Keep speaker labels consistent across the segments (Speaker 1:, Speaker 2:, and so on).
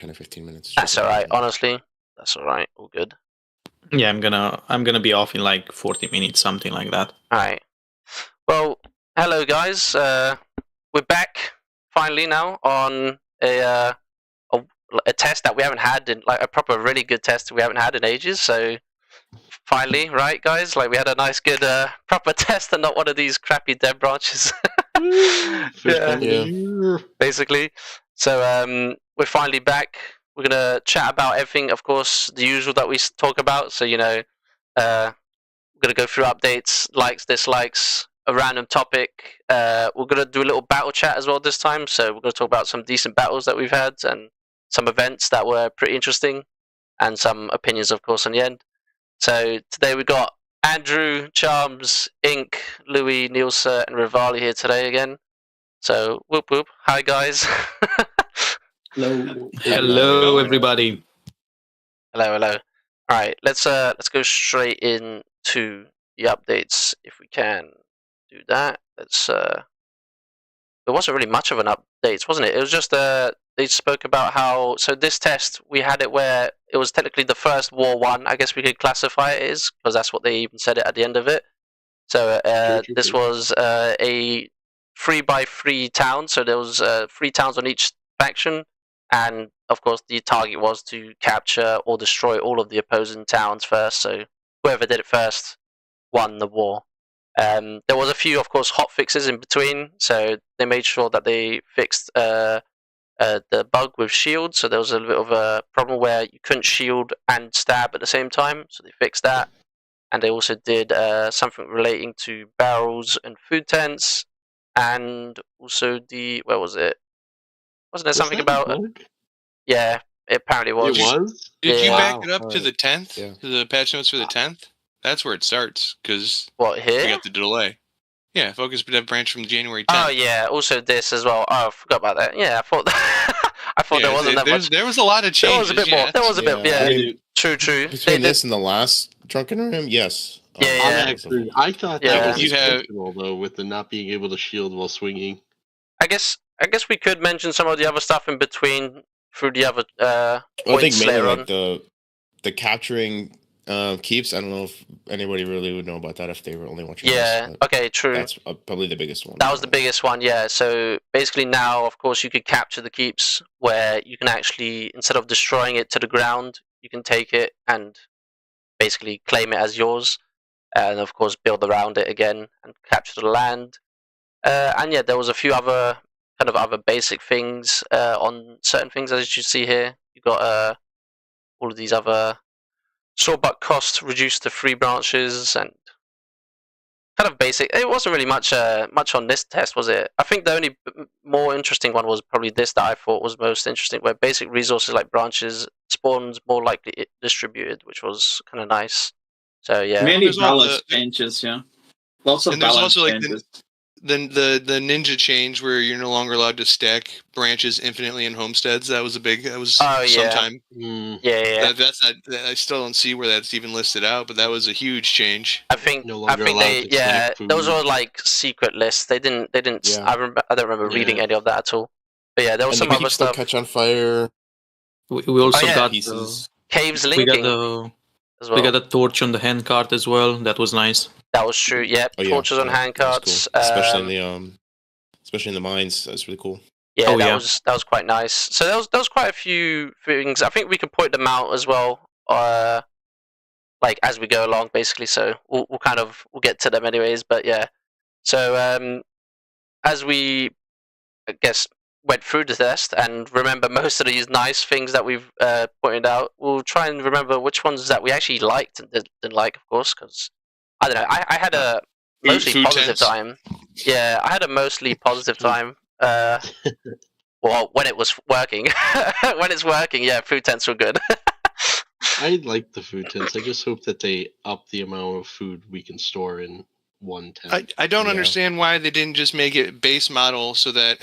Speaker 1: 10 or 15 minutes.
Speaker 2: That's all right. Honestly, that's all right. All good.
Speaker 3: Yeah, I'm gonna be off in like 40 minutes, something like that.
Speaker 2: All right. Well, hello guys. We're back finally now on a test that we haven't had in like a proper really good test we haven't had in ages. So finally, right, guys? Like we had a nice, good, proper test, and not one of these crappy dev branches. Basically. So we're finally back. We're gonna chat about everything, of course, the usual that we talk about. So we're gonna go through updates, likes, dislikes, a random topic. We're gonna do a little battle chat as well this time. So we're gonna talk about some decent battles that we've had and some events that were pretty interesting, and some opinions, of course, on the end. So today we got Andrew, Charms, Ink, Louis, Nielsa, and Rivali here today again. So whoop whoop. Hi guys.
Speaker 3: Hello, everybody.
Speaker 2: Hello. All right, let's go straight into the updates if we can do that. There wasn't really much of an update, wasn't it? It was just they spoke about how, so this test we had it where it was technically the first War 1, I guess we could classify it as, because that's what they even said it at the end of it. So this was a 3x3 town, so there was 3 towns on each faction, and of course the target was to capture or destroy all of the opposing towns first, so whoever did it first won the war. There was a few, of course, hot fixes in between, so they made sure that they fixed the bug with shield, so there was a bit of a problem where you couldn't shield and stab at the same time, so they fixed that. And they also did something relating to barrels and food tents, and also where was it? Wasn't there something about? Yeah, it apparently was.
Speaker 4: It was?
Speaker 5: Did you back it up to the 10th?
Speaker 1: Yeah.
Speaker 5: To the patch notes for the 10th? That's where it starts, because
Speaker 2: what, here?
Speaker 5: we got the delay. Yeah, focus dev branch from January 10th.
Speaker 2: Oh yeah, also this as well. Oh, I forgot about that. Yeah, I thought there wasn't that much.
Speaker 5: There was a lot of changes.
Speaker 2: There was a bit more. There was a bit. Yeah, true.
Speaker 1: Between this and the last Drunken Room, yes.
Speaker 2: Yeah.
Speaker 4: I thought that was
Speaker 5: you have
Speaker 4: though, with the not being able to shield while swinging.
Speaker 2: I guess we could mention some of the other stuff in between through the other.
Speaker 1: I think mainly
Speaker 2: later
Speaker 1: like the capturing keeps. I don't know if anybody really would know about that if they were only watching.
Speaker 2: Yeah. Okay. True.
Speaker 1: That's probably the biggest one.
Speaker 2: That was the biggest one. Yeah. So basically now, of course, you could capture the keeps where you can actually, instead of destroying it to the ground, you can take it and basically claim it as yours, and of course build around it again and capture the land. And yeah, there was a few other basic things on certain things, as you see here. You got all of these other swordbuck cost reduced to 3 branches, and kind of basic. It wasn't really much on this test, was it? I think the only more interesting one was probably this that I thought was most interesting, where basic resources like branches spawns more likely distributed, which was kind of nice. So yeah,
Speaker 6: many balance changes, yeah. Lots of balance changes.
Speaker 5: The ninja change where you're no longer allowed to stack branches infinitely in homesteads. That was sometime.
Speaker 2: Yeah.
Speaker 5: That's not. I still don't see where that's even listed out, but that was a huge change.
Speaker 2: I think those were like secret lists. They didn't. Yeah. I don't remember reading any of that at all. But yeah, there was some other stuff.
Speaker 1: Catch on fire.
Speaker 3: We also got
Speaker 1: pieces.
Speaker 2: Caves linking.
Speaker 3: We got a torch on the handcart as well. That was nice.
Speaker 2: That was true. Yeah, torches on handcarts,
Speaker 1: cool. especially in the mines. That's really cool.
Speaker 2: Yeah, that was quite nice. So there was quite a few things. I think we can point them out as well, like as we go along, basically. So we'll get to them anyways. But yeah, so as we, I guess, went through the test and remember most of these nice things that we've pointed out, we'll try and remember which ones that we actually liked and didn't like, of course, because I don't know. I had a mostly positive time. Yeah, I had a mostly positive time. Well, when it was working. When it's working, yeah, food tents were good.
Speaker 4: I like the food tents. I just hope that they up the amount of food we can store in one tent.
Speaker 5: I don't understand why they didn't just make it base model so that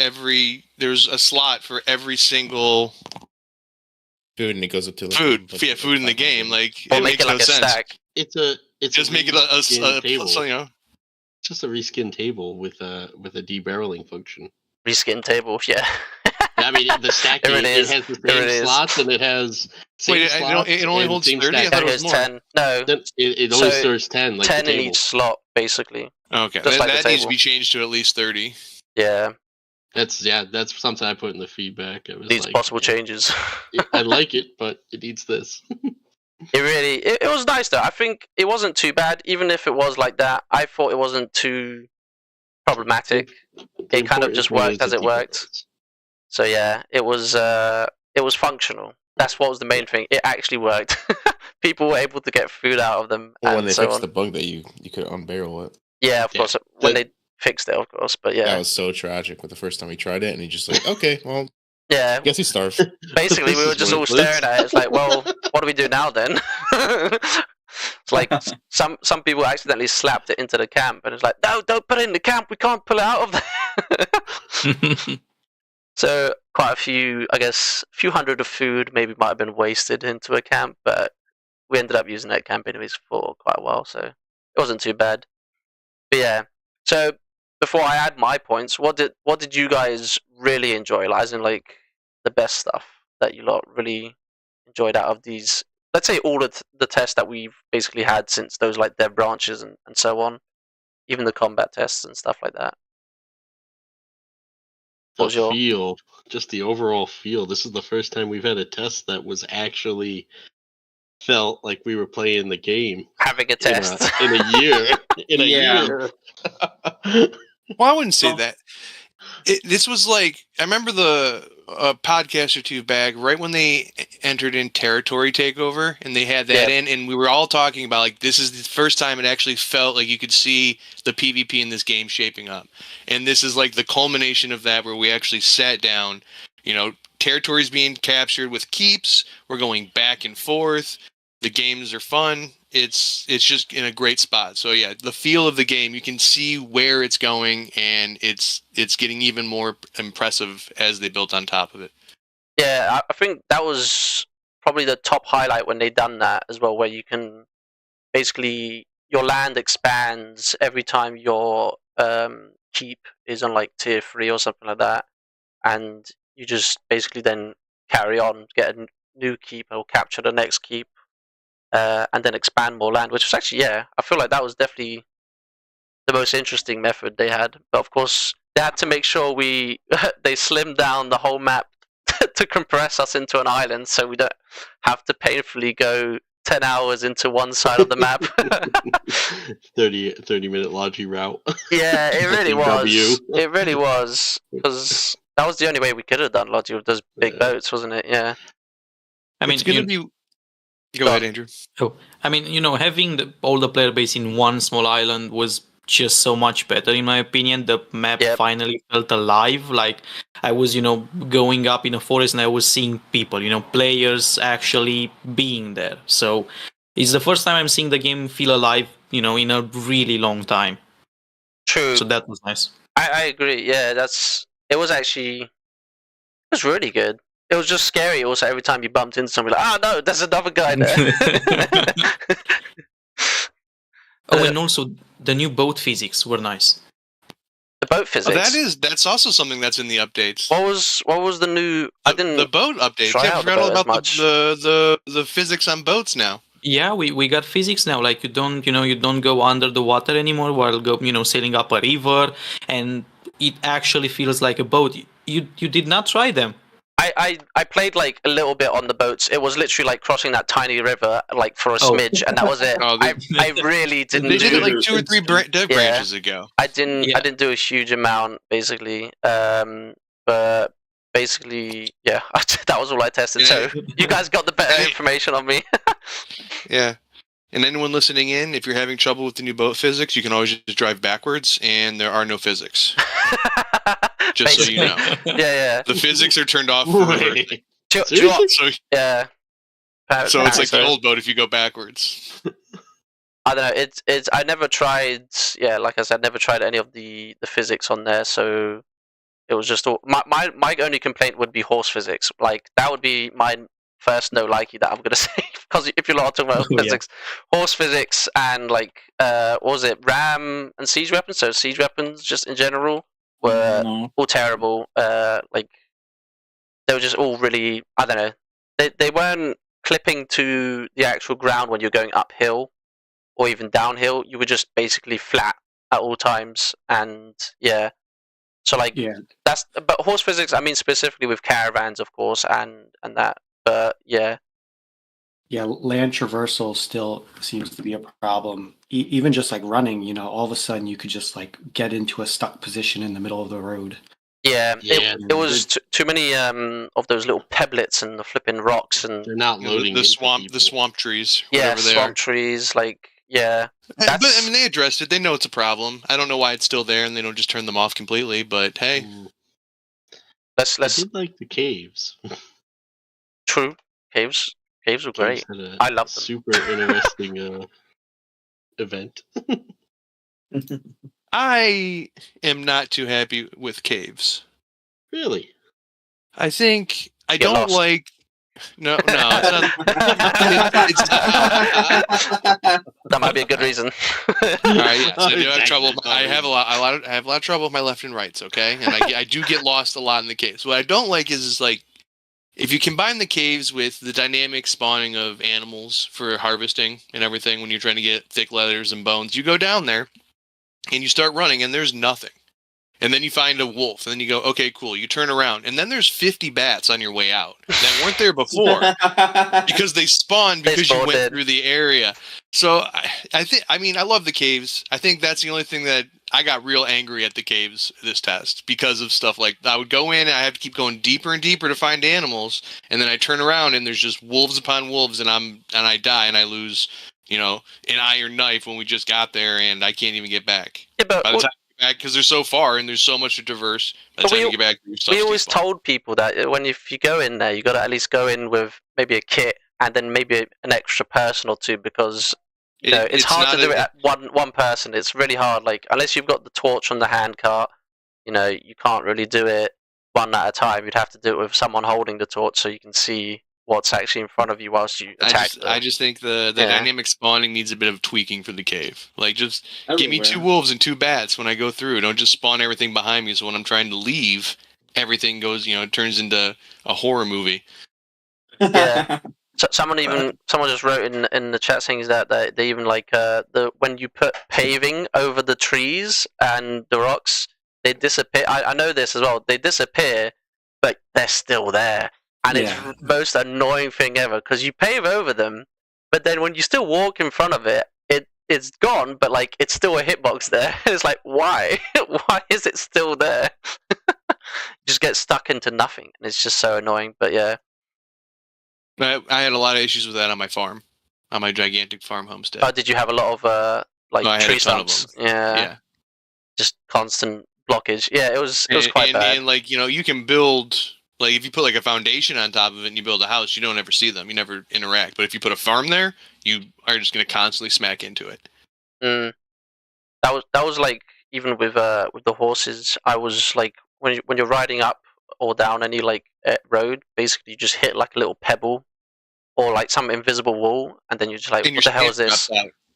Speaker 5: there's a slot for every single
Speaker 1: food, and it goes up to
Speaker 5: food in the game. Like,
Speaker 2: or
Speaker 5: it
Speaker 2: make
Speaker 5: makes
Speaker 2: it like
Speaker 5: no sense.
Speaker 2: Stack.
Speaker 4: It's
Speaker 5: just make it a
Speaker 4: table.
Speaker 5: Just
Speaker 4: a reskin table with a debarreling function.
Speaker 2: Reskin table, yeah.
Speaker 4: Yeah, I mean, the stacking, it has the same slots, and it has
Speaker 5: Wait, it only holds 30? I thought it was more.
Speaker 2: 10. No.
Speaker 4: It only stores 10, like
Speaker 2: 10 in each slot, basically.
Speaker 5: Okay,
Speaker 2: just
Speaker 5: that needs to be changed to at least 30.
Speaker 2: Yeah.
Speaker 4: That's something I put in the feedback. It was
Speaker 2: needs possible changes.
Speaker 4: I like it, but it needs this.
Speaker 2: It was nice though. I think it wasn't too bad, even if it was like that. I thought it wasn't too problematic. It kind of just worked as it worked. So yeah, it was functional. That's what was the main thing. It actually worked. People were able to get food out of them.
Speaker 1: Well, when they fixed the bug that you could unbarrel it.
Speaker 2: Yeah, of course. When they fixed it, of course. But yeah,
Speaker 1: that was so tragic. With the first time we tried it, and he just like, okay, well,
Speaker 2: yeah,
Speaker 1: I guess he starved.
Speaker 2: Basically, we were just all staring at it. It's like, well, what do we do now then? It's like some people accidentally slapped it into the camp, and it's like, no, don't put it in the camp. We can't pull it out of there. So quite a few, I guess, a few hundred of food maybe might have been wasted into a camp, but we ended up using that camp anyways for quite a while, so it wasn't too bad. But yeah, so before I add my points, what did you guys really enjoy? Like, as in, like, the best stuff that you lot really enjoyed out of these? Let's say all of the tests that we've basically had since those like dev branches and so on, even the combat tests and stuff like that.
Speaker 4: Feel, just the overall feel. This is the first time we've had a test that was actually felt like we were playing the game.
Speaker 2: Having a test
Speaker 4: in a year. In a year.
Speaker 5: Well, I wouldn't say that. This was like, I remember a podcast or two back, right when they entered in Territory Takeover, and they had that in, and we were all talking about, like, this is the first time it actually felt like you could see the PvP in this game shaping up. And this is like the culmination of that, where we actually sat down, territories being captured with keeps, we're going back and forth, the games are fun. It's just in a great spot. So yeah, the feel of the game, you can see where it's going, and it's getting even more impressive as they built on top of it.
Speaker 2: Yeah, I think that was probably the top highlight when they done that as well, where you can basically, your land expands every time your keep is on like tier 3 or something like that, and you just basically then carry on, get a new keep or capture the next keep. And then expand more land, which was actually, I feel like that was definitely the most interesting method they had. But of course, they had to make sure they slimmed down the whole map to compress us into an island, so we don't have to painfully go 10 hours into one side of the map.
Speaker 4: 30-minute Logi route.
Speaker 2: Yeah, it really was. It really was, because that was the only way we could have done Logi with those big boats, wasn't it? Yeah.
Speaker 3: I mean,
Speaker 5: it's going to be. Go ahead, Andrew.
Speaker 3: Oh, I mean, having all the player base in one small island was just so much better, in my opinion. The map finally felt alive. Like, I was, going up in a forest and I was seeing people, players actually being there. So it's the first time I'm seeing the game feel alive, in a really long time.
Speaker 2: True.
Speaker 3: So that was nice.
Speaker 2: I agree. Yeah, it was really good. It was just scary also every time you bumped into somebody, like, no, there's another guy there.
Speaker 3: And also the new boat physics were nice.
Speaker 2: The boat physics?
Speaker 5: That's also something that's in the updates.
Speaker 2: What was the new?
Speaker 5: The boat updates. I forgot all about the physics on boats now.
Speaker 3: Yeah, we got physics now. Like, you don't go under the water anymore while sailing up a river, and it actually feels like a boat. You did not try them.
Speaker 2: I played like a little bit on the boats. It was literally like crossing that tiny river like for a smidge, and that was it. I really didn't.
Speaker 5: They did it like 2 or 3 dev branches ago.
Speaker 2: I didn't do a huge amount basically. But basically, that was all I tested. So you guys got the better information on me.
Speaker 5: Yeah. And anyone listening in, if you're having trouble with the new boat physics, you can always just drive backwards, and there are no physics. Just so you know.
Speaker 2: Yeah.
Speaker 5: The physics are turned off forever. So it's like the old boat if you go backwards.
Speaker 2: I don't know. It's I never tried. Yeah, like I said, never tried any of the physics on there. So it was just my only complaint would be horse physics. Like, that would be my first no likey that I'm gonna say, because if you're not talking about physics, horse physics, and like what was it, ram and siege weapons? So siege weapons just in general were all terrible. Like, they were just all really, I don't know. They weren't clipping to the actual ground when you're going uphill or even downhill. You were just basically flat at all times, and yeah. So like that's, but horse physics. I mean specifically with caravans, of course, and that. But yeah.
Speaker 7: Yeah, land traversal still seems to be a problem. Even just like running, you know, all of a sudden you could just like get into a stuck position in the middle of the road.
Speaker 2: Yeah, it was too many of those little pebblets and the flipping rocks, and
Speaker 4: they're not loading
Speaker 5: the swamp trees.
Speaker 2: Yeah, swamp trees, like yeah.
Speaker 5: But I mean, they addressed it. They know it's a problem. I don't know why it's still there, and they don't just turn them off completely. But hey,
Speaker 2: let's.
Speaker 4: I did like the caves.
Speaker 2: True, caves were great. I love them.
Speaker 4: Super interesting event.
Speaker 5: I am not too happy with caves.
Speaker 4: Really?
Speaker 5: I think I
Speaker 2: Get
Speaker 5: don't
Speaker 2: lost.
Speaker 5: like. No, it's not.
Speaker 2: That might be a good reason.
Speaker 5: All right, yeah. So I do have trouble. I have a lot of trouble with my left and rights. Okay, and I do get lost a lot in the caves. What I don't like is like if you combine the caves with the dynamic spawning of animals for harvesting and everything. When you're trying to get thick leathers and bones, you go down there and you start running, and there's nothing. And then you find a wolf, and then you go, okay, cool. You turn around, and then there's 50 bats on your way out that weren't there before because they spawned because you went through the area. So I love the caves. I think that's the only thing that I got real angry at the caves this test because of stuff like I would go in, and I have to keep going deeper and deeper to find animals, and then I turn around, and there's just wolves upon wolves, and I die, and I lose, you know, an iron knife when we just got there, and I can't even get back.
Speaker 2: Yeah, but
Speaker 5: by the time because they're so far and there's so much to traverse. By the time you get back,
Speaker 2: we always told people that if you go in there, you got to at least go in with maybe a kit and then maybe an extra person or two, because you know it's hard to do it at one person. It's really hard. Like unless you've got the torch on the handcart, you know, you can't really do it one at a time. You'd have to do it with someone holding the torch so you can see what's actually in front of you whilst you attack.
Speaker 5: I just think the dynamic spawning needs a bit of tweaking for the cave. Like, just give me 2 wolves and 2 bats when I go through. Don't just spawn everything behind me. So when I'm trying to leave, everything goes, you know, it turns into a horror movie.
Speaker 2: Yeah. So someone just wrote in the chat saying that they even like when you put paving over the trees and the rocks, they disappear. I know this as well. They disappear, but they're still there. And it's the most annoying thing ever, because you pave over them, but then when you still walk in front of it, it's gone, but like it's still a hitbox there. It's like, why? Why is it still there? Just get stuck into nothing, and it's just so annoying. But yeah,
Speaker 5: I had a lot of issues with that on my farm, on my gigantic farm homestead.
Speaker 2: Oh, did you have a lot of tree stumps? Yeah, just constant blockage. Yeah, it was quite bad.
Speaker 5: And like, you know, you can build. Like, if you put, like, a foundation on top of it and you build a house, you don't ever see them. You never interact. But if you put a farm there, you are just going to constantly smack into it.
Speaker 2: That was like, even with the horses, I was, like, when you're riding up or down any, like, road, basically you just hit, like, a little pebble or, like, some invisible wall, and then you're just like, what the hell is this?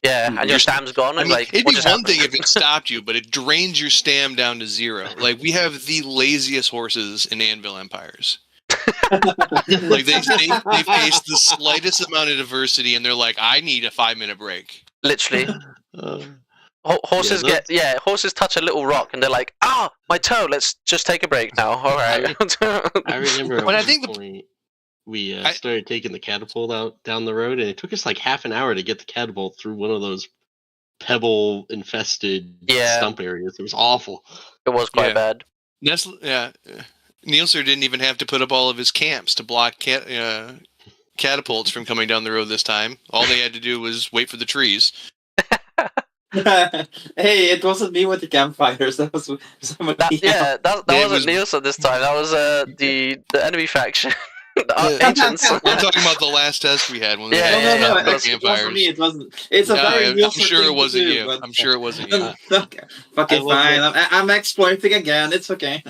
Speaker 2: Yeah, and your stam's gone. And like,
Speaker 5: it'd be one thing if it stopped you, but it drains your stam down to 0. Like, we have the laziest horses in Anvil Empires. Like, they face the slightest amount of adversity, and they're like, I need a 5-minute break.
Speaker 2: Literally. Horses horses touch a little rock, and they're like, my toe, let's just take a break now. All right.
Speaker 4: I remember when I think we started taking the catapult out down the road, and it took us like half an hour to get the catapult through one of those pebble-infested stump areas. It was awful.
Speaker 2: It was quite bad.
Speaker 5: Nielser didn't even have to put up all of his camps to block catapults from coming down the road this time. All they had to do was wait for the trees.
Speaker 6: Hey, it wasn't me with the campfires. That was somebody.
Speaker 2: That wasn't Nielsen this time. That was the enemy faction. Agents.
Speaker 5: I'm talking about the last test we had when we had
Speaker 6: it wasn't me. It wasn't. It's a very.
Speaker 5: I'm sure it wasn't you. I'm sure it wasn't you.
Speaker 6: Okay, fucking fine. I'm exploiting again. It's okay.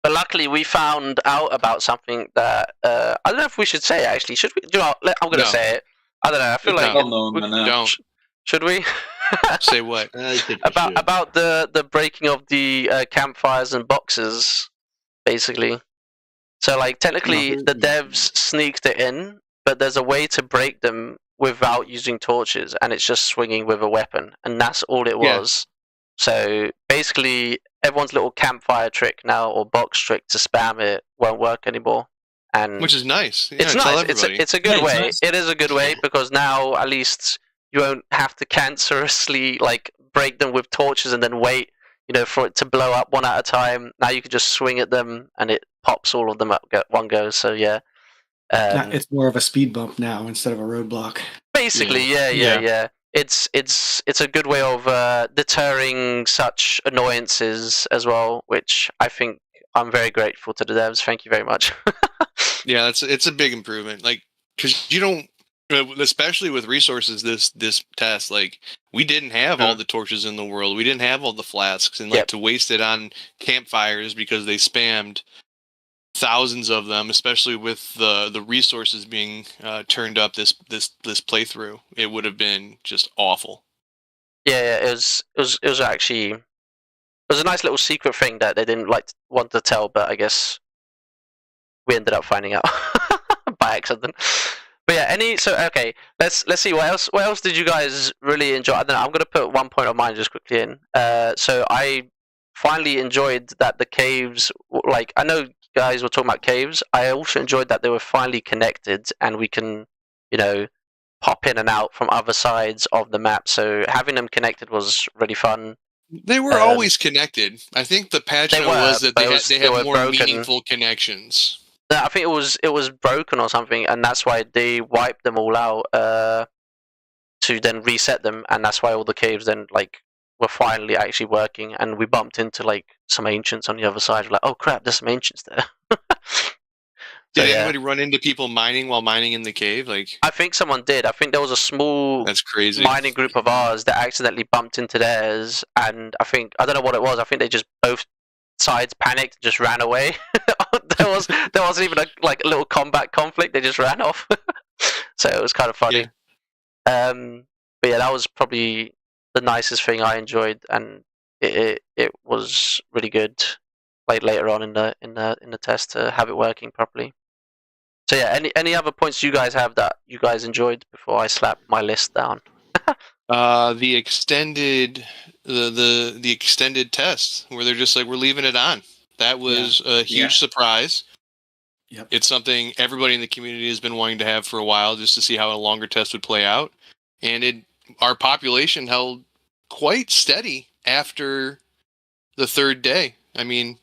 Speaker 2: But luckily, we found out about something that I don't know if we should say. Actually, should we? I'm going to say it. I don't know. I feel like
Speaker 5: don't.
Speaker 2: Should we?
Speaker 5: Say what?
Speaker 2: About the breaking of the campfires and boxes, basically. So like technically the devs sneaked it in, but there's a way to break them without using torches, and it's just swinging with a weapon, and that's all it was. So basically, everyone's little campfire trick now or box trick to spam it won't work anymore. And
Speaker 5: which is nice.
Speaker 2: It's nice. It's a good way.
Speaker 6: Nice.
Speaker 2: It is a good way because now at least you won't have to cancerously like break them with torches and then wait, for it to blow up one at a time. Now you can just swing at them and it pops all of them up one go. So yeah,
Speaker 7: it's more of a speed bump now instead of a roadblock.
Speaker 2: Basically, yeah. It's a good way of deterring such annoyances as well, which I think I'm very grateful to the devs. Thank you very much.
Speaker 5: Yeah, it's a big improvement. Like, because you don't, especially with resources this test, like we didn't have all the torches in the world. We didn't have all the flasks, and to waste it on campfires because they spammed thousands of them, especially with the resources being turned up this playthrough, it would have been just awful.
Speaker 2: Yeah, it was actually a nice little secret thing that they didn't want to tell, but I guess we ended up finding out by accident. But yeah, okay, let's see what else did you guys really enjoy? I don't know, I'm gonna put one point of mine just quickly in. So I finally enjoyed that the caves, like I know guys were talking about caves. I also enjoyed that they were finally connected and we can, pop in and out from other sides of the map. So having them connected was really fun.
Speaker 5: They were always connected. I think the patch was that they had more meaningful connections.
Speaker 2: No, I think it was broken or something, and that's why they wiped them all out to then reset them, and that's why all the caves then were finally actually working. And we bumped into some ancients on the other side. We're like, oh crap, there's some ancients there.
Speaker 5: Did anybody run into people mining while mining in the cave?
Speaker 2: I think someone did. I think there was a small
Speaker 5: that's crazy
Speaker 2: mining group of ours that accidentally bumped into theirs, and I don't know what it was. I think they just both sides panicked and just ran away. there wasn't even a little combat conflict. They just ran off. So it was kind of funny. Yeah. But yeah, that was probably the nicest thing I enjoyed, and it was really good. Later on in the test to have it working properly. So yeah, any other points you guys have that you guys enjoyed before I slap my list down?
Speaker 5: The extended the extended test where they're just we're leaving it on. That was a huge surprise.
Speaker 7: Yep.
Speaker 5: It's something everybody in the community has been wanting to have for a while, just to see how a longer test would play out. And our population held quite steady after the third day. I mean,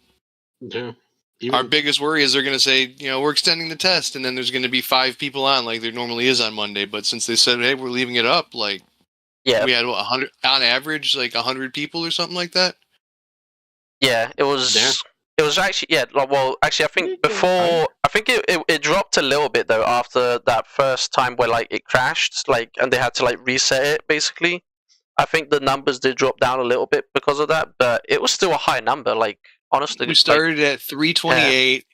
Speaker 5: our biggest worry is they're going to say, we're extending the test, and then there's going to be 5 people on like there normally is on Monday. But since they said, hey, we're leaving it up, we had 100 on average, 100 people or something like that.
Speaker 2: Yeah, it was. Yeah. It was actually Well, actually, I think it dropped a little bit though after that first time where it crashed, and they had to reset it basically. I think the numbers did drop down a little bit because of that, but it was still a high number. Honestly,
Speaker 5: we started at 328,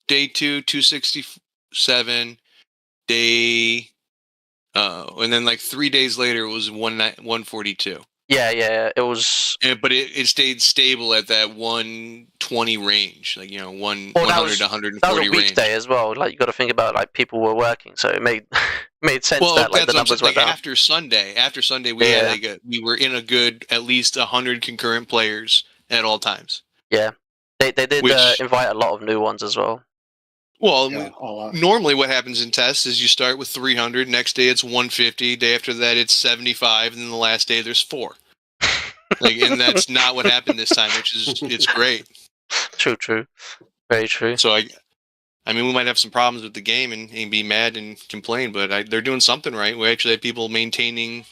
Speaker 5: day 2, 267, day, and then 3 days later it was 142.
Speaker 2: Yeah, it was.
Speaker 5: But it stayed stable at that 120 range, 100 to 140
Speaker 2: that was a
Speaker 5: range.
Speaker 2: Weekday as well. You got to think about people were working, so it made sense that the numbers went down.
Speaker 5: After Sunday, we were in a good at least 100 concurrent players at all times.
Speaker 2: Yeah, they did invite a lot of new ones as well.
Speaker 5: Well, normally what happens in tests is you start with 300, next day it's 150, day after that it's 75, and then the last day there's 4. And that's not what happened this time, it's great.
Speaker 2: True. Very true.
Speaker 5: So I mean, we might have some problems with the game and be mad and complain, but they're doing something right. We actually have people maintaining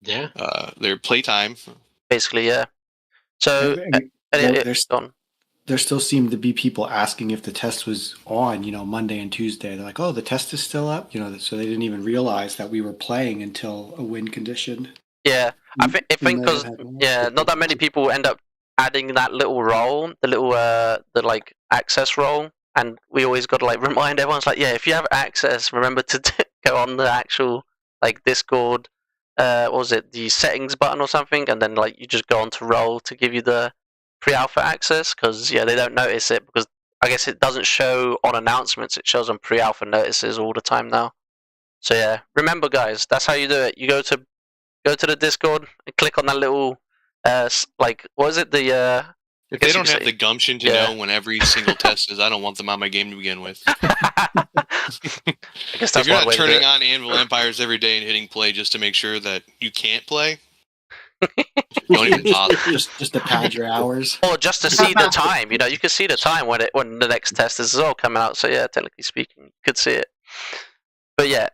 Speaker 5: their playtime.
Speaker 2: Basically, yeah. So,
Speaker 7: there still seemed to be people asking if the test was on, Monday and Tuesday. They're like, oh, the test is still up, so they didn't even realize that we were playing until a win condition.
Speaker 2: Yeah, I think because not that many people end up adding that little role, the little access role, and we always got to remind everyone, if you have access, remember to go on the actual Discord, what was it, the settings button or something, and then you just go on to role to give you the pre-alpha access, because they don't notice it because I guess it doesn't show on announcements. It shows on pre-alpha notices all the time now. So yeah, remember guys, that's how you do it. You go to the Discord and click on that little like what is it
Speaker 5: if they don't have the gumption to know when every single test is, I don't want them on my game to begin with.
Speaker 2: I guess that's
Speaker 5: if you're not turning on Anvil Empires every day and hitting play just to make sure that you can't play, don't even bother.
Speaker 7: Just to pad your hours,
Speaker 2: or just to see the time. You know, you can see the time when the next test is all coming out. So yeah, technically speaking, you could see it. But yeah,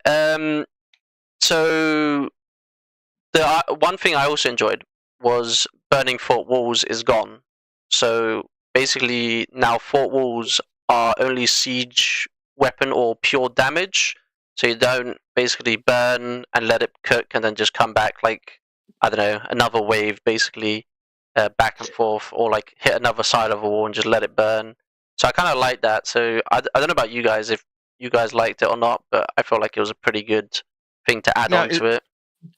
Speaker 2: so the one thing I also enjoyed was burning fort walls is gone. So basically now fort walls are only siege weapon or pure damage. So you don't basically burn and let it cook and then just come back like, I don't know, another wave basically back and forth, or like hit another side of a wall and just let it burn. So I kind of like that. So I don't know about you guys, if you guys liked it or not, but I felt like it was a pretty good thing to add on to it.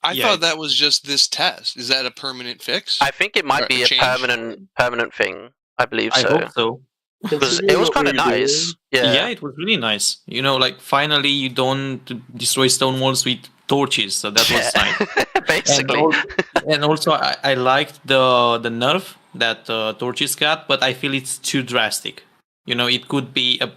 Speaker 5: I thought that was just this test. Is that a permanent fix?
Speaker 2: I think it might be a permanent thing. I believe so.
Speaker 3: I hope so.
Speaker 2: Because it was kind of nice.
Speaker 3: Yeah, it was really nice. You know, like finally you don't destroy stone walls with torches, so that was nice.
Speaker 2: Basically.
Speaker 3: And also I liked the nerf that torches got, but I feel it's too drastic. You know, it could be a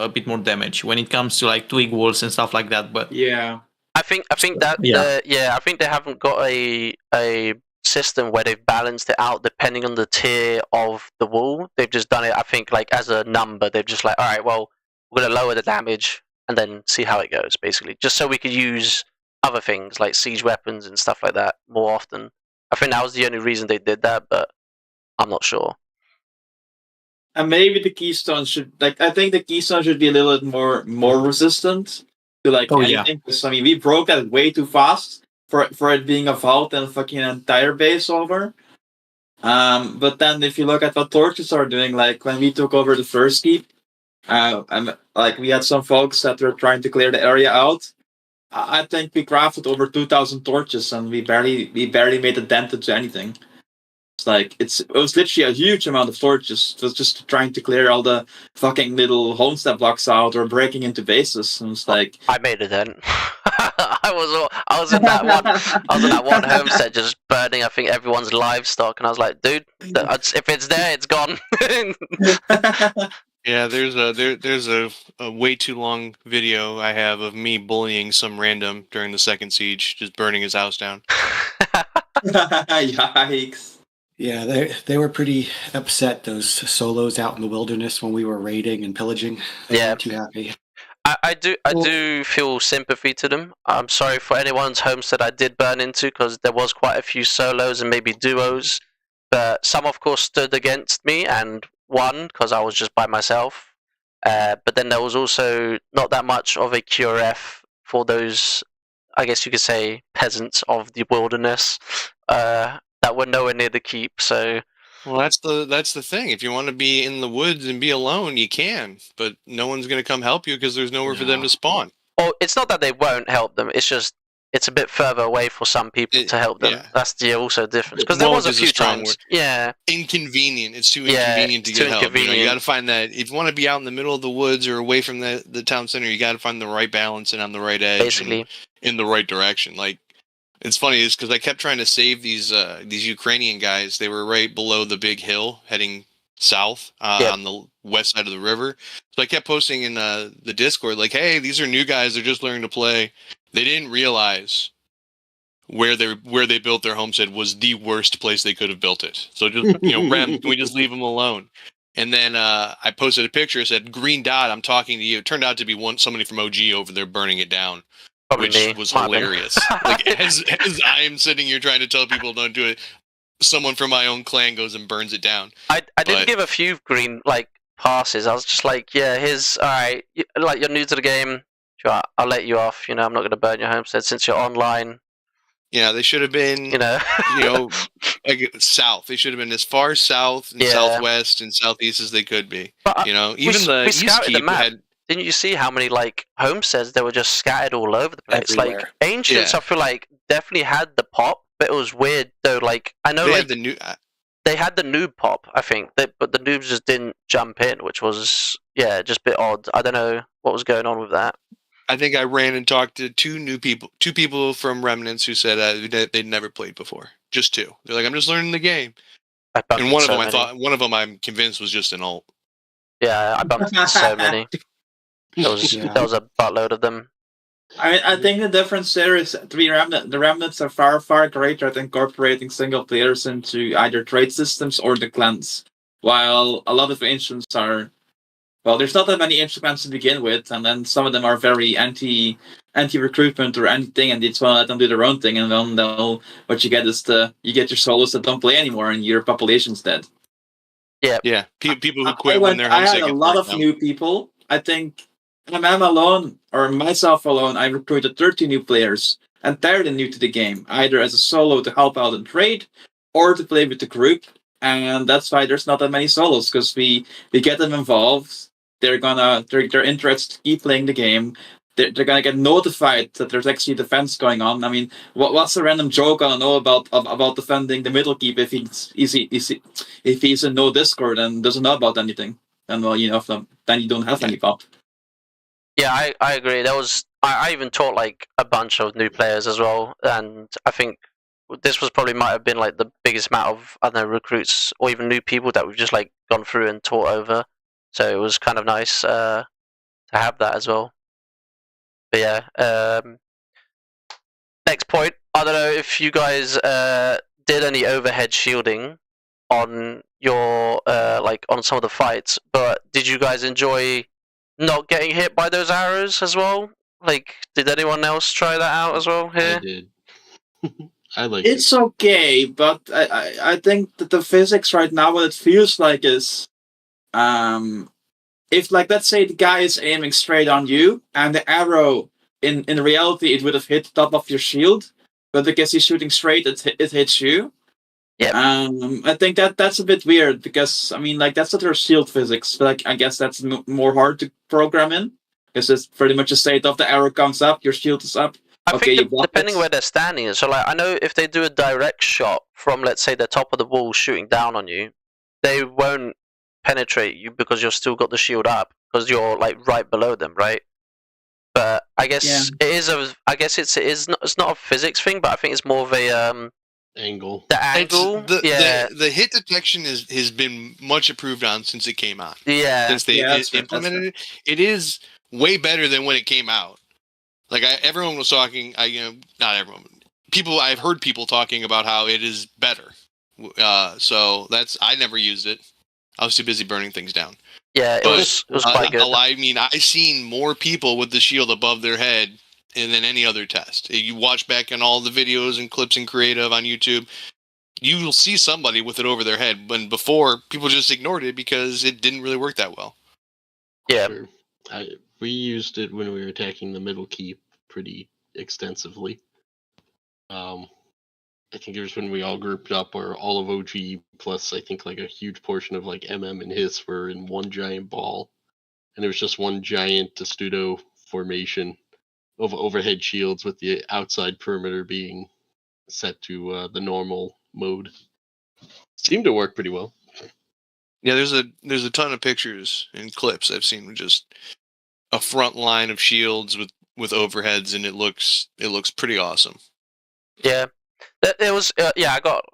Speaker 3: bit more damage when it comes to like twig walls and stuff like that. But
Speaker 6: yeah,
Speaker 2: I think that I think they haven't got a system where they've balanced it out depending on the tier of the wall. They've just done it, I think, like as a number. They've just like, all right, well, we're gonna lower the damage and then see how it goes, basically, just so we could use other things like siege weapons and stuff like that more often. I think that was the only reason they did that, but I'm not sure.
Speaker 6: And maybe the keystone should, like, I think the keystone should be a little bit more resistant to like anything. Yeah. I mean, we broke that way too fast for it being a vault and fucking entire base over. But then if you look at what torches are doing, like when we took over the first keep, and like we had some folks that were trying to clear the area out. I think we crafted over 2,000 torches and we barely made a dent into anything. It's like it was literally a huge amount of torches. It was just trying to clear all the fucking little homestead blocks out or breaking into bases. And it's like
Speaker 2: I made it then. I was in that one. I was in that one homestead just burning. I think everyone's livestock, and I was like, dude, if it's there, it's gone.
Speaker 5: Yeah, there's a way too long video I have of me bullying some random during the second siege, just burning his house down.
Speaker 6: Yikes.
Speaker 7: Yeah, they were pretty upset, those solos out in the wilderness when we were raiding and pillaging. They weren't too happy.
Speaker 2: I do feel sympathy to them. I'm sorry for anyone's homestead I did burn into, because there was quite a few solos and maybe duos, but some of course stood against me and won because I was just by myself. But then there was also not that much of a QRF for those, I guess you could say, peasants of the wilderness that were nowhere near the keep. So,
Speaker 5: well, that's the thing. If you want to be in the woods and be alone, you can, but no one's going to come help you because there's nowhere for them to spawn.
Speaker 2: Oh, it's not that they won't help them. It's just it's a bit further away for some people to help them. Yeah. That's the also difference. Because there was a few times. Word. Yeah.
Speaker 5: Inconvenient. It's too inconvenient to get help. You got to find that. If you want to be out in the middle of the woods or away from the town center, you got to find the right balance and on the right edge.
Speaker 2: Basically.
Speaker 5: In the right direction. Like, it's funny is because I kept trying to save these Ukrainian guys. They were right below the big hill heading south on the west side of the river. So I kept posting in the Discord like, hey, these are new guys. They're just learning to play. They didn't realize where they built their homestead was the worst place they could have built it. So just Rem, can we just leave them alone? And then I posted a picture. It said, "Green dot, I'm talking to you." It turned out to be somebody from OG over there burning it down, which was hilarious. Like as I am sitting here trying to tell people don't do it, someone from my own clan goes and burns it down.
Speaker 2: I did give a few green passes. I was just like, yeah, here's all right. You're new to the game. Sure, I'll let you off. I'm not going to burn your homestead since you're online.
Speaker 5: Yeah, they should have been, like south. They should have been as far south and southwest and southeast as they could be. But, even the East Keep had.
Speaker 2: Didn't you see how many homesteads that were just scattered all over the place?
Speaker 7: Everywhere.
Speaker 2: Like Ancients, I feel like definitely had the pop, but it was weird though. Like I know,
Speaker 5: they had the new.
Speaker 2: they had the noob pop, I think, but the noobs just didn't jump in, which was just a bit odd. I don't know what was going on with that.
Speaker 5: I think I ran and talked to two people from Remnants who said they'd never played before. Just two. They're like, I'm just learning the game. And one of them I'm convinced was just an alt.
Speaker 2: Yeah, I bumped so many. There was a buttload of them.
Speaker 6: I think the difference there is the remnants are far greater at incorporating single players into either trade systems or the clans, while a lot of ancients are. Well, there's not that many ancient clans to begin with, and then some of them are very anti recruitment or anything, and they just want to let them do their own thing, and then what you get is you get your solos that don't play anymore, and your population's dead.
Speaker 2: Yeah.
Speaker 5: People who quit when they're homesick.
Speaker 6: I had a lot of new people. I think I'm alone, or myself alone, I recruited 30 new players, entirely new to the game, either as a solo to help out and trade, or to play with the group. And that's why there's not that many solos, because we get them involved. They're interested to keep playing the game. They're gonna get notified that there's actually defense going on. I mean, what's the random Joe gonna know about defending the middle keep if he's in no Discord and doesn't know about anything? And then you don't have any pop.
Speaker 2: Yeah, I agree. I even taught like a bunch of new players as well, and I think this might have been like the biggest amount of recruits or even new people that we've just like gone through and taught over. So it was kind of nice to have that as well. But yeah, next point. I don't know if you guys did any overhead shielding on your on some of the fights, but did you guys enjoy not getting hit by those arrows as well? Like, did anyone else try that out as well here?
Speaker 4: I did. I like
Speaker 6: it's okay, but I think that the physics right now, what it feels like is, if like let's say the guy is aiming straight on you, and the arrow in reality it would have hit the top of your shield, but because he's shooting straight, it hits you.
Speaker 2: Yeah.
Speaker 6: I think that's a bit weird because I mean like that's not their shield physics, but like I guess that's more hard to program in because it's pretty much a state of the arrow comes up, your shield is up.
Speaker 2: I think depending where they're standing. So like I know if they do a direct shot from let's say the top of the wall shooting down on you, they won't penetrate you because you've still got the shield up because you're like right below them, right? But I guess it is it's not a physics thing, but I think it's more of a
Speaker 4: angle.
Speaker 2: The angle,
Speaker 5: the hit detection has been much improved on since it came out.
Speaker 2: Yeah,
Speaker 5: since they implemented it, it is way better than when it came out. Like everyone was talking, not everyone. I've heard people talking about how it is better. So I never used it. I was too busy burning things down.
Speaker 2: Yeah, it was quite good.
Speaker 5: I mean, I've seen more people with the shield above their head than any other test. You watch back on all the videos and clips and creative on YouTube, you will see somebody with it over their head. When before, people just ignored it because it didn't really work that well.
Speaker 2: Yeah.
Speaker 4: Sure. We used it when we were attacking the middle keep pretty extensively. I think it was when we all grouped up where all of OG plus I think like a huge portion of like MM and HIS were in one giant ball. And it was just one giant testudo formation of overhead shields with the outside perimeter being set to the normal mode. Seemed to work pretty well.
Speaker 5: Yeah, there's a ton of pictures and clips I've seen with just a front line of shields with overheads, and it looks pretty awesome.
Speaker 2: Yeah, it was. Yeah, I've got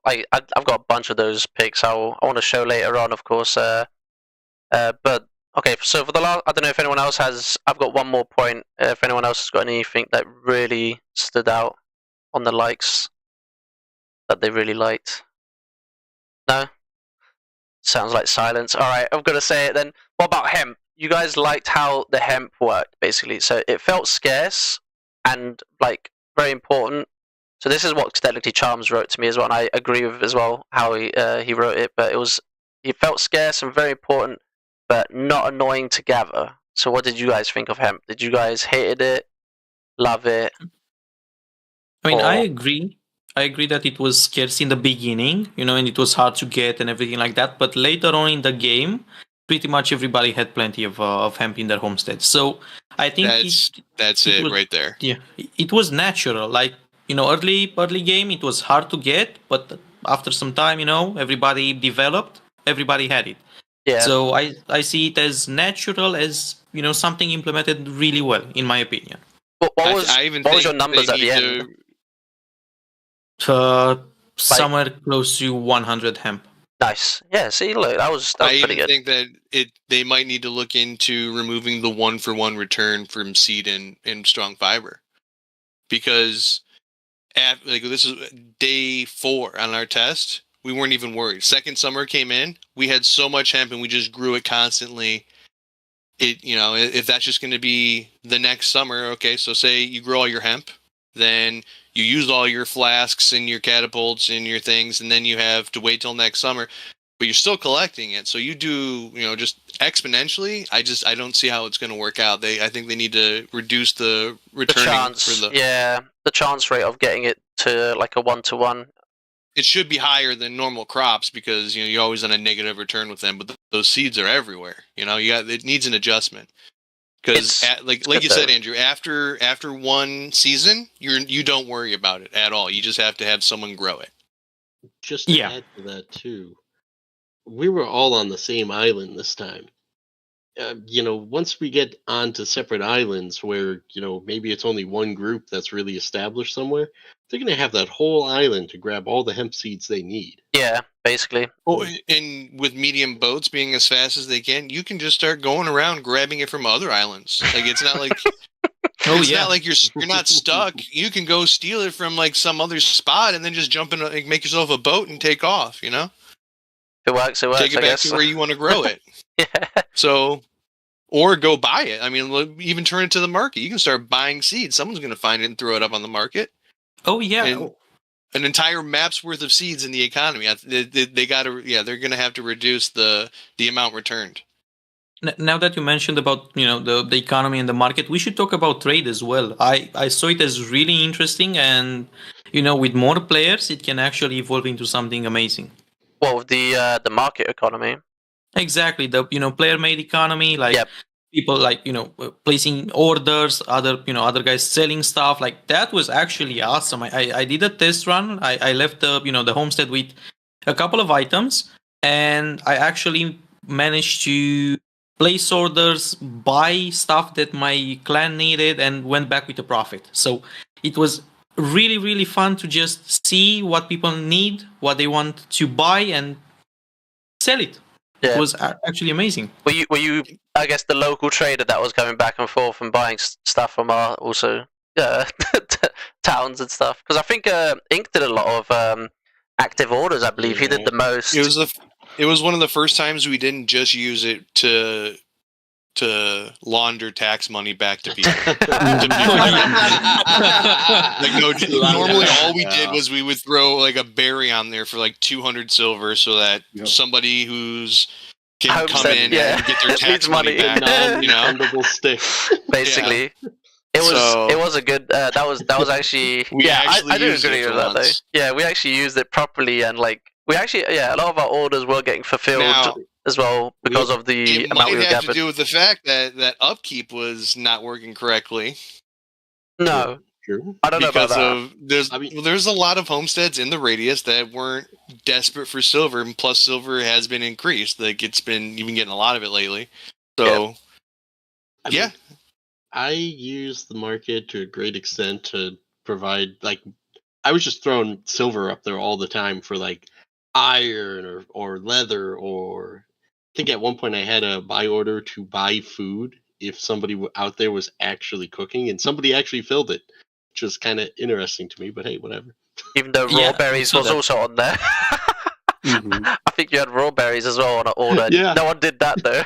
Speaker 2: a bunch of those pics. I want to show later on, of course. But okay, so for the last, I don't know if anyone else has. I've got one more point. If anyone else has got anything that really stood out on the likes that they really liked. No. Sounds like silence. All right, I'm gonna say it then. What about hemp? You guys liked how the hemp worked, basically. So it felt scarce and like very important. So this is what Technically Charms wrote to me as well, and I agree with as well how he wrote it. But it felt scarce and very important, but not annoying to gather. So what did you guys think of hemp? Did you guys hated it, love it?
Speaker 3: I mean, I agree. I agree that it was scarce in the beginning, and it was hard to get and everything like that. But later on in the game, pretty much everybody had plenty of hemp in their homestead. So I think
Speaker 5: that's it right there.
Speaker 3: Yeah, it was natural. Like early game, it was hard to get, but after some time, everybody developed, everybody had it.
Speaker 2: Yeah.
Speaker 3: So I see it as natural, as something implemented really well, in my opinion.
Speaker 2: What was your numbers at the end?
Speaker 3: Somewhere close to 100 hemp.
Speaker 2: Nice. Yeah. See, look, that was pretty good.
Speaker 5: I think that they might need to look into removing the 1-for-1 return from seed and strong fiber, because this is day 4 on our test. We weren't even worried. Second summer came in, we had so much hemp and we just grew it constantly. If that's just going to be the next summer, okay, so say you grow all your hemp, then you use all your flasks and your catapults and your things, and then you have to wait till next summer, but you're still collecting it. So you do, just exponentially. I don't see how it's going to work out. I think they need to reduce the returning
Speaker 2: the chance rate of getting it to like a 1-to-1.
Speaker 5: It should be higher than normal crops, because you're always on a negative return with them. But those seeds are everywhere. It needs an adjustment. Because like you said, Andrew, after one season, you don't worry about it at all. You just have to have someone grow it.
Speaker 4: Just to add to that too, we were all on the same island this time. Once we get onto separate islands where maybe it's only one group that's really established somewhere, they're going to have that whole island to grab all the hemp seeds they need.
Speaker 2: Yeah, basically.
Speaker 5: Oh, and with medium boats being as fast as they can, you can just start going around grabbing it from other islands. Like, it's not like not like you're not stuck. You can go steal it from like some other spot and then just jump in, make yourself a boat and take off.
Speaker 2: It works. It works.
Speaker 5: Take it back to where you want to grow it. Yeah. So, or go buy it. I mean, even turn it to the market. You can start buying seeds. Someone's going to find it and throw it up on the market.
Speaker 3: Oh yeah.
Speaker 5: And an entire map's worth of seeds in the economy. They got to. Yeah, they're going to have to reduce the amount returned.
Speaker 3: Now that you mentioned about the economy and the market, we should talk about trade as well. I saw it as really interesting, and with more players, it can actually evolve into something amazing.
Speaker 2: Well, with the market economy.
Speaker 3: Exactly, the player-made economy, like people like placing orders, other guys selling stuff. Like, that was actually awesome. I did a test run. I left the homestead with a couple of items, and I actually managed to place orders, buy stuff that my clan needed, and went back with a profit. So it was really, really fun to just see what people need, what they want to buy, and sell it. Yeah. It was actually amazing.
Speaker 2: Were you? I guess the local trader that was coming back and forth and buying stuff from our also towns and stuff. Because I think Ink did a lot of active orders. I believe he did the most.
Speaker 5: It was one of the first times we didn't just use it to launder tax money back to people. Normally all we did was we would throw like a berry on there for like 200 silver, so that somebody who's can come in and get their tax money back.
Speaker 4: Non-refundable stick.
Speaker 2: Basically. It was a good that was actually I do agree with that though. Yeah, we actually used it properly, and like we actually a lot of our orders were getting fulfilled as well because of the amount we gathered. It might have
Speaker 5: to do with the fact that upkeep was not working correctly.
Speaker 2: No.
Speaker 4: True.
Speaker 2: I don't know about that.
Speaker 5: There's a lot of homesteads in the radius that weren't desperate for silver, and plus silver has been increased. Like, you've been getting a lot of it lately. So
Speaker 4: I use the market to a great extent to provide, like, I was just throwing silver up there all the time for like iron or leather, or I think at one point I had a buy order to buy food if somebody out there was actually cooking, and somebody actually filled it, which was kind of interesting to me, but hey, whatever.
Speaker 2: Even though raw berries was also on there. Mm-hmm. I think you had raw berries as well on an order. Yeah. No one did that though.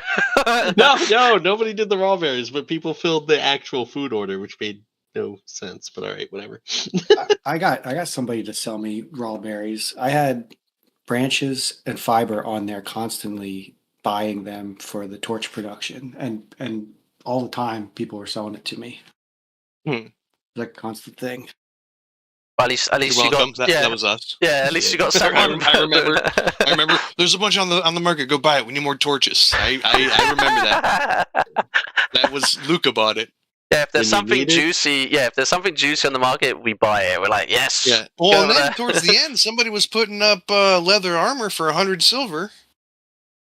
Speaker 4: No, nobody did the raw berries, but people filled the actual food order, which made no sense, but all right, whatever.
Speaker 7: I got somebody to sell me raw berries. I had branches and fiber on there constantly buying them for the torch production, and all the time people were selling it to me. Like a constant thing.
Speaker 2: At least you got
Speaker 5: that was us.
Speaker 2: Yeah, at least you got someone.
Speaker 5: I remember. There's a bunch on the market. Go buy it. We need more torches. I remember that. That was Luca bought it.
Speaker 2: Yeah, if there's
Speaker 4: When you
Speaker 2: something
Speaker 4: need it.
Speaker 2: juicy, if there's something juicy on the market, we buy it. We're like, yes.
Speaker 5: Yeah.
Speaker 2: go
Speaker 5: Well, and
Speaker 2: over
Speaker 5: then
Speaker 2: there.
Speaker 5: towards the end, somebody was putting up leather armor for 100 silver.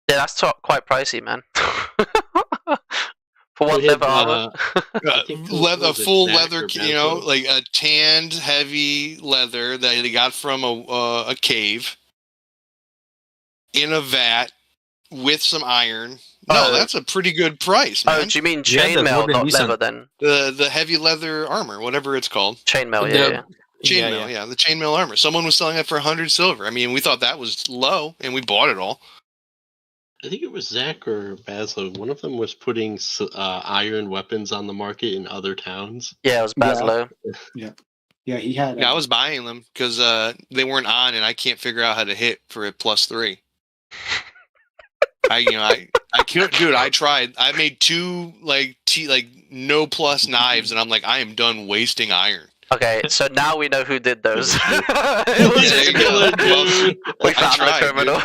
Speaker 2: Yeah, that's quite pricey, man. For one
Speaker 4: We had,
Speaker 2: leather armor.
Speaker 4: I think
Speaker 5: Leather,
Speaker 4: was it
Speaker 5: full
Speaker 4: Zach
Speaker 5: leather,
Speaker 4: or
Speaker 5: you know,
Speaker 4: Basil?
Speaker 5: like a tanned, heavy leather that they got from a cave in a vat with some iron. No, that's a pretty good price, man.
Speaker 2: Oh, do you mean
Speaker 3: Yeah, that's
Speaker 2: chainmail,
Speaker 3: more than
Speaker 2: not
Speaker 3: decent.
Speaker 2: leather then?
Speaker 5: The heavy leather armor, whatever it's called.
Speaker 2: Chainmail,
Speaker 3: The-
Speaker 5: Chainmail, yeah, the chainmail armor. Someone was selling it for 100 silver. I mean, we thought that was low, and we bought it all.
Speaker 4: I think it was Zach or Basil. One of them was putting iron weapons on the market in other towns.
Speaker 2: Yeah, it was Baslo.
Speaker 7: Yeah, he had.
Speaker 5: Yeah, I was buying them because they weren't on, and I can't figure out how to hit for a +3. I can't, dude. I tried. I made 2 no plus knives, and I'm like, I am done wasting iron.
Speaker 2: Okay, so now we know who did those. It was
Speaker 5: There
Speaker 2: just
Speaker 5: you go.
Speaker 4: Dude.
Speaker 2: We
Speaker 5: I
Speaker 2: found
Speaker 5: tried,
Speaker 2: the criminal.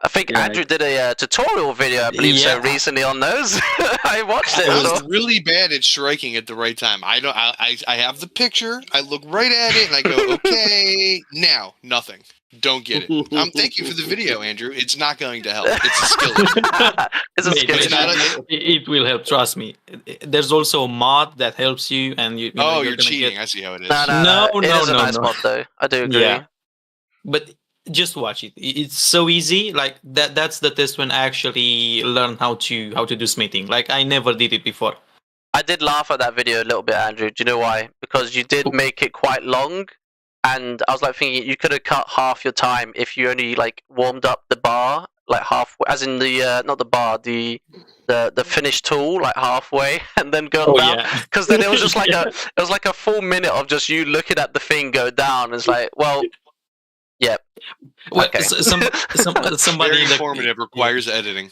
Speaker 2: I think
Speaker 6: Yeah.
Speaker 2: Andrew did a tutorial video, I believe, so
Speaker 3: Yeah.
Speaker 2: recently on those. I watched it.
Speaker 5: I
Speaker 2: so-
Speaker 5: was really bad at striking at the right time. I have the picture. I look right at it and I go, okay, now nothing. Don't get it. Thank you for the video, Andrew. It's not going to help. It's a skill issue.
Speaker 2: It's a
Speaker 3: Wait,
Speaker 2: skill
Speaker 3: wait,
Speaker 2: issue.
Speaker 5: not a-
Speaker 3: It will help. Trust me. There's also a mod that helps you, and you know,
Speaker 5: Oh,
Speaker 3: you're
Speaker 5: you're
Speaker 3: gonna
Speaker 5: cheating.
Speaker 3: get-
Speaker 5: I see how it is.
Speaker 2: No,
Speaker 3: No,
Speaker 2: it
Speaker 3: no,
Speaker 2: is a
Speaker 3: no,
Speaker 2: nice
Speaker 3: no.
Speaker 2: mod, though. I do agree.
Speaker 3: Yeah. But just watch it. It's so easy. Like that's the test when I actually learn how to do smithing. Like I never did it before.
Speaker 2: I did laugh at that video a little bit, Andrew. Do you know why? Because you did make it quite long, and I was like thinking you could have cut half your time if you only like warmed up the bar like half, as in the not the bar, the finished tool like halfway, and then go down.
Speaker 3: Yeah.
Speaker 2: Because then it was just like a full minute of just you looking at the thing go down. It's like, well, yeah.
Speaker 3: Well,
Speaker 2: Okay.
Speaker 3: somebody
Speaker 5: Very
Speaker 3: in the,
Speaker 5: informative. Requires editing.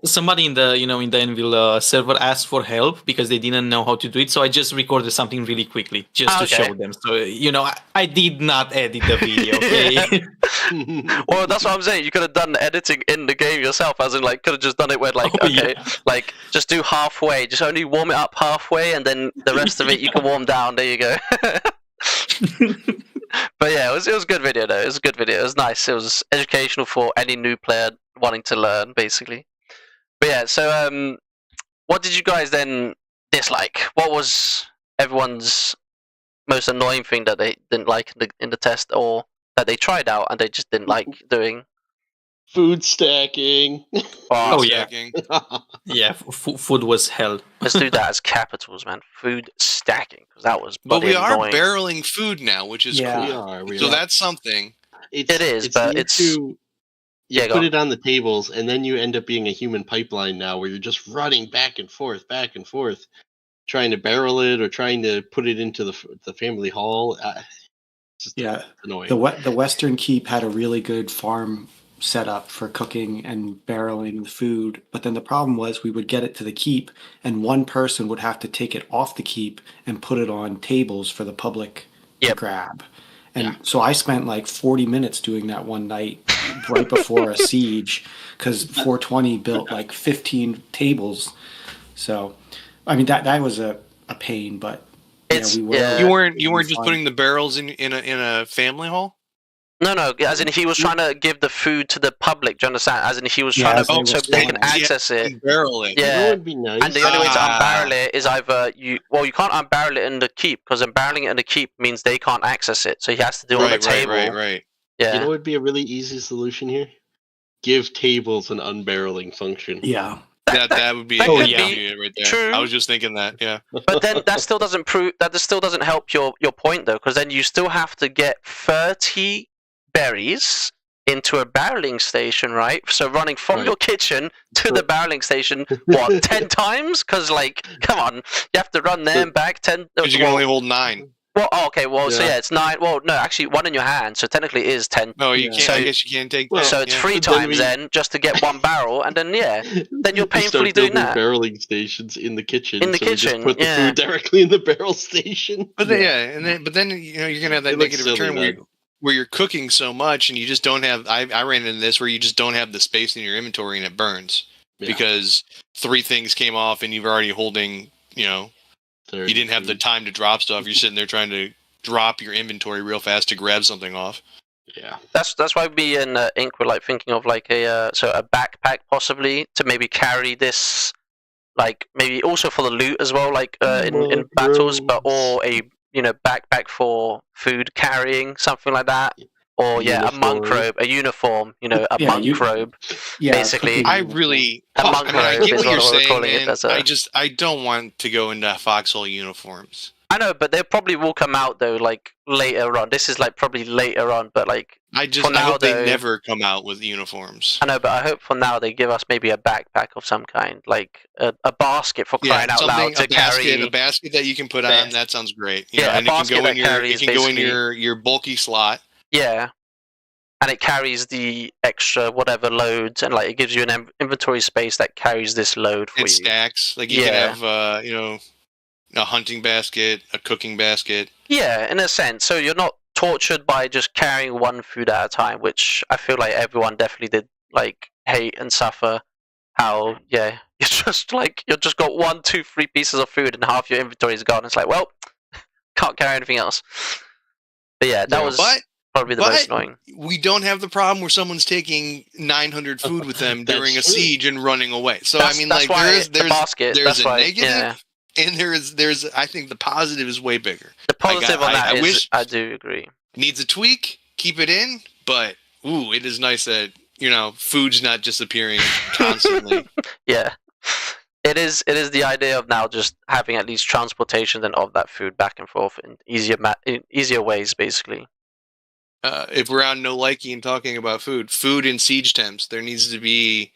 Speaker 3: somebody in the in the Anvil server asked for help because they didn't know how to do it. So I just recorded something really quickly just to
Speaker 2: Okay.
Speaker 3: show them. So I did not edit the video. Okay.
Speaker 2: Well, that's what I'm saying. You could have done the editing in the game yourself, as in like could have just done it where like
Speaker 3: Oh,
Speaker 2: okay,
Speaker 3: yeah.
Speaker 2: like just do halfway, just only warm it up halfway, and then the rest of it you can warm down. There you go. But yeah, it was a good video though. It was a good video. It was nice. It was educational for any new player wanting to learn, basically. But yeah, so what did you guys then dislike? What was everyone's most annoying thing that they didn't like in the test, or that they tried out and they just didn't like doing?
Speaker 4: Food stacking.
Speaker 3: Oh, yeah.
Speaker 5: Stacking.
Speaker 3: Yeah, food was hell.
Speaker 2: Let's do that as capitals, man. Food stacking, because that was
Speaker 5: But we
Speaker 2: bloody
Speaker 5: are
Speaker 2: annoying.
Speaker 5: barreling food now, which is
Speaker 7: Yeah.
Speaker 4: We
Speaker 5: cool.
Speaker 4: are.
Speaker 5: So that's something.
Speaker 2: It is, but
Speaker 4: neat
Speaker 2: it's-
Speaker 4: to-
Speaker 2: Yeah,
Speaker 4: you
Speaker 2: go
Speaker 4: put
Speaker 2: on.
Speaker 4: it on the tables, and then you end up being a human pipeline now, where you're just running back and forth, trying to barrel it or trying to put it into the family hall. It's just
Speaker 7: Yeah.
Speaker 4: annoying.
Speaker 7: The Western Keep had a really good farm setup for cooking and barreling the food, but then the problem was we would get it to the keep, and one person would have to take it off the keep and put it on tables for the public to
Speaker 2: Yep.
Speaker 7: grab. And so I spent like 40 minutes doing that one night right before a siege, because 420 built like 15 tables. So, I mean, that was a pain, but
Speaker 2: It's-
Speaker 7: we were.
Speaker 2: yeah.
Speaker 5: You weren't just
Speaker 7: fine.
Speaker 5: putting the barrels in a family hall.
Speaker 2: No, as in he was trying to give the food to the public. Do you understand? As in he was trying
Speaker 7: Yeah,
Speaker 2: to so they can access it.
Speaker 5: And barrel it.
Speaker 4: You know
Speaker 2: Yeah.
Speaker 4: what would be nice?
Speaker 2: And the only way to
Speaker 5: Ah.
Speaker 2: unbarrel it is either you can't unbarrel it in the keep, because unbarreling it in the keep means they can't access it. So he has to do it on the table.
Speaker 5: Right.
Speaker 2: Yeah.
Speaker 4: You know what would be a really easy solution here? Give tables an unbarreling function.
Speaker 7: Yeah.
Speaker 5: That would be
Speaker 2: That
Speaker 3: could
Speaker 5: yeah, right there.
Speaker 2: true.
Speaker 5: I was just thinking that. Yeah.
Speaker 2: But then that still doesn't help your point though, because then you still have to get 30 berries into a barreling station, right? So running from
Speaker 4: Right.
Speaker 2: your kitchen to the barreling station, what, 10 times? Because like, come on, you have to run there and back 10.
Speaker 5: Because you can only hold 9.
Speaker 2: Well, okay, well, so
Speaker 4: Yeah.
Speaker 2: yeah, it's 9. Well, no, actually, 1 in your hand, so technically it is 10.
Speaker 5: No, you
Speaker 7: Yeah.
Speaker 5: can't.
Speaker 2: So-
Speaker 5: I guess you can't take.
Speaker 4: Well,
Speaker 5: that,
Speaker 2: So it's
Speaker 5: yeah.
Speaker 2: 3
Speaker 4: But then
Speaker 2: times
Speaker 4: we-
Speaker 2: then, just to get 1 barrel, and then yeah, then you're
Speaker 4: You
Speaker 2: painfully
Speaker 4: start
Speaker 2: doing
Speaker 4: building
Speaker 2: that.
Speaker 4: barreling stations in the kitchen.
Speaker 2: In the
Speaker 4: so we
Speaker 2: kitchen,
Speaker 4: just put the
Speaker 2: yeah.
Speaker 4: food directly in the barrel station.
Speaker 5: But then, you're gonna have that
Speaker 4: It looks
Speaker 5: negative
Speaker 4: silly,
Speaker 5: return where
Speaker 4: though.
Speaker 5: where you're cooking so much and you just don't have. I ran into this where you just don't have the space in your inventory and it burns because 3 things came off and you've already holding. You didn't have the time to drop stuff. You're sitting there trying to drop your inventory real fast to grab something off.
Speaker 2: Yeah, that's why me and Ink were like thinking of like a backpack possibly to maybe carry this, like maybe also for the loot as well, like in battles, but or a backpack for food carrying, something like that, or a monk robe, a uniform, monk robe, basically.
Speaker 5: I really,
Speaker 2: a monk
Speaker 5: I
Speaker 2: robe
Speaker 5: get
Speaker 2: is
Speaker 5: what you're
Speaker 2: what we're
Speaker 5: saying,
Speaker 2: calling
Speaker 5: man.
Speaker 2: it.
Speaker 5: I don't want to go into foxhole uniforms.
Speaker 2: I know, but they probably will come out though, like later on. This is like probably later on, but like
Speaker 5: I hope they never come out with uniforms.
Speaker 2: I know, but I hope for now they give us maybe a backpack of some kind, like a basket for crying out loud to carry.
Speaker 5: A basket that you can put on. That sounds great.
Speaker 2: And it
Speaker 5: can go in your bulky slot.
Speaker 2: Yeah, and it carries the extra whatever loads, and like it gives you an inventory space that carries this load for you.
Speaker 5: It stacks. Like you can have a hunting basket, a cooking basket.
Speaker 2: Yeah, in a sense. So you're not tortured by just carrying one food at a time, which I feel like everyone definitely did like hate and suffer. How you're just got 1, 2, 3 pieces of food and half your inventory is gone. It's like, well, can't carry anything else. But that was probably the most annoying.
Speaker 5: We don't have the problem where someone's taking 900 food with them during a siege and running away. So there's a negative. And there's I think the positive is way bigger.
Speaker 2: The positive on that is, I do agree.
Speaker 5: Needs a tweak, keep it in, but it is nice that, food's not disappearing constantly.
Speaker 2: Yeah. It is the idea of now just having at least transportation then of that food back and forth in easier ways, basically.
Speaker 5: If we're on No Likey and talking about food in siege temps, there needs to be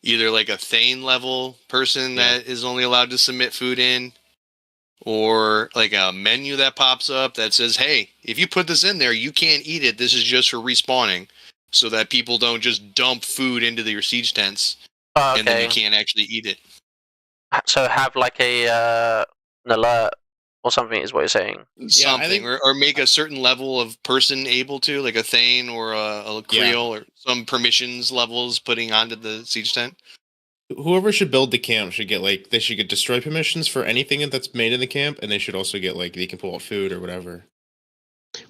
Speaker 5: either like a Thane level person that is only allowed to submit food in, or like a menu that pops up that says, hey, if you put this in there, you can't eat it. This is just for respawning, so that people don't just dump food into your siege tents and then you can't actually eat it.
Speaker 2: So have like an alert or something is what you're saying.
Speaker 5: Something, or make a certain level of person able to, like a Thane or a Creole or some permissions levels putting onto the siege tent.
Speaker 1: Whoever should build the camp should get they should get destroy permissions for anything that's made in the camp, and they should also get they can pull out food or whatever.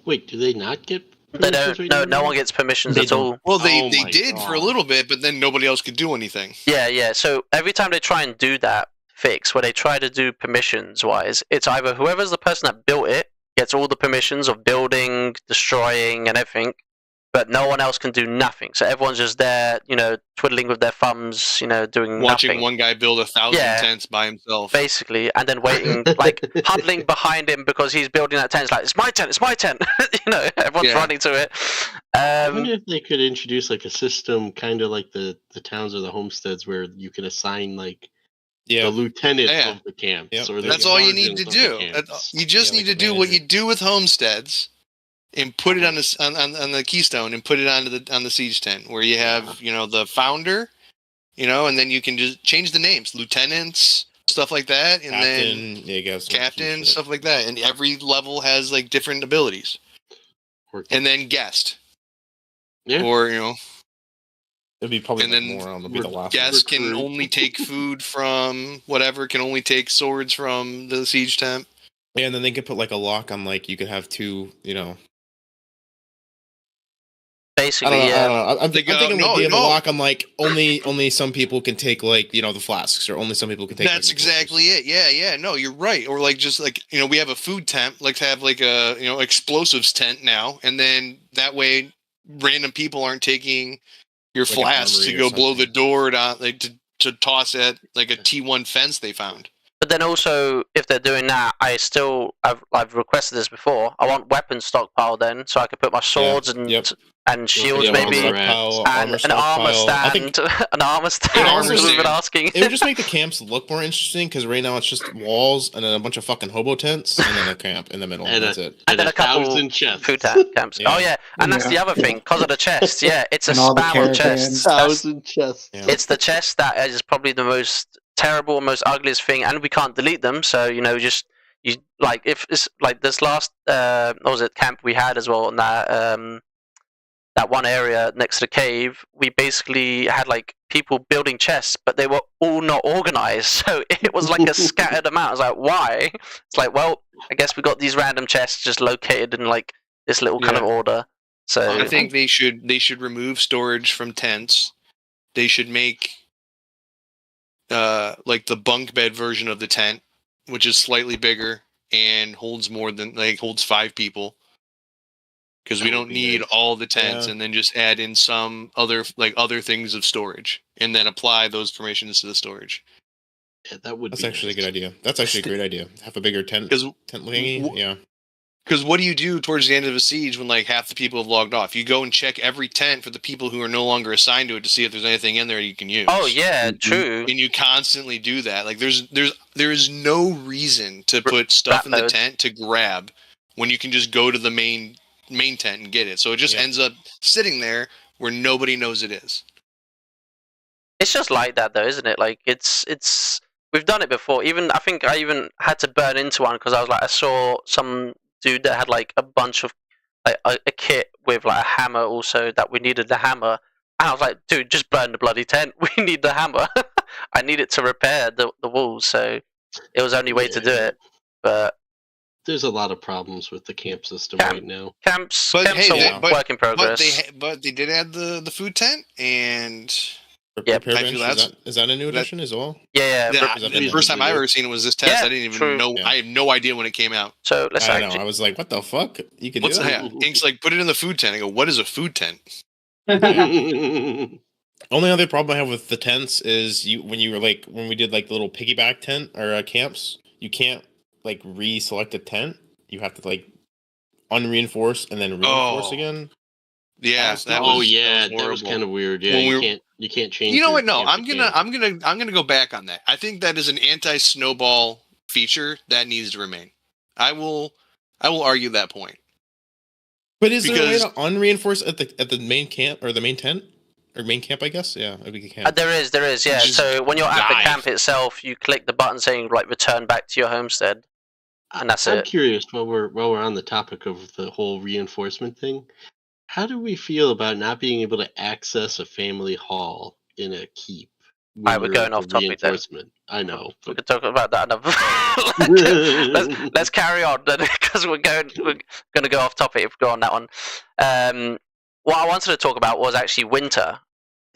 Speaker 4: Wait, do they not get?
Speaker 2: They don't. No one gets permissions at all.
Speaker 5: Well, they did for a little bit, but then nobody else could do anything.
Speaker 2: Yeah. So every time they try and do that fix, where they try to do permissions wise, it's either whoever's the person that built it gets all the permissions of building, destroying, and everything, but no one else can do nothing. So everyone's just there, twiddling with their thumbs, doing
Speaker 5: watching
Speaker 2: nothing.
Speaker 5: One guy build 1,000 tents by himself,
Speaker 2: basically, and then waiting, huddling behind him because he's building that tent. It's like, it's my tent. Everyone's running to it.
Speaker 4: I wonder if they could introduce a system, kind of like the towns or the homesteads, where you can assign the lieutenant of the camps.
Speaker 5: Yep.
Speaker 4: Or
Speaker 5: that's all you need to do. You just need to do what you do with homesteads, and put it on the keystone, and put it on the siege tent, where you have the founder, and then you can just change the names, lieutenants, stuff like that, and then captain, stuff like that, and every level has different abilities, and then guest, or
Speaker 1: it'd be probably more on the last.
Speaker 5: Guests can only take food from whatever, can only take swords from the siege tent.
Speaker 1: Yeah, and then they could put a lock on you could have 2,
Speaker 2: Basically,
Speaker 1: I'm thinking a lock on only some people can take the flasks, or only some people can take.
Speaker 5: That's exactly it. Yeah. No, you're right. Or we have a food tent. Let's have a explosives tent now, and then that way random people aren't taking your flasks to go blow the door to toss at a T1 fence they found.
Speaker 2: But then also, if they're doing that, I've requested this before. I want weapons stockpile then, so I can put my swords and shields maybe, and an armor stand. An armor stand. We've been asking.
Speaker 1: It would just make the camps look more interesting, because right now it's just walls and then a bunch of fucking hobo tents and then a camp in the middle. And that's it.
Speaker 2: And then a couple food camps. Oh yeah, and that's the other thing, because of the chests. Yeah, it's a spam of chests.
Speaker 4: 1,000 chests.
Speaker 2: It's the chest that is probably the most terrible, most ugliest thing, and we can't delete them. So just you like if it's like this last what was it camp we had as well on that one area next to the cave, we basically had like people building chests, but they were all not organized. So it was like a scattered amount. I was like, why? It's like, well, I guess we got these random chests just located in like this little kind of order. So
Speaker 5: I think they should remove storage from tents. They should make like the bunk bed version of the tent, which is slightly bigger and holds 5 people. Because we don't need all the tents, and then just add in some other things of storage, and then apply those permissions to the storage.
Speaker 4: Yeah,
Speaker 1: that's actually a good idea. That's actually a great idea. Have a bigger tent thingy. Yeah.
Speaker 5: Because what do you do towards the end of a siege when like half the people have logged off? You go and check every tent for the people who are no longer assigned to it to see if there's anything in there you can use.
Speaker 2: Oh yeah, true.
Speaker 5: And you constantly do that. Like there is no reason to put stuff in the tent to grab when you can just go to the main tent and get it. So it just ends up sitting there where nobody knows it is.
Speaker 2: It's just like that though, isn't it? Like it's we've done it before. I think I even had to burn into one because I was like, I saw some dude that had like a bunch of like a kit with like a hammer also that we needed the hammer. And I was like, dude, just burn the bloody tent. We need the hammer. I need it to repair the walls. So it was the only way to do it. But
Speaker 4: there's a lot of problems with the camp system right now.
Speaker 2: Camps are work in progress.
Speaker 5: But they did add the food tent and
Speaker 1: is that a new addition as well?
Speaker 2: Yeah.
Speaker 5: The first time I've ever seen it was this test. I didn't even know. I had no idea when it came out.
Speaker 2: So let's.
Speaker 1: I was like, what the fuck? You can do that?
Speaker 5: Ink's like, put it in the food tent. I go, what is a food tent?
Speaker 1: Only other problem I have with the tents is when we did like the little piggyback tent or camps, you can't like reselect a tent. You have to like unreinforce and then reinforce again.
Speaker 5: Yeah,
Speaker 4: that was kind of weird. Yeah, you can't change.
Speaker 5: You know what? No, I'm gonna go back on that. I think that is an anti-snowball feature that needs to remain. I will argue that point.
Speaker 1: But is there a way to unreinforce at the main camp or the main tent? Or main camp, I guess. Yeah,
Speaker 2: there is. Yeah. So when you're at the camp itself, you click the button saying like "Return back to your homestead," and that's it.
Speaker 4: I'm curious. While we're on the topic of the whole reinforcement thing, how do we feel about not being able to access a family hall in a keep?
Speaker 2: Right, we're going off topic then.
Speaker 4: I know.
Speaker 2: We could talk about that another. let's carry on then, because we're going to go off topic if we go on that one. What I wanted to talk about was actually winter.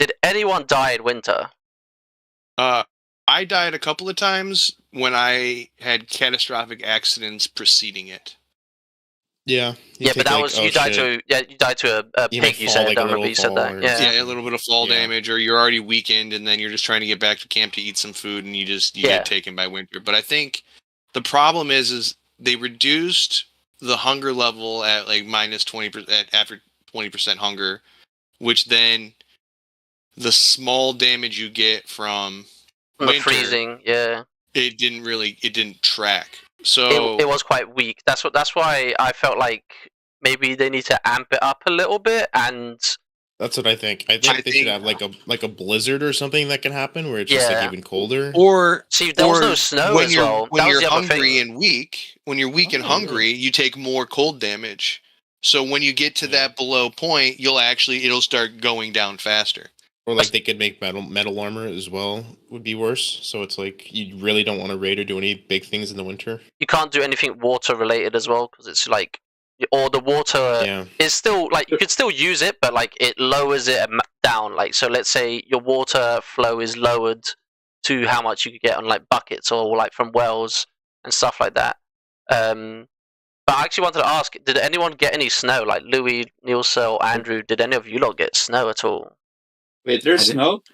Speaker 2: Did anyone die in winter?
Speaker 5: I died a couple of times when I had catastrophic accidents preceding it.
Speaker 1: Yeah.
Speaker 2: But that was you died to a pig. You said. I don't remember you said that.
Speaker 5: Yeah, a little bit of fall damage, or you're already weakened, and then you're just trying to get back to camp to eat some food, and you get taken by winter. But I think the problem is they reduced the hunger level at like minus 20% after 20% hunger, which then the small damage you get from winter,
Speaker 2: freezing,
Speaker 5: it didn't track. So
Speaker 2: it was quite weak. That's why I felt like maybe they need to amp it up a little bit. And
Speaker 1: that's what I think. I think they should have like a blizzard or something that can happen where it's just like even colder.
Speaker 5: Or
Speaker 2: there was no snow
Speaker 5: when
Speaker 2: as
Speaker 5: you're
Speaker 2: well.
Speaker 5: When you're hungry and weak, and hungry, you take more cold damage. So when you get to that below point, it'll start going down faster.
Speaker 1: Or like they could make metal armor as well would be worse. So it's like you really don't want to raid or do any big things in the winter.
Speaker 2: You can't do anything water related as well because it's like, or the water is still like you could still use it, but like it lowers it down. Like so, let's say your water flow is lowered to how much you could get on like buckets or like from wells and stuff like that. But I actually wanted to ask, did anyone get any snow? Like Louis, Nielsen, or Andrew, did any of you lot get snow at all?
Speaker 6: Wait, there's snow?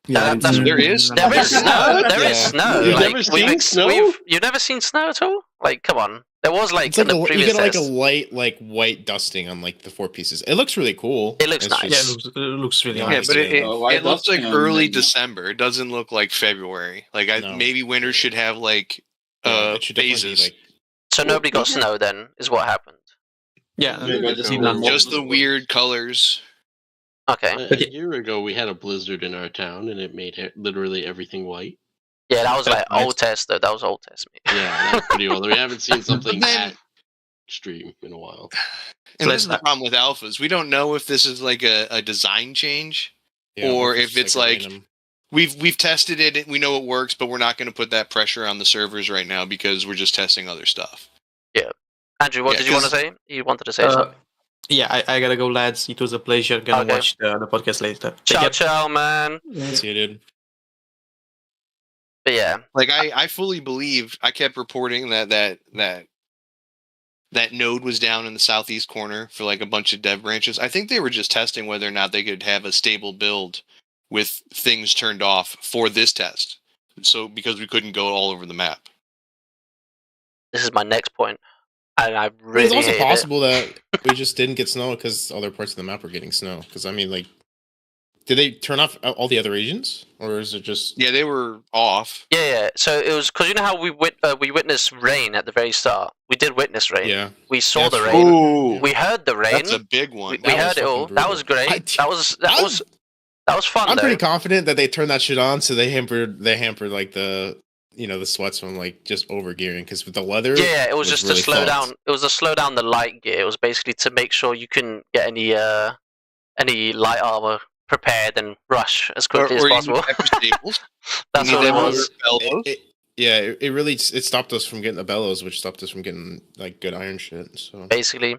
Speaker 5: Yeah, there is.
Speaker 2: There is snow. There is snow.
Speaker 4: You've never seen snow?
Speaker 2: You've never seen snow at all? Like, come on. There was like
Speaker 1: in the previous test. You get like a light, like white dusting on like the 4 pieces. It looks really cool.
Speaker 2: It looks nice.
Speaker 3: It looks really nice.
Speaker 5: Yeah, but it looks like early December. It doesn't look like February. Like maybe winter should have like phases.
Speaker 2: So nobody got snow then, is what happened.
Speaker 3: Yeah,
Speaker 5: just the weird colors.
Speaker 2: Okay.
Speaker 4: A year ago, we had a blizzard in our town, and it made literally everything white.
Speaker 2: Yeah, that was
Speaker 1: That's
Speaker 2: like
Speaker 1: nice.
Speaker 2: old test though. That was old test, mate.
Speaker 4: Yeah, that's pretty old. We haven't seen something
Speaker 5: Then-
Speaker 4: that extreme in a while.
Speaker 5: And this is the problem with alphas. We don't know if this is like a design change, or if it's like
Speaker 1: random.
Speaker 5: we've tested it, we know it works, but we're not going to put that pressure on the servers right now because we're just testing other stuff.
Speaker 2: Andrew, what
Speaker 5: Yeah,
Speaker 2: did you want to
Speaker 5: 'cause-
Speaker 2: say? You wanted to say something.
Speaker 3: Yeah, I gotta go, lads. It was a pleasure. Gonna
Speaker 2: Okay.
Speaker 3: watch the podcast later. Take
Speaker 2: Ciao,
Speaker 3: care.
Speaker 2: ciao, man.
Speaker 1: See you, dude.
Speaker 2: But yeah,
Speaker 5: Like I fully believed. I kept reporting that node was down in the southeast corner for like a bunch of dev branches. I think they were just testing whether or not they could have a stable build with things turned off for this test. So because we couldn't go all over the map.
Speaker 2: this is my next point, and I
Speaker 1: It's
Speaker 2: really
Speaker 1: also
Speaker 2: hated it.
Speaker 1: possible that we just didn't get snow because other parts of the map were getting snow. Because I mean, like, did they turn off all the other regions, or is it just?
Speaker 5: Yeah, they were off.
Speaker 2: Yeah. So it was because you know how we witnessed rain at the very start. We did witness rain.
Speaker 1: Yeah.
Speaker 2: We saw
Speaker 1: Yeah,
Speaker 2: the
Speaker 1: true.
Speaker 2: rain.
Speaker 5: Ooh,
Speaker 2: We heard the rain.
Speaker 5: that's a big one.
Speaker 2: we
Speaker 1: That was
Speaker 2: heard it all.
Speaker 1: fucking
Speaker 2: That was
Speaker 1: brutal.
Speaker 2: great. That was fun.
Speaker 1: I'm
Speaker 2: though.
Speaker 1: pretty confident that they turned that shit on, so they hampered like the the sweats from like just overgearing because with the leather.
Speaker 2: Yeah, it was just
Speaker 1: really
Speaker 2: to slow
Speaker 1: fucked.
Speaker 2: down. It was to slow down the light gear. It was basically to make sure you couldn't get any light armor prepared and rush as quickly as
Speaker 5: Or you
Speaker 2: possible.
Speaker 5: have your stables.
Speaker 2: That's
Speaker 5: You
Speaker 2: what
Speaker 5: need
Speaker 2: it
Speaker 5: them
Speaker 2: was.
Speaker 5: over bellows.
Speaker 1: It really stopped us from getting the bellows, which stopped us from getting like good iron shit. So
Speaker 2: Basically,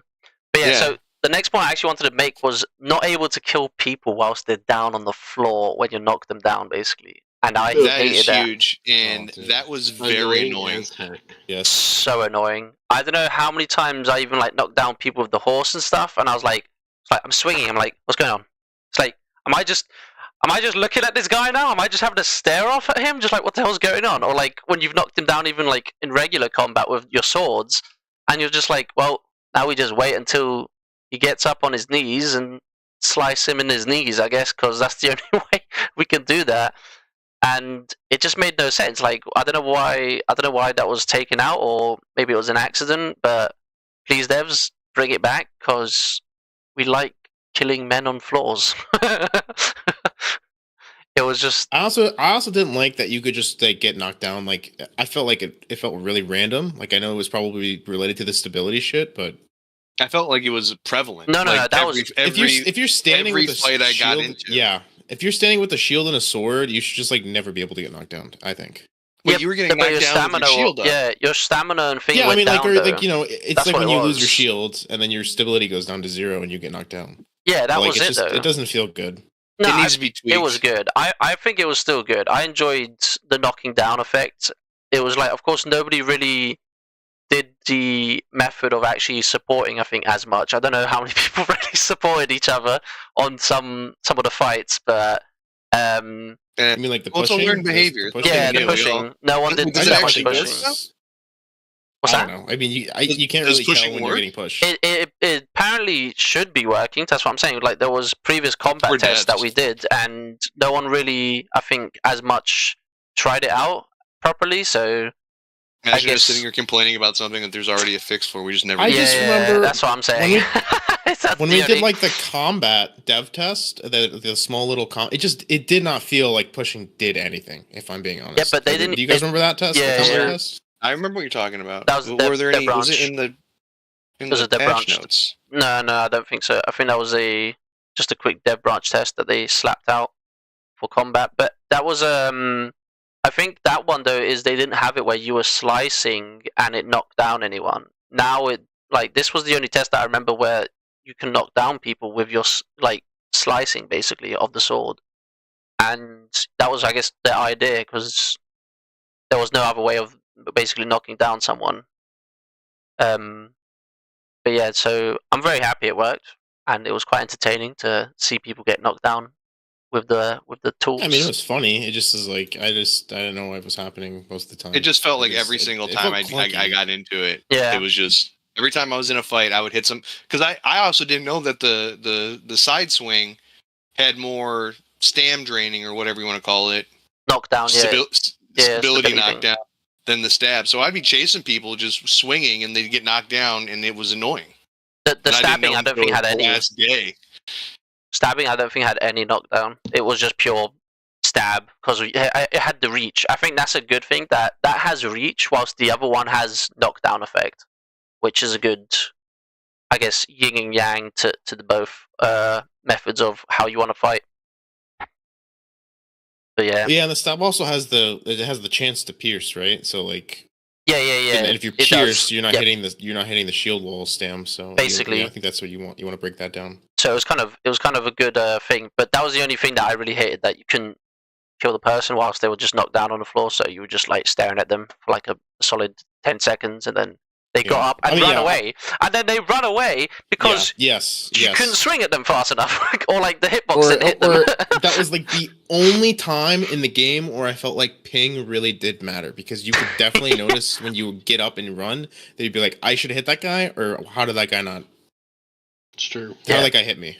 Speaker 2: but yeah. So the next point I actually wanted to make was not able to kill people whilst they're down on the floor when you knock them down, basically. And I
Speaker 5: That
Speaker 2: hated
Speaker 5: is
Speaker 2: that.
Speaker 5: huge, and
Speaker 1: Oh, dude.
Speaker 5: that was very annoying.
Speaker 4: as heck.
Speaker 1: yes,
Speaker 2: So annoying. I don't know how many times I even like knocked down people with the horse and stuff, and I was like I'm swinging. I'm like, what's going on? It's like, am I just looking at this guy now? Am I just having to stare off at him? Just like, what the hell's going on? Or like when you've knocked him down, even like in regular combat with your swords, and you're just like, well, now we just wait until he gets up on his knees and slice him in his knees, I guess, because that's the only way we can do that. And it just made no sense. Like I don't know why that was taken out, or maybe it was an accident. But please, devs, bring it back because we like killing men on floors. It was just.
Speaker 1: I also didn't like that you could just like get knocked down. Like I felt like it felt really random. Like I know it was probably related to the stability shit, but
Speaker 5: I felt like it was prevalent.
Speaker 2: No,
Speaker 5: like
Speaker 2: that was-
Speaker 1: if you're standing
Speaker 5: every
Speaker 1: with a
Speaker 5: fight I got
Speaker 1: shield,
Speaker 5: into.
Speaker 1: yeah. If you're standing with a shield and a sword, you should just like never be able to get knocked down. I think.
Speaker 5: Wait,
Speaker 2: Yeah,
Speaker 5: you were getting
Speaker 2: but
Speaker 5: knocked down with your shield up.
Speaker 2: Yeah, your stamina and thing
Speaker 1: Yeah,
Speaker 2: went
Speaker 1: I mean, like,
Speaker 2: down.
Speaker 1: or,
Speaker 2: though.
Speaker 1: like it's
Speaker 2: That's
Speaker 1: like
Speaker 2: what
Speaker 1: when
Speaker 2: it
Speaker 1: you lose your
Speaker 2: was.
Speaker 1: shield and then your stability goes down to 0 and you get knocked down.
Speaker 2: Yeah, that
Speaker 1: Like,
Speaker 2: was
Speaker 1: it's
Speaker 2: it
Speaker 1: just,
Speaker 2: though.
Speaker 1: It doesn't feel good.
Speaker 2: No,
Speaker 5: It needs to be tweaked.
Speaker 2: it was good. I think it was still good. I enjoyed the knocking down effect. It was like, of course, nobody really did the method of actually supporting, I think, as much. I don't know how many people really supported each other on some of the fights, but
Speaker 1: I mean, like the
Speaker 5: Well, it's a
Speaker 1: pushing.
Speaker 5: learned behavior.
Speaker 2: yeah,
Speaker 5: Yeah,
Speaker 2: the
Speaker 5: we
Speaker 2: pushing. No one did
Speaker 5: Does it
Speaker 2: that much
Speaker 5: actually
Speaker 2: pushing.
Speaker 5: work?
Speaker 2: What's
Speaker 1: I
Speaker 2: that?
Speaker 1: don't know. I mean, you can't
Speaker 5: does
Speaker 1: really tell
Speaker 5: pushing
Speaker 1: when
Speaker 5: work?
Speaker 1: you're getting pushed.
Speaker 2: It apparently should be working. That's what I'm saying. Like there was previous combat
Speaker 5: We're
Speaker 2: tests
Speaker 5: dead.
Speaker 2: that we did, and no one really, I think, as much tried it out properly. So
Speaker 5: Imagine
Speaker 2: guess-
Speaker 5: just sitting here complaining about something that there's already a fix for. We just never.
Speaker 1: I
Speaker 5: did.
Speaker 1: just
Speaker 2: yeah,
Speaker 1: remember
Speaker 2: that's what I'm saying.
Speaker 1: when we did like the combat dev test, the small little it did not feel like pushing did anything. If I'm being honest.
Speaker 2: Yeah, but they
Speaker 1: Like,
Speaker 2: didn't-
Speaker 1: Do you guys
Speaker 2: they-
Speaker 1: remember that test?
Speaker 2: yeah,
Speaker 1: the combat
Speaker 2: yeah.
Speaker 1: test?
Speaker 5: I remember what you're talking about.
Speaker 2: That was the
Speaker 5: Were there
Speaker 2: dev
Speaker 5: any? Was it
Speaker 2: branch.
Speaker 5: in the
Speaker 2: Was it dev
Speaker 5: patch
Speaker 2: branch?
Speaker 5: notes?
Speaker 2: No, I don't think so. I think that was just a quick dev branch test that they slapped out for combat. But that was I think that one though is they didn't have it where you were slicing and it knocked down anyone. Now this was the only test that I remember where you can knock down people with your slicing basically of the sword, and that was I guess the idea because there was no other way of basically knocking down someone. But yeah, so I'm very happy it worked, and it was quite entertaining to see people get knocked down with the tools.
Speaker 1: I mean, it was funny. It just is like I didn't know what was happening most of the time.
Speaker 5: It just felt like
Speaker 1: It just-
Speaker 5: every single
Speaker 1: it
Speaker 5: time
Speaker 1: felt clunky.
Speaker 5: I got into it.
Speaker 2: Yeah.
Speaker 5: It was just every time I was in a fight, I would hit some because I also didn't know that the side swing had more stam draining or whatever you want to call it.
Speaker 2: knockdown, yeah.
Speaker 5: Stability
Speaker 2: stability
Speaker 5: knockdown than the stab. So I'd be chasing people just swinging and they'd get knocked down and it was annoying.
Speaker 2: The
Speaker 5: And
Speaker 2: stabbing, I
Speaker 5: didn't
Speaker 2: don't
Speaker 5: know
Speaker 2: think had
Speaker 5: until
Speaker 2: any
Speaker 5: last day.
Speaker 2: stabbing. I don't think had any knockdown. It was just pure stab because it had the reach. I think that's a good thing that has reach, whilst the other one has knockdown effect, which is a good, I guess, yin and yang to the both methods of how you want to fight. But yeah,
Speaker 1: and the stab also has the chance to pierce, right? So like,
Speaker 2: yeah.
Speaker 1: And if you're pierced, you're not hitting the shield wall stem. So
Speaker 2: basically,
Speaker 1: I think that's what you want. You want to break that down.
Speaker 2: So it was kind of a good thing, but that was the only thing that I really hated, that you couldn't kill the person whilst they were just knocked down on the floor. So you were just like staring at them for like a solid 10 seconds, and then they got up and run away, and then they run away because you couldn't swing at them fast enough, or like the hitbox didn't hit them.
Speaker 1: That was like the only time in the game where I felt like ping really did matter, because you could definitely notice when you would get up and run that you'd be like, I should have hit that guy, or how did that guy not?
Speaker 4: It's true.
Speaker 1: How did that guy hit me?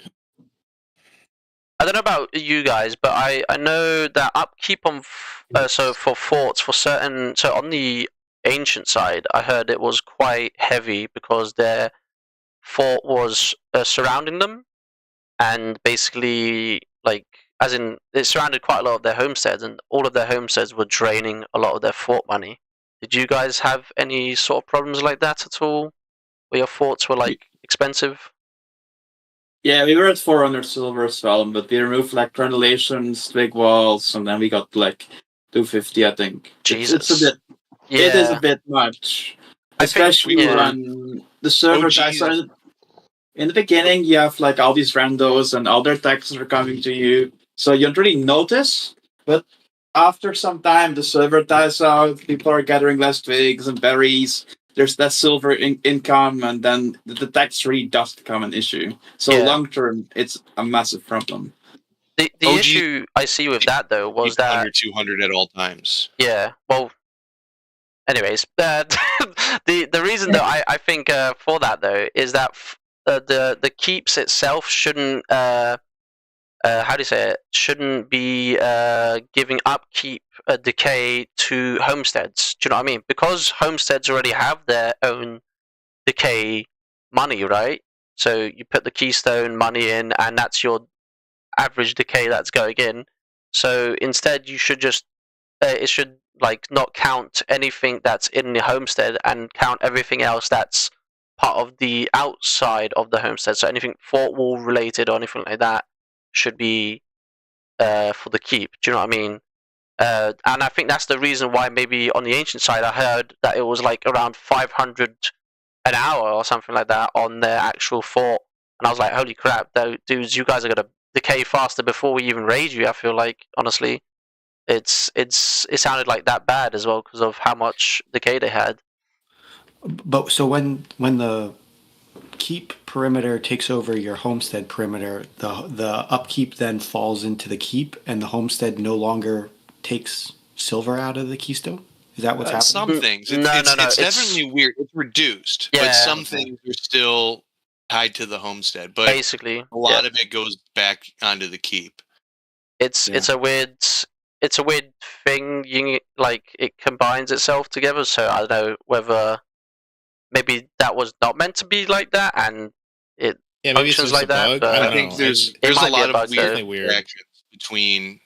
Speaker 2: I don't know about you guys, but I know that upkeep on so for forts for certain, so on the ancient side, I heard it was quite heavy because their fort was surrounding them, and basically, like, as in, it surrounded quite a lot of their homesteads, and all of their homesteads were draining a lot of their fort money. Did you guys have any sort of problems like that at all, where your forts were like expensive?
Speaker 6: Yeah, we were at 400 silver as well, but we removed like granulations, big walls, and then we got like 250, I think.
Speaker 2: Jesus.
Speaker 6: It's a bit.
Speaker 2: Yeah.
Speaker 6: It is a bit much, especially when the server dies. In the beginning, you have like all these randos and other texts are coming to you, so you don't really notice. But after some time, the server dies out. People are gathering less twigs and berries. There's less silver income, and then the tax really does become an issue. So long term, it's a massive problem.
Speaker 2: The issue I see with that though was that
Speaker 5: under 200 at all times.
Speaker 2: Yeah, well. Anyways, the reason though I think for that though is that the keeps itself shouldn't how do you say it, shouldn't be giving upkeep decay to homesteads. Do you know what I mean? Because homesteads already have their own decay money, right? So you put the keystone money in, and that's your average decay that's going in. So instead, you should just it should like not count anything that's in the homestead and count everything else that's part of the outside of the homestead. So anything fort wall related or anything like that should be for the keep. Do you know what I mean? And I think that's the reason why maybe on the ancient side I heard that it was like around 500 an hour or something like that on their actual fort. And I was like, holy crap, dudes, you guys are going to decay faster before we even raid you. I feel like, honestly, it sounded like that bad as well because of how much decay they had.
Speaker 7: But so when the keep perimeter takes over your homestead perimeter, the upkeep then falls into the keep, and the homestead no longer takes silver out of the keystone. Is that what's happening?
Speaker 5: Some things. It's definitely weird. It's reduced, but some things are still tied to the homestead. But
Speaker 2: basically,
Speaker 5: a lot of it goes back onto the keep.
Speaker 2: It's a weird thing. Like it combines itself together. So I don't know whether maybe that was not meant to be like that, and it functions like that. But
Speaker 5: I think there's a lot of weird interactions between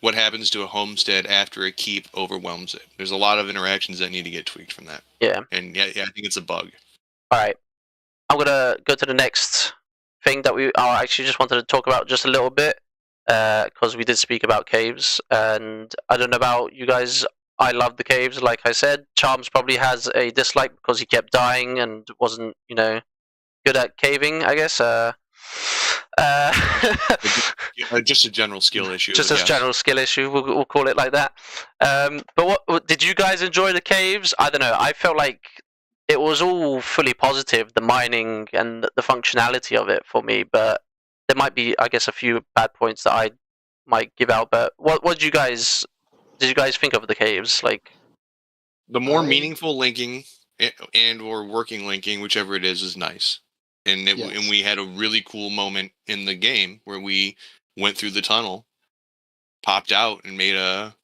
Speaker 5: what happens to a homestead after a keep overwhelms it. There's a lot of interactions that need to get tweaked from that.
Speaker 2: Yeah.
Speaker 5: And I think it's a bug.
Speaker 2: All right. I'm going to go to the next thing that I actually just wanted to talk about just a little bit, because we did speak about caves, and I don't know about you guys. I love the caves, like I said. Charms probably has a dislike because he kept dying and wasn't, good at caving, I guess.
Speaker 5: Just a general skill issue.
Speaker 2: Just a general skill issue, we'll call it like that. But what did you guys enjoy the caves? I don't know. I felt like it was all fully positive, the mining and the functionality of it for me. But there might be, I guess, a few bad points that I might give out. But what did you guys think of the caves? Like,
Speaker 5: the more meaningful linking and or working linking, whichever it is nice. And and we had a really cool moment in the game where we went through the tunnel, popped out, and made a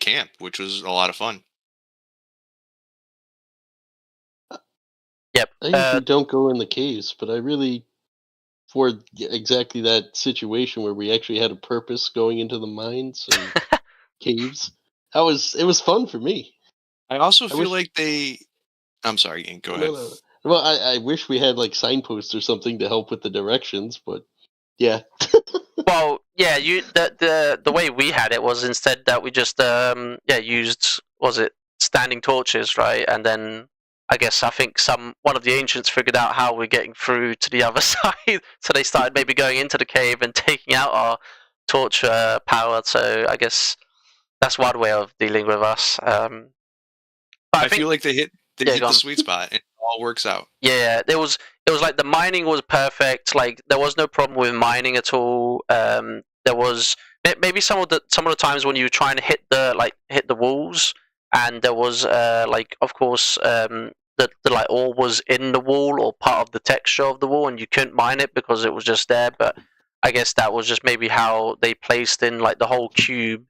Speaker 5: camp, which was a lot of fun.
Speaker 2: Yep.
Speaker 4: I usually don't go in the caves, but I really for exactly that situation where we actually had a purpose going into the mines and caves. It was fun for me.
Speaker 5: I also feel like they. I'm sorry, Ian, go ahead.
Speaker 4: No. Well, I wish we had like signposts or something to help with the directions, but yeah.
Speaker 2: Well, yeah, the way we had it was instead that we just used standing torches, right? And then I think one of the ancients figured out how we're getting through to the other side, so they started maybe going into the cave and taking out our torch power. So I guess that's one way of dealing with us. But
Speaker 5: I feel like they hit the sweet spot and it all works out.
Speaker 2: Yeah, it was like the mining was perfect. Like there was no problem with mining at all. There was maybe some of the times when you were trying to hit the walls, and there was of course the like ore was in the wall or part of the texture of the wall, and you couldn't mine it because it was just there. But I guess that was just maybe how they placed in like the whole cube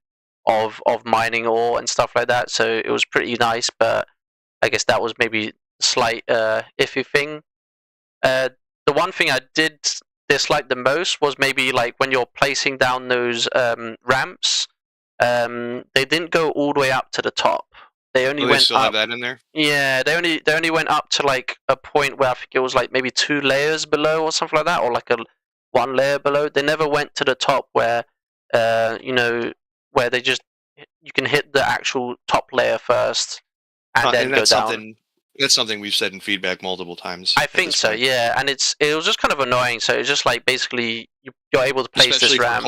Speaker 2: of mining ore and stuff like that. So it was pretty nice, but I guess that was maybe slight iffy thing. The one thing I did dislike the most was maybe like when you're placing down those ramps, they didn't go all the way up to the top. They only went
Speaker 5: still
Speaker 2: up.
Speaker 5: Have that in there?
Speaker 2: Yeah, they only went up to like a point where I think it was like maybe 2 layers below or something like that, or like one layer below. They never went to the top where where they just you can hit the actual top layer first and then go down.
Speaker 5: That's something we've said in feedback multiple times.
Speaker 2: I think so, yeah. And it was just kind of annoying. So it's just like basically you're able to place this ramp.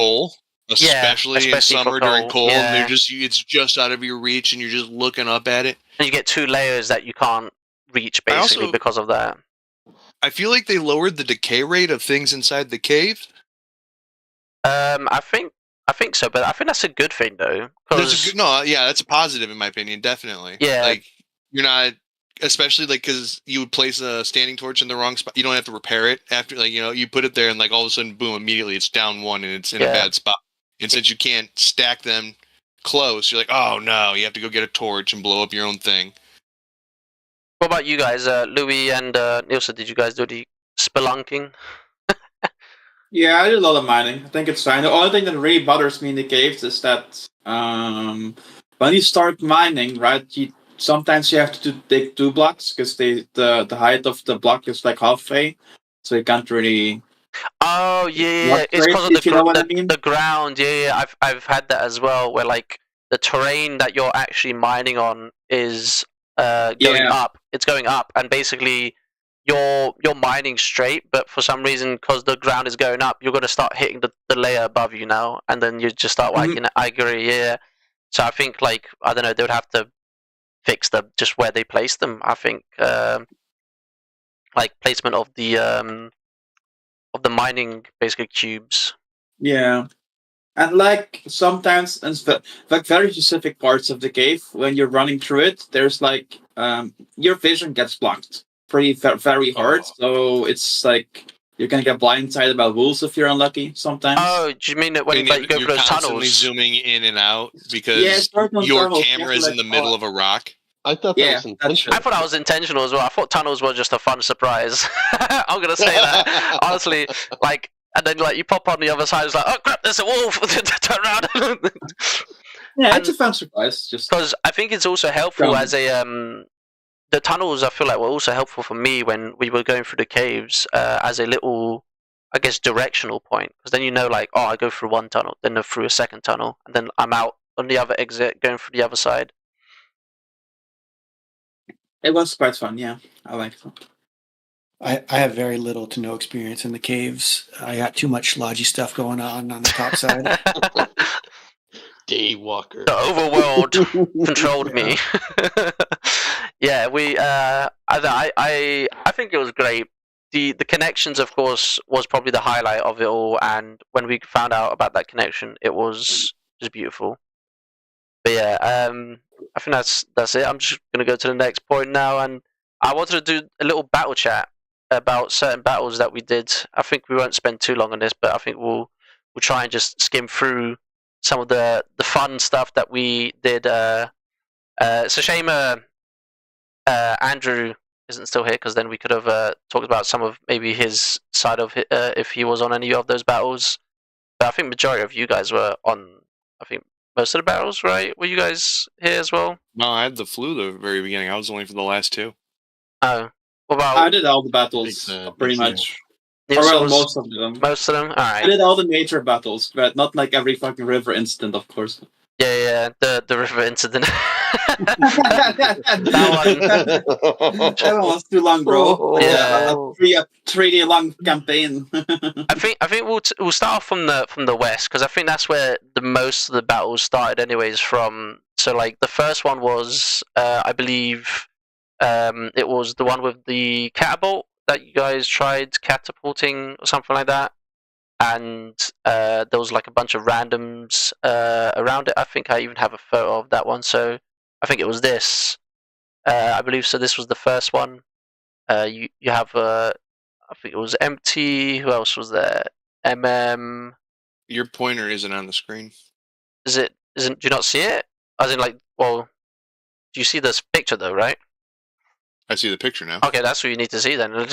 Speaker 5: Especially in summer during coal, and it's just out of your reach, and you're just looking up at it.
Speaker 2: And you get 2 layers that you can't reach basically because of that.
Speaker 5: I feel like they lowered the decay rate of things inside the cave.
Speaker 2: I think so, but I think that's a good thing though.
Speaker 5: That's a positive in my opinion, definitely.
Speaker 2: Yeah,
Speaker 5: like you're not. Especially like because you would place a standing torch in the wrong spot, you don't have to repair it after. Like you put it there and like all of a sudden, boom! Immediately it's down 1 and it's in a bad spot. And since you can't stack them close, you're like, oh no! You have to go get a torch and blow up your own thing.
Speaker 2: What about you guys, Louis and Nielsen? Did you guys do the spelunking?
Speaker 6: Yeah, I did a lot of mining. I think it's fine. The only thing that really bothers me in the caves is that when you start mining, right? Sometimes you have to dig 2 blocks because the height of the block is like halfway, so you can't really.
Speaker 2: Oh yeah, it's because of the ground. Yeah, I've had that as well, where like the terrain that you're actually mining on is going up. It's going up, and basically you're mining straight, but for some reason, because the ground is going up, you're going to start hitting the layer above you now, and then you just start whacking it. I agree. Yeah, so I think like I don't know, they would have to fix just where they place them. I think like placement of the mining basically cubes.
Speaker 6: Yeah, and like sometimes in like very specific parts of the cave, when you're running through it, there's like your vision gets blocked very hard. So it's like you're gonna get blindsided by wolves if you're unlucky sometimes.
Speaker 2: Oh, do you mean that when you go through those tunnels?
Speaker 5: Zooming in and out because your camera is in the middle of a rock?
Speaker 4: I thought that was intentional.
Speaker 2: I thought that was intentional as well. I thought tunnels were just a fun surprise. I'm gonna say that honestly. Like, and then like you pop on the other side, it's like, oh crap, there's a wolf. Turn around.
Speaker 6: Yeah, it's a fun surprise. Just
Speaker 2: because I think it's also helpful as a the tunnels. I feel like were also helpful for me when we were going through the caves as a little, I guess, directional point. Because then you know, like, oh, I go through one tunnel, then through a second tunnel, and then I'm out on the other exit, going through the other side.
Speaker 6: It was quite fun, yeah. I liked it.
Speaker 7: I have very little to no experience in the caves. I got too much lodgy stuff going on the top side.
Speaker 4: Daywalker.
Speaker 2: The overworld controlled me. Yeah, we. I think it was great. The connections, of course, was probably the highlight of it all. And when we found out about that connection, it was just beautiful. But yeah, I think that's it. I'm just gonna go to the next point now, and I wanted to do a little battle chat about certain battles that we did. I think we won't spend too long on this, but I think we'll try and just skim through some of the fun stuff that we did. It's a shame Andrew isn't still here, because then we could have talked about some of maybe his side of it, if he was on any of those battles. But I think majority of you guys were on. I think most of the battles, right? Were you guys here as well?
Speaker 5: No, I had the flu the very beginning. I was only for the last 2.
Speaker 2: Oh, what about?
Speaker 6: I did all the battles pretty much. Or well, most of them.
Speaker 2: Most of them. All right.
Speaker 6: I did all the major battles, but not like every fucking river incident, of course.
Speaker 2: Yeah, the river incident. that
Speaker 6: one was too long, bro.
Speaker 2: Yeah,
Speaker 6: a 3-day long campaign.
Speaker 2: I think we'll start off from the west, because I think that's where the most of the battles started, anyways. From so like the first one was I believe it was the one with the catapult that you guys tried catapulting or something like that. And there was like a bunch of randoms around it. I think I even have a photo of that one. So I think it was this. I believe so. This was the first one. You have I think it was Empty. Who else was there?
Speaker 5: Your pointer isn't on the screen.
Speaker 2: Isn't? Do you not see it? As in, like, well, do you see this picture though? Right.
Speaker 5: I see the picture now.
Speaker 2: Okay, that's what you need to see then. But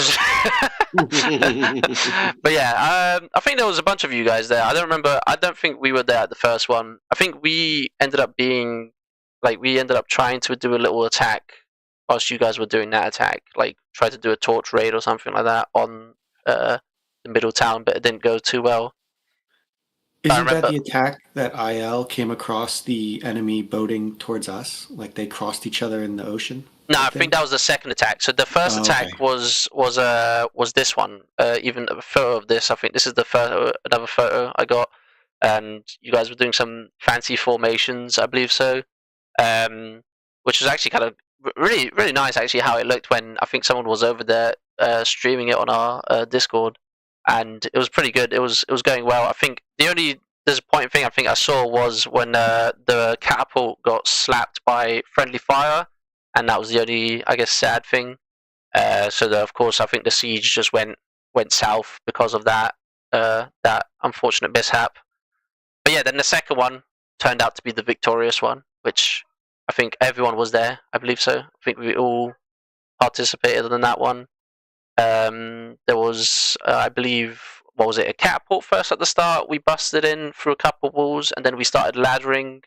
Speaker 2: yeah, I think there was a bunch of you guys there. I don't remember. I don't think we were there at the first one. I think we ended up trying to do a little attack whilst you guys were doing that attack. Like, try to do a torch raid or something like that on the middle town, but it didn't go too well.
Speaker 7: Isn't that the attack that IL came across the enemy boating towards us? Like they crossed each other in the ocean?
Speaker 2: No, I think that was the second attack. So the first attack was this one. Even a photo of this. I think this is another photo I got, and you guys were doing some fancy formations, I believe so, which was actually kind of really, really nice. Actually, how it looked when I think someone was over there streaming it on our Discord, and it was pretty good. It was going well. I think the only disappointing thing I think I saw was when the catapult got slapped by friendly fire. And that was the only, I guess, sad thing. So of course, I think the siege just went south because of that unfortunate mishap. But yeah, then the second one turned out to be the victorious one, which I think everyone was there. I believe so. I think we all participated in that one. There was, I believe, what was it? A catapult first at the start. We busted in through a couple of walls, and then we started laddering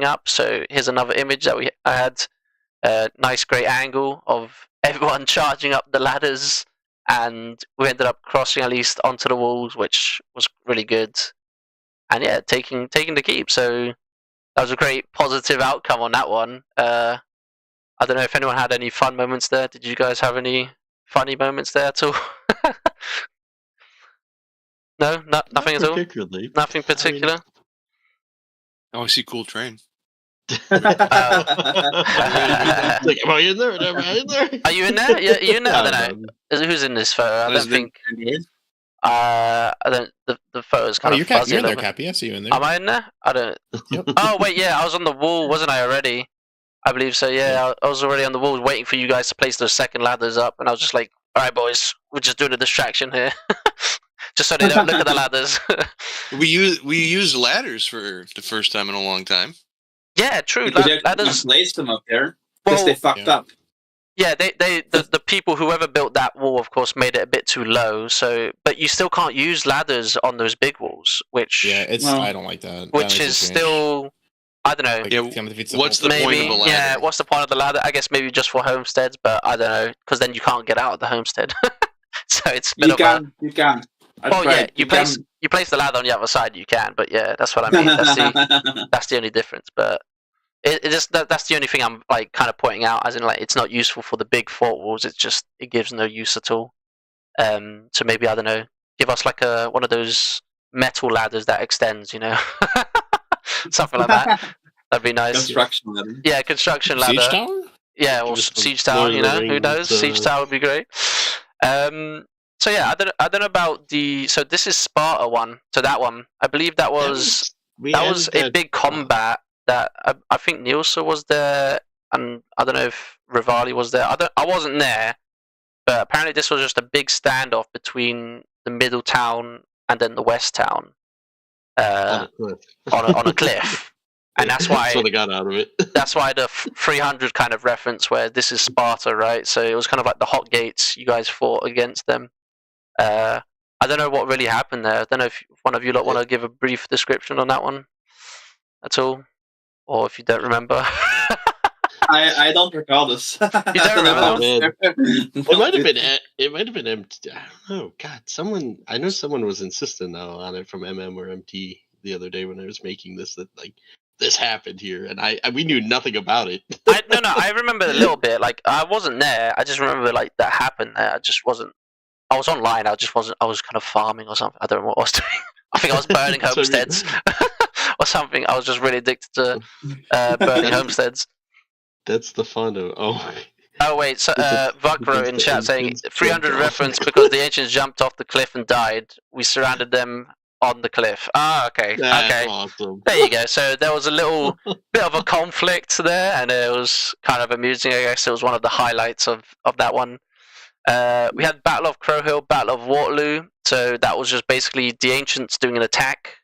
Speaker 2: up. So here's another image that I had. Nice great angle of everyone charging up the ladders, and we ended up crossing at least onto the walls, which was really good. And yeah, taking the keep. So that was a great positive outcome on that one. I don't know if anyone had any fun moments there. Did you guys have any funny moments there at all? No, nothing at all. Nothing particular.
Speaker 5: Oh, I see cool train.
Speaker 4: Like, am I in there? Am I in there?
Speaker 2: Are you in there? Yeah, you in there? I don't know. Who's in this photo? I don't think. I don't. The photo's kind of fuzzy.
Speaker 1: You're in there, Cappy. I see you in there.
Speaker 2: Am I in there? I don't.
Speaker 1: Yep.
Speaker 2: Oh wait, yeah, I was on the wall, wasn't I already? I believe so. Yeah, I was already on the wall, waiting for you guys to place those second ladders up, and I was just like, "All right, boys, we're just doing a distraction here." Just so they don't look at the ladders.
Speaker 5: We used ladders for the first time in a long time.
Speaker 2: Yeah, true.
Speaker 6: Ladders placed them up there because they fucked up.
Speaker 2: Yeah, the people, whoever built that wall, of course, made it a bit too low. So, but you still can't use ladders on those big walls, which
Speaker 1: I don't like that.
Speaker 2: Which is still, I don't know.
Speaker 5: Yeah, what's the point of the ladder?
Speaker 2: Yeah, what's the point of the ladder? I guess maybe just for homesteads, but I don't know, because then you can't get out of the homestead. So it's a bit
Speaker 6: you can.
Speaker 2: Yeah, you place the ladder on the other side, you can, but yeah, that's what I mean. That's the only difference. But that's the only thing I'm like kind of pointing out, as in like it's not useful for the big fort walls. It gives no use at all. So maybe, I don't know, give us like one of those metal ladders that extends, something like that. That'd be nice.
Speaker 6: Construction ladder.
Speaker 2: Yeah, construction ladder.
Speaker 1: Siege tower?
Speaker 2: Yeah, or siege tower. Who knows? Siege tower would be great. So yeah, I don't know about so this is Sparta one. So that one, I believe that was a big combat that I think Nielsa was there, and I don't know if Rivali was there. I wasn't there, but apparently this was just a big standoff between the middle town and then the west town on a cliff. And that's why
Speaker 4: That's what I got out of it.
Speaker 2: That's why the 300 kind of reference where this is Sparta, right? So it was kind of like the hot gates. You guys fought against them. I don't know what really happened there. I don't know if one of you lot want to give a brief description on that one at all, or if you don't remember.
Speaker 6: I don't recall this.
Speaker 2: You don't remember?
Speaker 4: It might have been. It might have been MT. I don't know. God, I know someone was insistent on it from MM or MT the other day when I was making this. That like this happened here, and we knew nothing about it.
Speaker 2: No, I remember a little bit. Like I wasn't there. I just remember like that happened there. I just wasn't. I was online. I just wasn't. I was kind of farming or something. I don't know what I was doing. I think I was burning homesteads or something. I was just really addicted to burning homesteads.
Speaker 4: That's the fun of
Speaker 2: Oh wait, so Vuk wrote in chat saying 300 reference because the ancients jumped off the cliff and died. We surrounded them on the cliff. Ah, okay,
Speaker 4: That's awesome.
Speaker 2: There you go. So there was a little bit of a conflict there, and it was kind of amusing. I guess it was one of the highlights of that one. We had Battle of Crow Hill, Battle of Waterloo. So that was just basically the ancients doing an attack,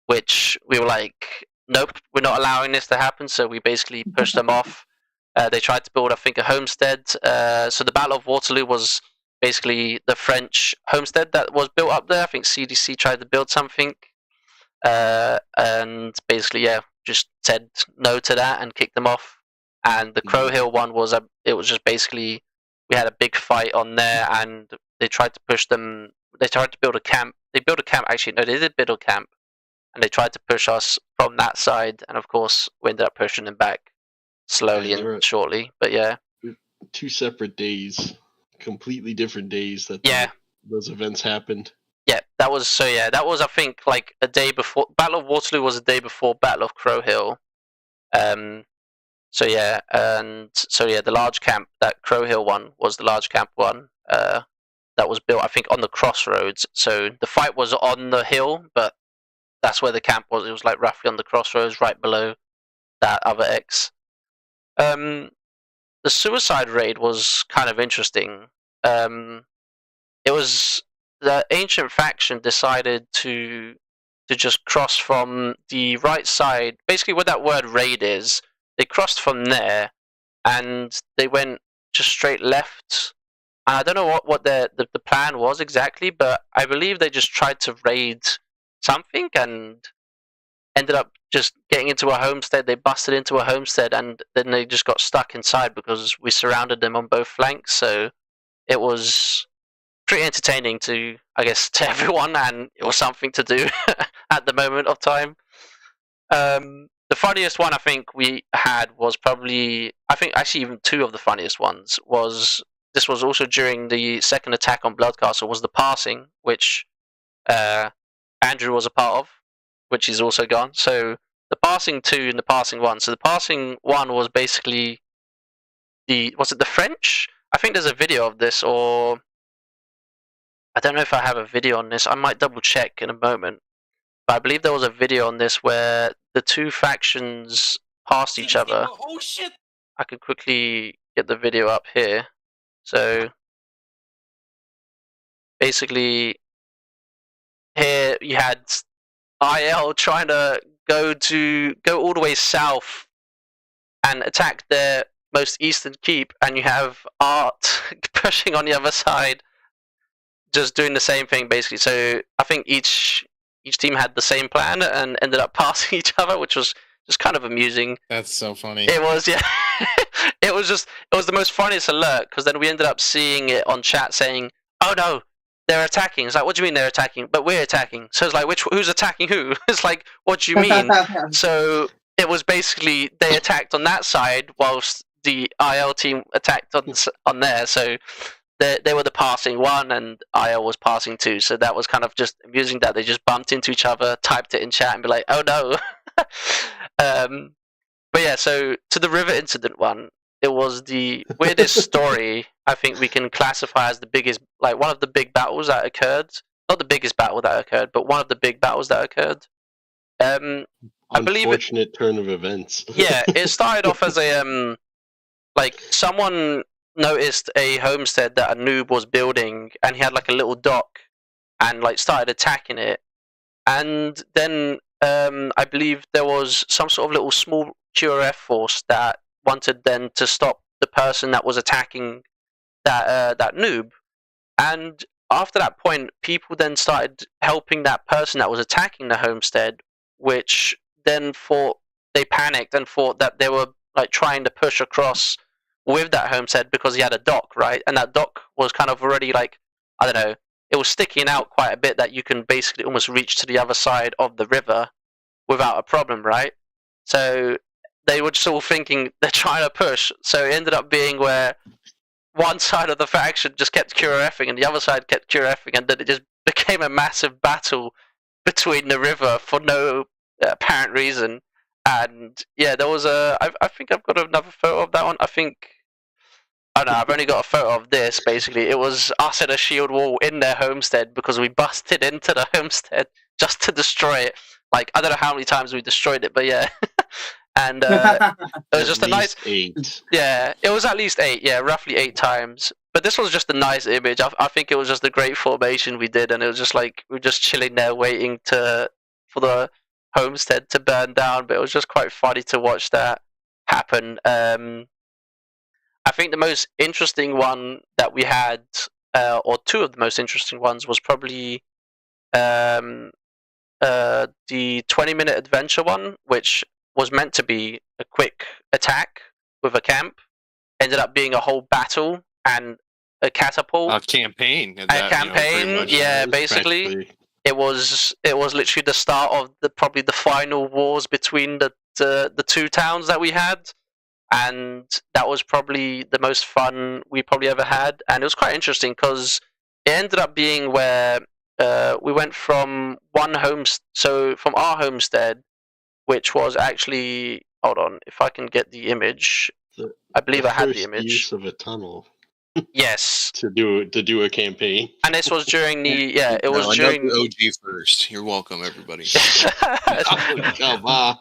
Speaker 2: which we were like, nope, we're not allowing this to happen. So we basically pushed them off. They tried to build, I think, a homestead. So the Battle of Waterloo was basically the French homestead that was built up there. I think CDC tried to build something, and basically, just said no to that and kicked them off. And the Crow Hill one was it was just basically we had a big fight on there, and they tried to push them. They tried to build a camp. They built a camp. Actually, no, they did build a camp, and they tried to push us from that side. And of course, we ended up pushing them back slowly and shortly. But yeah,
Speaker 4: 2 separate days, completely different days that those events happened.
Speaker 2: Yeah, that was I think like a day before. Battle of Waterloo was a day before Battle of Crow Hill. The large camp, that Crow Hill one was the large camp one. That was built, I think, on the crossroads. So the fight was on the hill, but that's where the camp was. It was like roughly on the crossroads, right below that other X. The suicide raid was kind of interesting. It was the ancient faction decided to just cross from the right side, basically where that word raid is. They crossed from there, and they went just straight left. And I don't know what the plan was exactly, but I believe they just tried to raid something and ended up just getting into a homestead. They busted into a homestead, and then they just got stuck inside because we surrounded them on both flanks. So it was pretty entertaining to everyone, and it was something to do at the moment of time. The funniest one I think we had was probably, I think actually even 2 of the funniest ones was, this was also during the second attack on Bloodcastle, was the passing, which Andrew was a part of, which is also gone. So the passing 2 and the passing 1. So the passing 1 was basically was it the French? I think there's a video of this, or I don't know if I have a video on this. I might double check in a moment. But I believe there was a video on this where the 2 factions passed each other.
Speaker 3: Oh shit!
Speaker 2: I could quickly get the video up here. So basically, here you had IL trying to go all the way south and attack their most eastern keep, and you have Art pushing on the other side, just doing the same thing basically. So I think each team had the same plan and ended up passing each other, which was just kind of amusing.
Speaker 1: That's so funny.
Speaker 2: It was, yeah. It was the most funniest alert, because then we ended up seeing it on chat saying, "Oh no, they're attacking." It's like, what do you mean they're attacking? But we're attacking. So it's like, who's attacking who? It's like, what do you mean? So it was basically they attacked on that side whilst the IL team attacked on there. So they were the passing 1 and IL was passing 2. So that was kind of just amusing that they just bumped into each other, typed it in chat, and be like, "Oh no." But yeah, so to the river incident one, it was the weirdest story I think we can classify as the biggest, like one of the big battles that occurred. Not the biggest battle that occurred, but one of the big battles that occurred. I believe
Speaker 4: unfortunate turn of events.
Speaker 2: Yeah, it started off as a like someone noticed a homestead that a noob was building, and he had like a little dock, and like started attacking it. And then I believe there was some sort of little small QRF force that wanted then to stop the person that was attacking that noob. And after that point, people then started helping that person that was attacking the homestead, which then they panicked and thought that they were like trying to push across with that homestead because he had a dock, right? And that dock was kind of already like, I don't know, it was sticking out quite a bit that you can basically almost reach to the other side of the river without a problem, right? So they were just all thinking they're trying to push. So it ended up being where one side of the faction just kept QRFing and the other side kept QRFing, and then it just became a massive battle between the river for no apparent reason. And yeah, there was I think I've got another photo of that one. I don't know, I've only got a photo of this, basically. It was us in a shield wall in their homestead because we busted into the homestead just to destroy it. Like, I don't know how many times we destroyed it, but yeah. And it was just a nice...
Speaker 4: 8.
Speaker 2: Yeah, it was at least 8, yeah, roughly 8 times. But this was just a nice image. I think it was just a great formation we did, and it was just like, we were just chilling there waiting for the homestead to burn down, but it was just quite funny to watch that happen. I think the most interesting one that we had, or two of the most interesting ones, was probably the 20-minute adventure one, which was meant to be a quick attack with a camp. Ended up being a whole battle and a catapult.
Speaker 5: A campaign.
Speaker 2: A campaign, yeah, basically.
Speaker 4: Practically.
Speaker 2: It was literally the start of probably the final wars between the two towns that we had. And that was probably the most fun we probably ever had. And it was quite interesting because it ended up being where we went from from our homestead, which was actually, hold on, if I can get the image. I believe I had the image.
Speaker 4: Use of a tunnel.
Speaker 2: Yes.
Speaker 4: to do a campaign.
Speaker 2: And this was during the it was
Speaker 5: No,
Speaker 2: during
Speaker 5: the OG first. You're welcome, everybody.
Speaker 4: Oh, come on.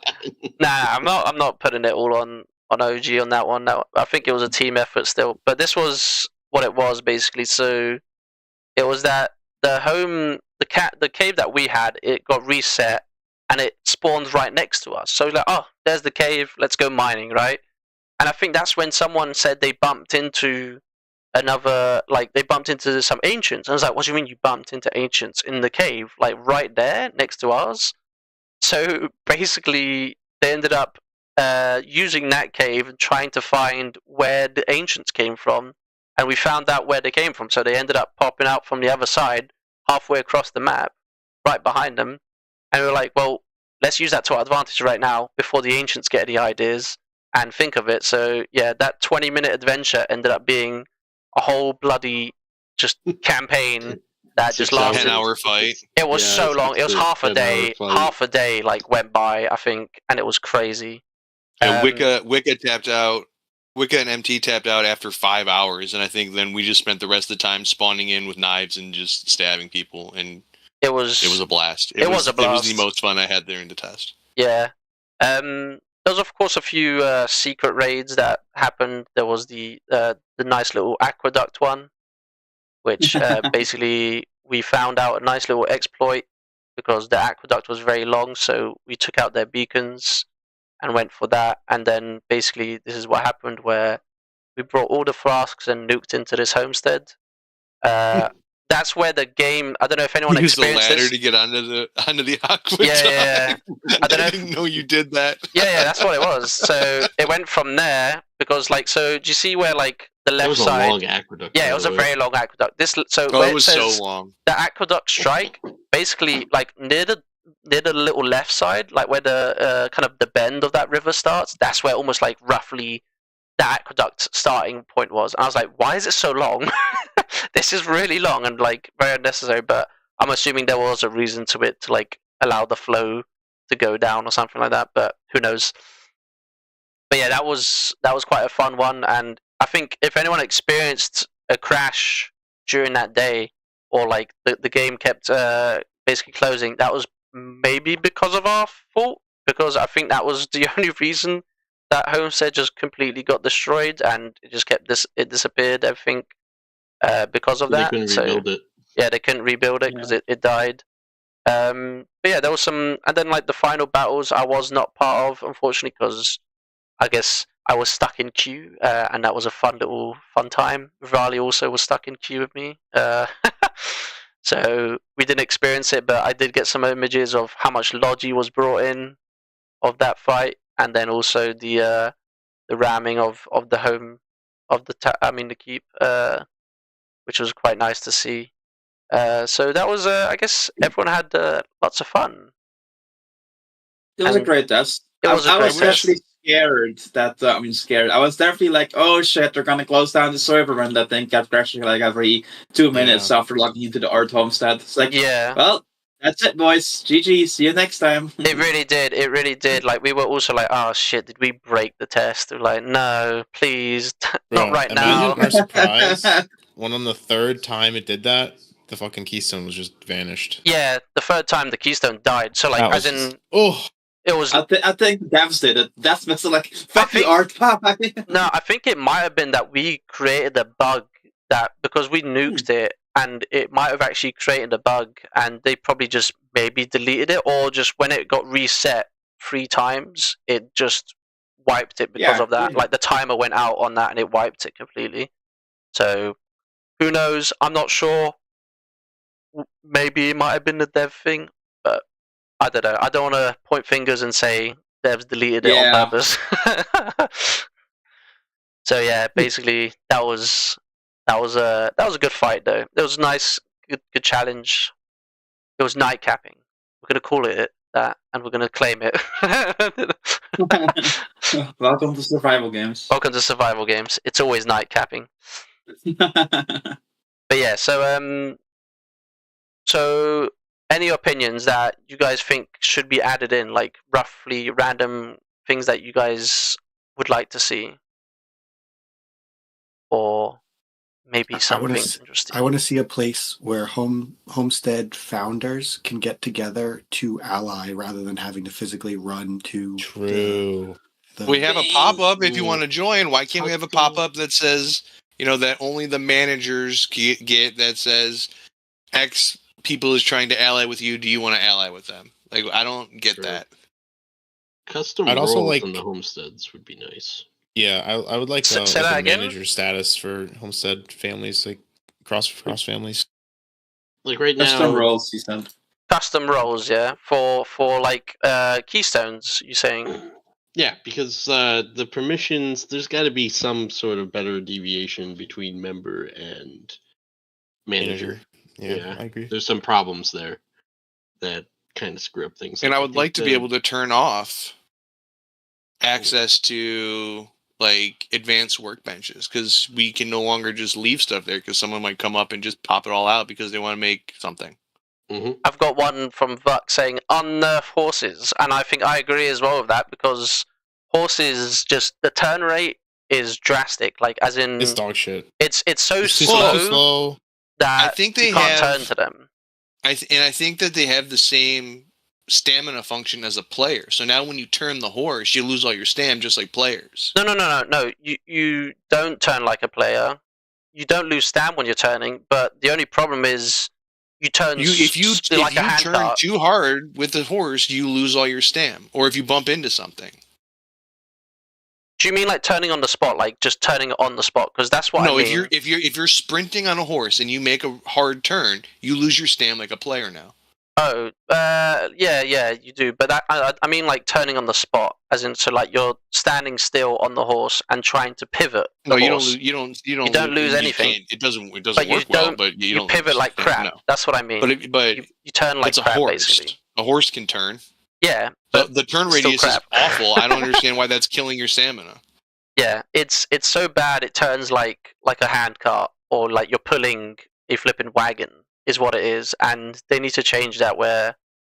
Speaker 2: Nah, I'm not putting it all on OG on that one. No, I think it was a team effort still. But this was what it was basically. So it was that the cave that we had, it got reset and it spawned right next to us. So like, oh, there's the cave, let's go mining, right? And I think that's when someone said they bumped into some ancients. And I was like, what do you mean you bumped into ancients in the cave? Like right there next to ours? So basically they ended up using that cave and trying to find where the ancients came from, and we found out where they came from. So they ended up popping out from the other side, halfway across the map, right behind them, and we were like, well, let's use that to our advantage right now before the ancients get any ideas and think of it. So yeah, that 20-minute adventure ended up being a whole bloody just campaign that just lasted
Speaker 5: 10-hour fight.
Speaker 2: It was so long. It was half a day. Half a day like went by, I think, and it was crazy.
Speaker 5: And Wicca tapped out. Wicca and MT tapped out after 5 hours, and I think then we just spent the rest of the time spawning in with knives and just stabbing people, and
Speaker 2: it was
Speaker 5: a blast.
Speaker 2: It was a blast.
Speaker 5: It was the most fun I had there in the test.
Speaker 2: Yeah. There was of course a few secret raids that happened. There was the nice little aqueduct one, which basically we found out a nice little exploit because the aqueduct was very long, so we took out their beacons and went for that. And then basically this is what happened, where we brought all the flasks and nuked into this homestead. That's where the game. I don't know if anyone experienced this.
Speaker 5: Use the ladder to get onto the aqueduct.
Speaker 2: Yeah. I don't know.
Speaker 5: I didn't know you did that.
Speaker 2: Yeah, that's what it was. So it went from there because, like, so do you see where like the left side?
Speaker 4: It was a long aqueduct.
Speaker 2: Yeah, it was a very long aqueduct.
Speaker 5: It was so long.
Speaker 2: The aqueduct strike, basically, like near the little left side, like where the kind of the bend of that river starts. That's where almost like roughly the aqueduct starting point was. And I was like, why is it so long? This is really long and like very unnecessary. But I'm assuming there was a reason to it to like allow the flow to go down or something like that. But who knows? But yeah, that was quite a fun one. And I think if anyone experienced a crash during that day, or like the game kept basically closing, that was maybe because of our fault. Because I think that was the only reason that homestead just completely got destroyed, and it just it disappeared. I think because of that.
Speaker 4: They couldn't rebuild it.
Speaker 2: Yeah, they couldn't rebuild it because it died. But yeah, there was some, and then like the final battles I was not part of, unfortunately, because I guess I was stuck in queue, and that was a fun time. Raleigh also was stuck in queue with me, so we didn't experience it. But I did get some images of how much logi was brought in of that fight, and then also the ramming of the home of the keep, which was quite nice to see. So that was, I guess, everyone had lots of fun.
Speaker 6: It was a great test. I was definitely scared that, scared. I was definitely like, oh shit, they're gonna close down the server when that thing kept crashing like every 2 minutes after logging into the Art homestead. It's like, well, that's it, boys. GG. See you next time.
Speaker 2: It really did. It really did. Like, we were also like, oh shit, did we break the test? We're like, no, please, not right now.
Speaker 1: Our surprise when on the third time it did that, the fucking keystone was just vanished.
Speaker 2: Yeah, the third time the keystone died. So like, as in, it was.
Speaker 6: I think devs did it. That's like fuck the art.
Speaker 2: No, I think it might have been that we created a bug that because we nuked it, and it might have actually created a bug, and they probably just maybe deleted it, or just when it got reset 3 times, it just wiped it because of that. Like the timer went out on that, and it wiped it completely. So who knows? I'm not sure. Maybe it might have been the dev thing, but I don't know. I don't want to point fingers and say devs deleted it on purpose. So yeah, basically that was a good fight though. It was nice, good challenge. It was night capping. We're gonna call it that, and we're gonna claim it.
Speaker 6: Welcome to survival games.
Speaker 2: Welcome to survival games. It's always night capping. But yeah, so any opinions that you guys think should be added in, like roughly random things that you guys would like to see? Or maybe something interesting.
Speaker 7: I want to see a place where homestead founders can get together to ally rather than having to physically run to.
Speaker 1: True.
Speaker 5: We have a pop-up if you want to join. Why can't we have a pop-up that says, that only the managers get that says X people is trying to ally with you. Do you want to ally with them? Like, I don't get that.
Speaker 4: Custom roles on the homesteads would be nice.
Speaker 1: Yeah, I would like a manager status for homestead families, like cross families.
Speaker 4: Like right
Speaker 6: custom
Speaker 4: now,
Speaker 6: roles. You said
Speaker 2: custom roles, yeah, for like keystones. You saying?
Speaker 4: Yeah, because the permissions, there's got to be some sort of better deviation between member and manager.
Speaker 1: Yeah, I agree.
Speaker 4: There's some problems there that kind of screw up things.
Speaker 5: And I would like to be able to turn off access to like advanced workbenches, because we can no longer just leave stuff there because someone might come up and just pop it all out because they want to make something.
Speaker 4: Mm-hmm.
Speaker 2: I've got one from Vuck saying unnerf horses, and I think I agree as well with that, because horses, just the turn rate is drastic. Like, as in,
Speaker 1: it's dog shit.
Speaker 2: It's so slow that
Speaker 5: I think they
Speaker 2: you can't turn to them.
Speaker 5: I think that they have the same stamina function as a player. So now when you turn the horse, you lose all your stam just like players.
Speaker 2: No. You don't turn like a player. You don't lose stam when you're turning, but the only problem is you turn
Speaker 5: if you turn too hard with the horse, you lose all your stam. Or if you bump into something.
Speaker 2: Do you mean like turning on the spot, like just turning it on the spot? Because that's what I mean.
Speaker 5: No, if you're sprinting on a horse and you make a hard turn, you lose your stam like a player now.
Speaker 2: Oh, yeah, you do. But that, I mean, like turning on the spot, as in, so like you're standing still on the horse and trying to pivot.
Speaker 5: No, you don't lose anything. It doesn't work well, but you don't
Speaker 2: pivot like crap. No. That's what I mean.
Speaker 5: But
Speaker 2: you turn like
Speaker 5: it's
Speaker 2: crap,
Speaker 5: a horse.
Speaker 2: basically.
Speaker 5: A horse can turn.
Speaker 2: Yeah, but
Speaker 5: the turn radius is awful. I don't understand why that's killing your stamina.
Speaker 2: Yeah, it's so bad. It turns like a handcart, or like you're pulling a flipping wagon, is what it is. And they need to change that where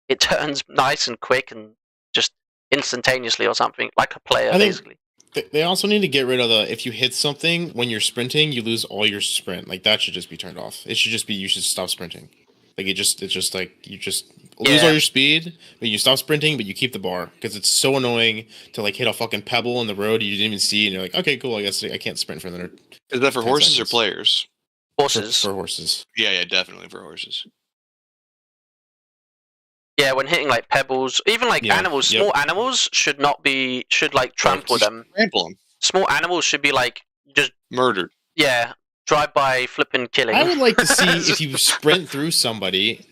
Speaker 2: it turns nice and quick and just instantaneously or something, like a player, basically.
Speaker 1: They also need to get rid of if you hit something when you're sprinting, you lose all your sprint. Like, that should just be turned off. It should just be, you should stop sprinting. Like, it's just like, you just lose all your speed, but you stop sprinting, but you keep the bar. Because it's so annoying to, like, hit a fucking pebble in the road you didn't even see, and you're like, okay, cool, I guess I can't sprint for another.
Speaker 5: Is that for horses or players?
Speaker 2: Horses.
Speaker 1: For horses.
Speaker 5: Yeah, definitely for horses.
Speaker 2: Yeah, when hitting like pebbles, even like animals, small animals should like trample them.
Speaker 5: Trample them.
Speaker 2: Small animals should be like just
Speaker 5: murdered.
Speaker 2: Yeah, drive by flipping killing.
Speaker 1: I would like to see if you sprint through somebody,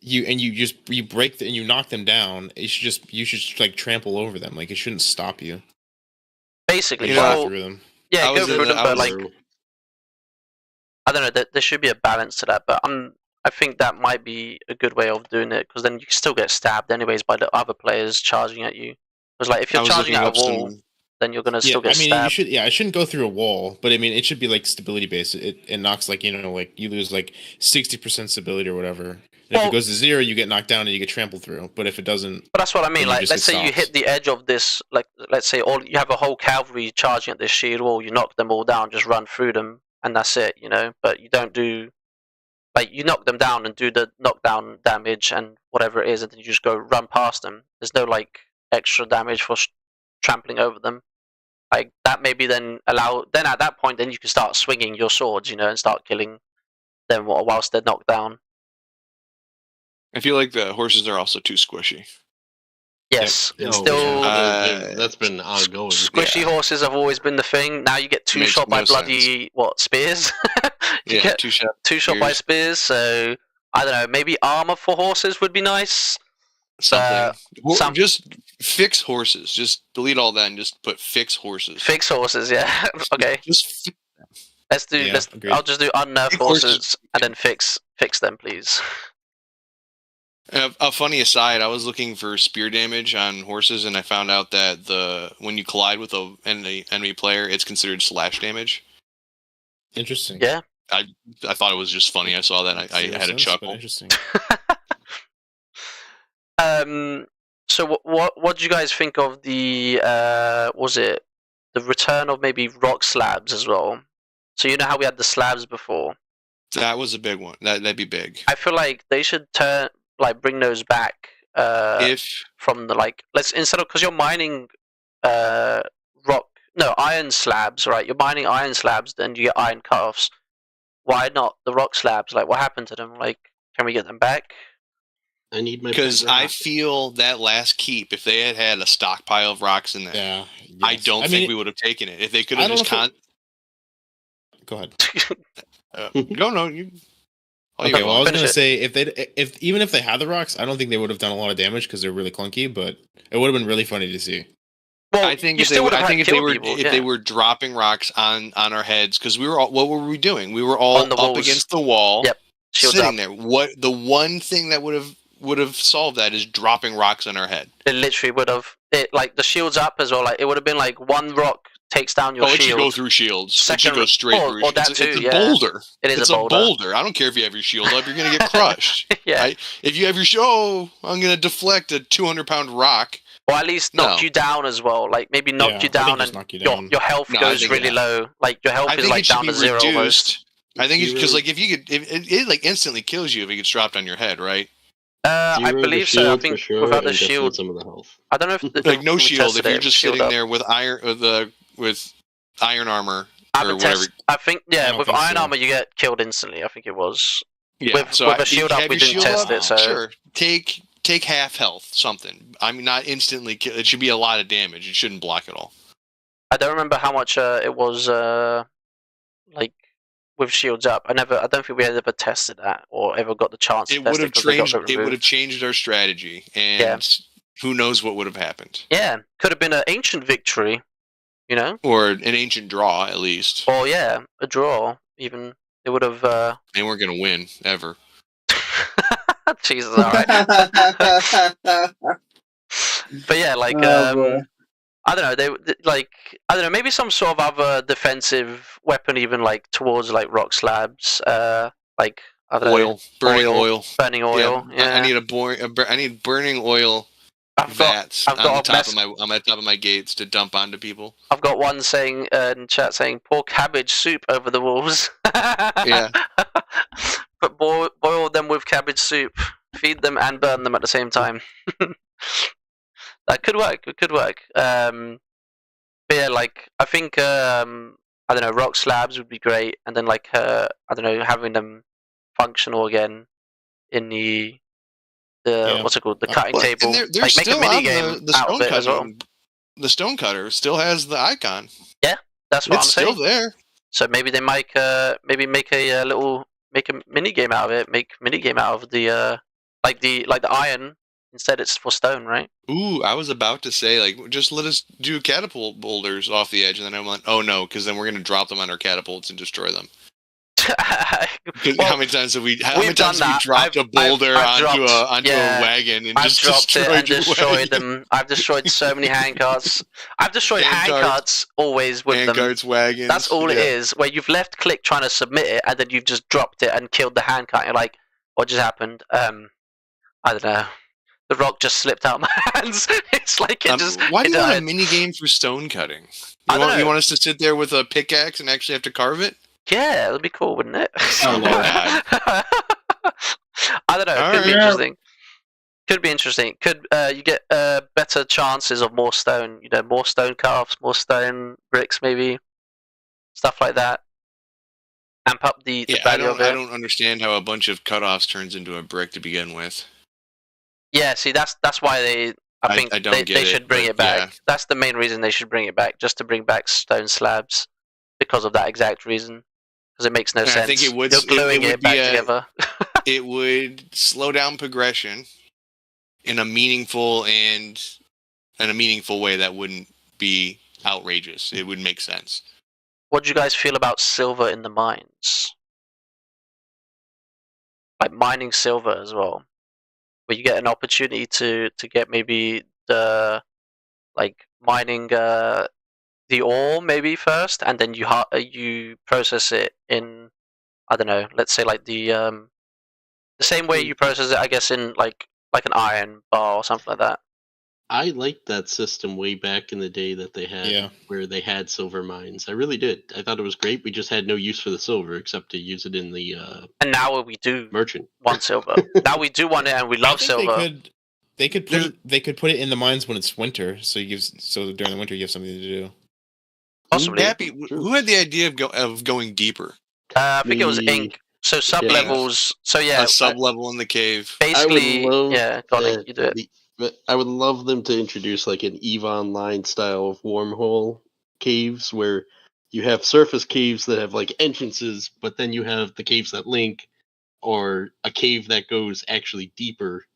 Speaker 1: you break and you knock them down. You should like trample over them. Like it shouldn't stop you.
Speaker 2: Basically,
Speaker 1: go through them.
Speaker 2: Yeah, go through them, but like I don't know. There should be a balance to that, but I think that might be a good way of doing it because then you can still get stabbed anyways by the other players charging at you. Because like if you're charging at a wall, then you're gonna still get stabbed.
Speaker 1: I shouldn't go through a wall, but I mean, it should be like stability based. It knocks like like you lose like 60% stability or whatever. And if it goes to 0, you get knocked down and you get trampled through. But if it doesn't,
Speaker 2: but that's what I mean. Like, let's say you hit the edge of this. Like, let's say you have a whole cavalry charging at this shield wall. You knock them all down, just run through them, and that's it. But you don't do. Like, you knock them down and do the knockdown damage and whatever it is, and then you just go run past them. There's no like extra damage for trampling over them. Like that maybe then then at that point then you can start swinging your swords, and start killing them whilst they're knocked down.
Speaker 5: I feel like the horses are also too squishy.
Speaker 2: Yes, still
Speaker 4: that's been ongoing.
Speaker 2: Squishy horses have always been the thing. Now you get two shot by bloody spears. you get two shot by spears. So I don't know. Maybe armor for horses would be nice.
Speaker 5: Something. Just fix horses. Just delete all that and just put fix horses.
Speaker 2: Fix horses. Yeah. Okay.
Speaker 5: Just
Speaker 2: let's do. I'll just do unnerf horses and then fix them, please.
Speaker 5: A funny aside, I was looking for spear damage on horses, and I found out that when you collide with an enemy player, it's considered slash damage.
Speaker 1: Interesting.
Speaker 2: Yeah.
Speaker 5: I thought it was just funny. I saw that. I had a chuckle.
Speaker 1: Interesting.
Speaker 2: So what do you guys think of the was it the return of maybe rock slabs as well? So you know how we had the slabs before?
Speaker 5: That was a big one. That'd be big.
Speaker 2: I feel like they should bring those back from the let's instead of because you're mining iron slabs, right? You're mining iron slabs, then you get iron cutoffs. Why not the rock slabs? Like, what happened to them? Like, can we get them back?
Speaker 4: I need my
Speaker 5: because I feel that last keep, if they had a stockpile of rocks in there, I don't think we would have taken it. If they could have just
Speaker 1: Go ahead.
Speaker 5: No, you.
Speaker 1: Okay, well, I was gonna say even if they had the rocks, I don't think they would have done a lot of damage because they're really clunky. But it would have been really funny to see.
Speaker 2: Well,
Speaker 5: I think if they were dropping rocks on our heads, because what were we doing? We were all up against the wall, sitting there. What the one thing that would have solved that is dropping rocks on our head.
Speaker 2: It literally would have. Like the shields up as well. Like it would have been like one rock takes down your shield.
Speaker 5: It should go through shields. It should go straight through.
Speaker 2: It's
Speaker 5: a boulder.
Speaker 2: It's a boulder.
Speaker 5: I don't care if you have your shield up. You're going to get crushed.
Speaker 2: Yeah.
Speaker 5: Right? If you have your shield, I'm going to deflect a 200-pound rock.
Speaker 2: Or at least knock you down as well. Like maybe knock you down and your health goes really low. Like your health is like down to 0 almost.
Speaker 5: I think it's because like if you could, it like instantly kills you if it gets dropped on your head, right?
Speaker 2: I believe so. I think without the shield,
Speaker 4: some of the health.
Speaker 2: I don't know if
Speaker 5: like no shield. If you're just sitting there with iron armor or whatever.
Speaker 2: I think with iron armor you get killed instantly. I think it was.
Speaker 5: Yeah.
Speaker 2: With a shield up, we didn't test it. So
Speaker 5: sure, take half health, something. I mean, not instantly kill. It should be a lot of damage. It shouldn't block at all.
Speaker 2: I don't remember how much it was. Like. With shields up, I don't think we had ever tested that or ever got the chance.
Speaker 5: It would have changed. It would have changed our strategy, and who knows what would have happened?
Speaker 2: Yeah, could have been an ancient victory,
Speaker 5: or an ancient draw at least.
Speaker 2: Or a draw. Even it would have.
Speaker 5: They weren't going to win ever.
Speaker 2: Jesus, all right. But yeah, like. I don't know. I don't know. Maybe some sort of other defensive weapon, even like towards like rock slabs. Like I don't know,
Speaker 5: burning oil.
Speaker 2: Burning oil. Yeah.
Speaker 5: I need burning oil vats on the top of my gates to dump onto people.
Speaker 2: I've got one saying in chat saying pour cabbage soup over the walls.
Speaker 5: Yeah.
Speaker 2: But boil them with cabbage soup. Feed them and burn them at the same time. That could work. It could work. But yeah, like I think I don't know, rock slabs would be great, and then like I don't know, having them functional again in the what's it called, the cutting
Speaker 5: But
Speaker 2: table.
Speaker 5: they're
Speaker 2: Like make a
Speaker 5: still
Speaker 2: mini
Speaker 5: on
Speaker 2: game
Speaker 5: the
Speaker 2: out
Speaker 5: stone
Speaker 2: of it as well.
Speaker 5: cutting. The stone cutter still has the icon.
Speaker 2: Yeah, that's what
Speaker 5: It's
Speaker 2: I'm
Speaker 5: still
Speaker 2: saying.
Speaker 5: there.
Speaker 2: So maybe they make a mini game out of it. Make mini game out of the like the iron. Instead, it's for stone, right?
Speaker 5: Ooh, I was about to say, like, just let us do catapult boulders off the edge, and then I'm like, oh no, because then we're gonna drop them on our catapults and destroy them.
Speaker 2: Well,
Speaker 5: how many times have we
Speaker 2: we've done that.
Speaker 5: dropped a boulder onto a wagon and
Speaker 2: I've
Speaker 5: just
Speaker 2: dropped it and destroyed
Speaker 5: wagon?
Speaker 2: them. I've destroyed so many handcarts. I've destroyed handcarts always with them.
Speaker 5: Handcarts, wagons.
Speaker 2: That's all it is. Where you've left click trying to submit it, and then you've just dropped it and killed the handcart. You're like, what just happened? I don't know. The rock just slipped out of my hands. It's like it just.
Speaker 5: Why do you
Speaker 2: died.
Speaker 5: want a mini game for stone cutting?
Speaker 2: I don't know.
Speaker 5: You want us to sit there with a pickaxe and actually have to carve it?
Speaker 2: Yeah, that'd be cool, wouldn't it?
Speaker 5: Oh, Lord.
Speaker 2: I don't know. It could be interesting. Could be interesting. Could you get better chances of more stone? You know, more stone carves, more stone bricks, maybe stuff like that. Amp up the value of it.
Speaker 5: I don't understand how a bunch of cutoffs turns into a brick to begin with.
Speaker 2: Yeah, see, that's why I think they should bring it back. Yeah. That's the main reason they should bring it back, just to bring back stone slabs, because of that exact reason. Because it makes no sense.
Speaker 5: I think it would.
Speaker 2: You're gluing it back together.
Speaker 5: It would slow down progression in a meaningful way that wouldn't be outrageous. It would make sense.
Speaker 2: What do you guys feel about silver in the mines? Like mining silver as well, where you get an opportunity to get maybe the mining the ore maybe first, and then you process it in, I don't know, let's say like the same way you process it, I guess, in like an iron bar or something like that.
Speaker 4: I liked that system way back in the day that they had, where they had silver mines. I really did. I thought it was great. We just had no use for the silver except to use it in the. And
Speaker 2: now we do
Speaker 4: merchant
Speaker 2: want silver. Now we do want it, and we love silver.
Speaker 1: They could put it in the mines when it's winter, so during the winter you have something to do.
Speaker 2: Possibly.
Speaker 5: Happy, who had the idea of going deeper?
Speaker 2: I think it was Ink. So sub levels. So yeah,
Speaker 5: a sub level in the cave.
Speaker 2: Basically, go on, Ink, you do it.
Speaker 4: But I would love them to introduce like an EVE Online style of wormhole caves where you have surface caves that have like entrances, but then you have the caves that link, or a cave that goes actually deeper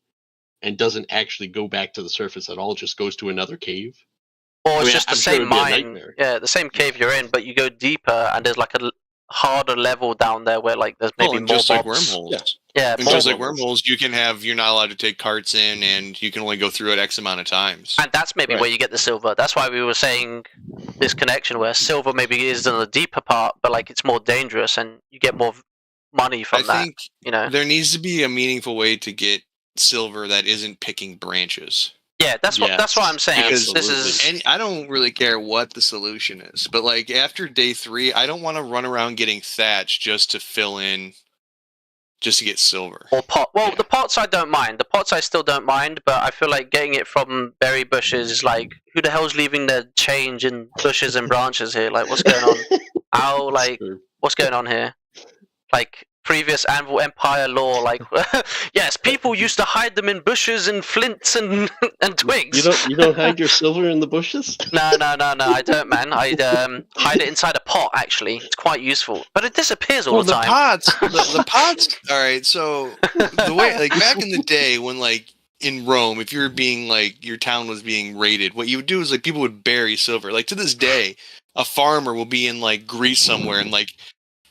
Speaker 4: and doesn't actually go back to the surface at all, just goes to another cave.
Speaker 2: Or it's just the same mine. Yeah, the same cave you're in, but you go deeper and there's like a harder level down there where like there's maybe more
Speaker 5: just
Speaker 2: mobs.
Speaker 5: Like wormholes.
Speaker 2: Yeah,
Speaker 5: and just like wormholes, you're not allowed to take carts in, and you can only go through it X amount of times.
Speaker 2: And that's maybe where you get the silver. That's why we were saying this connection where silver maybe is in the deeper part, but like it's more dangerous and you get more money from that. I think
Speaker 5: there needs to be a meaningful way to get silver that isn't picking branches.
Speaker 2: Yeah, that's what I'm saying.
Speaker 5: Because I don't really care what the solution is, but like after day 3, I don't want to run around getting thatch just to fill in, just to get silver.
Speaker 2: Or pot. Well, the pots I don't mind. The pots I still don't mind, but I feel like getting it from berry bushes is like, who the hell's leaving their change in bushes and branches here? Like, what's going on? What's going on here? Like, previous Anvil Empire lore, like, yes, people used to hide them in bushes and flints and twigs.
Speaker 4: You don't hide your silver in the bushes?
Speaker 2: No, I don't, man. I hide it inside a pot, actually. It's quite useful. But it disappears all the time.
Speaker 5: The pots, alright, so, the way, like, back in the day when, like, in Rome, if you were being, like, your town was being raided, what you would do is, like, people would bury silver. Like, to this day, a farmer will be in, like, Greece somewhere and, like,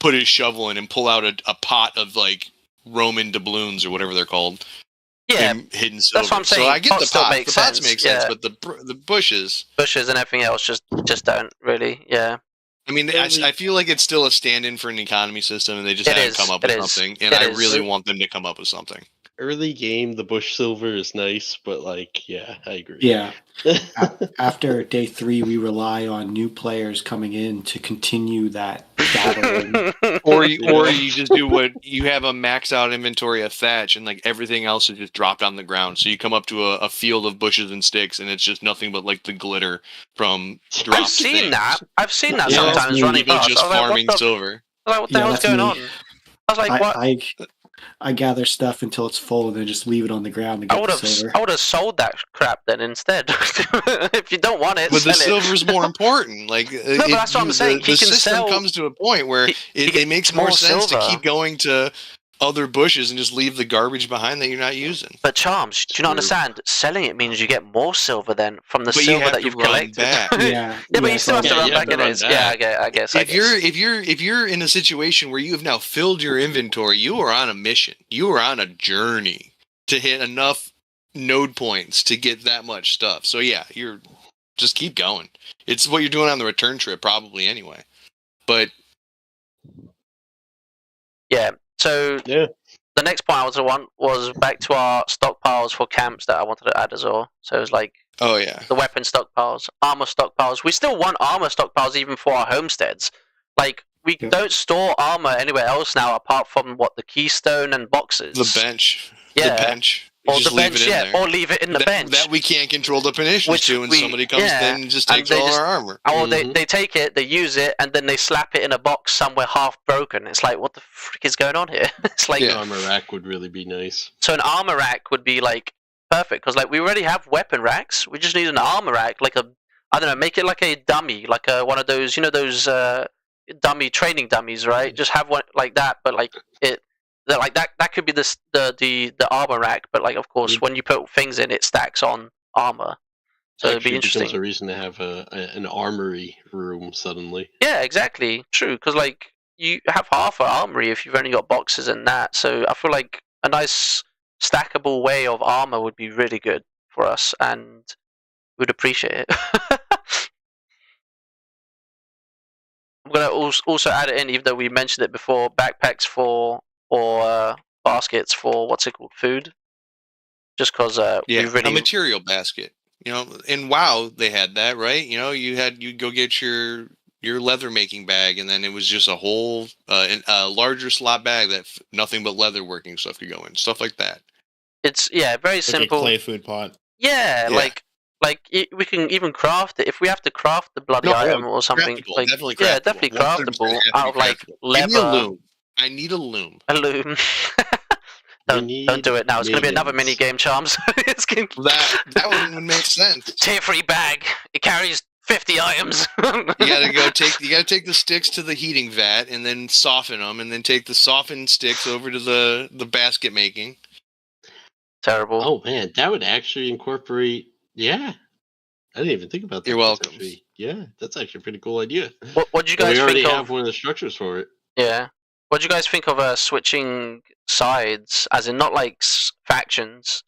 Speaker 5: put his shovel in and pull out a pot of like Roman doubloons or whatever they're called.
Speaker 2: Yeah,
Speaker 5: hidden silver.
Speaker 2: That's what I'm saying.
Speaker 5: So I get the pots. The pots
Speaker 2: sense.
Speaker 5: make sense, but the bushes
Speaker 2: and everything else just don't really. Yeah.
Speaker 5: I mean, I feel like it's still a stand-in for an economy system, and they just haven't come up with something. And I really want them to come up with something.
Speaker 4: Early game, the bush silver is nice, but like, yeah, I agree.
Speaker 7: Yeah. After day 3, we rely on new players coming in to continue that gathering.
Speaker 5: or you just do what you have a max out inventory of thatch, and like everything else is just dropped on the ground. So you come up to a field of bushes and sticks, and it's just nothing but like the glitter from dropped
Speaker 2: I've seen that
Speaker 5: yeah,
Speaker 2: sometimes running past.
Speaker 5: Just farming silver.
Speaker 2: I was like, what the hell's going on? I was like, what?
Speaker 7: I gather stuff until it's full and then just leave it on the ground to get the silver.
Speaker 2: I would have sold that crap then instead. If you don't want it,
Speaker 5: but the
Speaker 2: sell
Speaker 5: silver's more important. Like
Speaker 2: no, but that's what I'm saying.
Speaker 5: The system comes to a point where it makes more sense to keep going to other bushes and just leave the garbage behind that you're not using.
Speaker 2: But Charms, do you not understand? Selling it means you get more silver then from the silver that you've collected.
Speaker 7: Yeah,
Speaker 2: but you still have to run back. I guess.
Speaker 5: If you're in a situation where you have now filled your inventory, you are on a mission. You are on a journey to hit enough node points to get that much stuff. So yeah, you're just keep going. It's what you're doing on the return trip, probably anyway. But
Speaker 2: yeah. So the next point I want was back to our stockpiles for camps that I wanted to add as well. So it was like the weapon stockpiles, armor stockpiles. We still want armor stockpiles even for our homesteads. Like we don't store armor anywhere else now apart from the keystone and boxes.
Speaker 5: The bench.
Speaker 2: Yeah.
Speaker 5: The bench.
Speaker 2: Or the bench, or leave it in the bench.
Speaker 5: That we can't control the punitions to, and somebody comes in and just takes all our armor.
Speaker 2: Or they take it, they use it, and then they slap it in a box somewhere half broken. It's like, what the frick is going on here? It's like
Speaker 4: an armor rack would really be nice.
Speaker 2: So an armor rack would be like perfect because like we already have weapon racks. We just need an armor rack, like I don't know, make it like a dummy, like one of those, those dummy training dummies, right? Just have one like that, but like it. Like that could be the armor rack, but like of course when you put things in, it stacks on armor. So it'd be interesting.
Speaker 4: Becomes a reason to have an armory room suddenly.
Speaker 2: Yeah, exactly, true. Because like you have half an armory if you've only got boxes and that. So I feel like a nice stackable way of armor would be really good for us, and we'd appreciate it. I'm gonna also add it in, even though we mentioned it before. Backpacks or baskets for food. Just because we really
Speaker 5: a material basket. In WoW they had that, right? You'd go get your leather making bag, and then it was just a whole a larger slot bag that nothing but leather working stuff could go in, stuff like that.
Speaker 2: It's very simple.
Speaker 1: A clay food pot.
Speaker 2: Yeah, like we can even craft it if we have to craft the bloody item or something. Like
Speaker 5: definitely craftable.
Speaker 2: Yeah, definitely craftable out of like leather.
Speaker 5: Give me a loom. I need a loom.
Speaker 2: A loom. Don't do it now. It's going to be another mini game, Charms.
Speaker 5: That one would make sense.
Speaker 2: Tier 3 bag. It carries 50 items.
Speaker 5: You gotta take the sticks to the heating vat and then soften them, and then take the softened sticks over to the basket making.
Speaker 2: Terrible.
Speaker 4: Oh man, that would actually incorporate. Yeah, I didn't even think about that.
Speaker 5: You're welcome.
Speaker 4: That's actually a pretty cool idea.
Speaker 2: What do you guys think of?
Speaker 4: We already have one of the structures for it.
Speaker 2: Yeah. What do you guys think of switching sides, as in not like factions,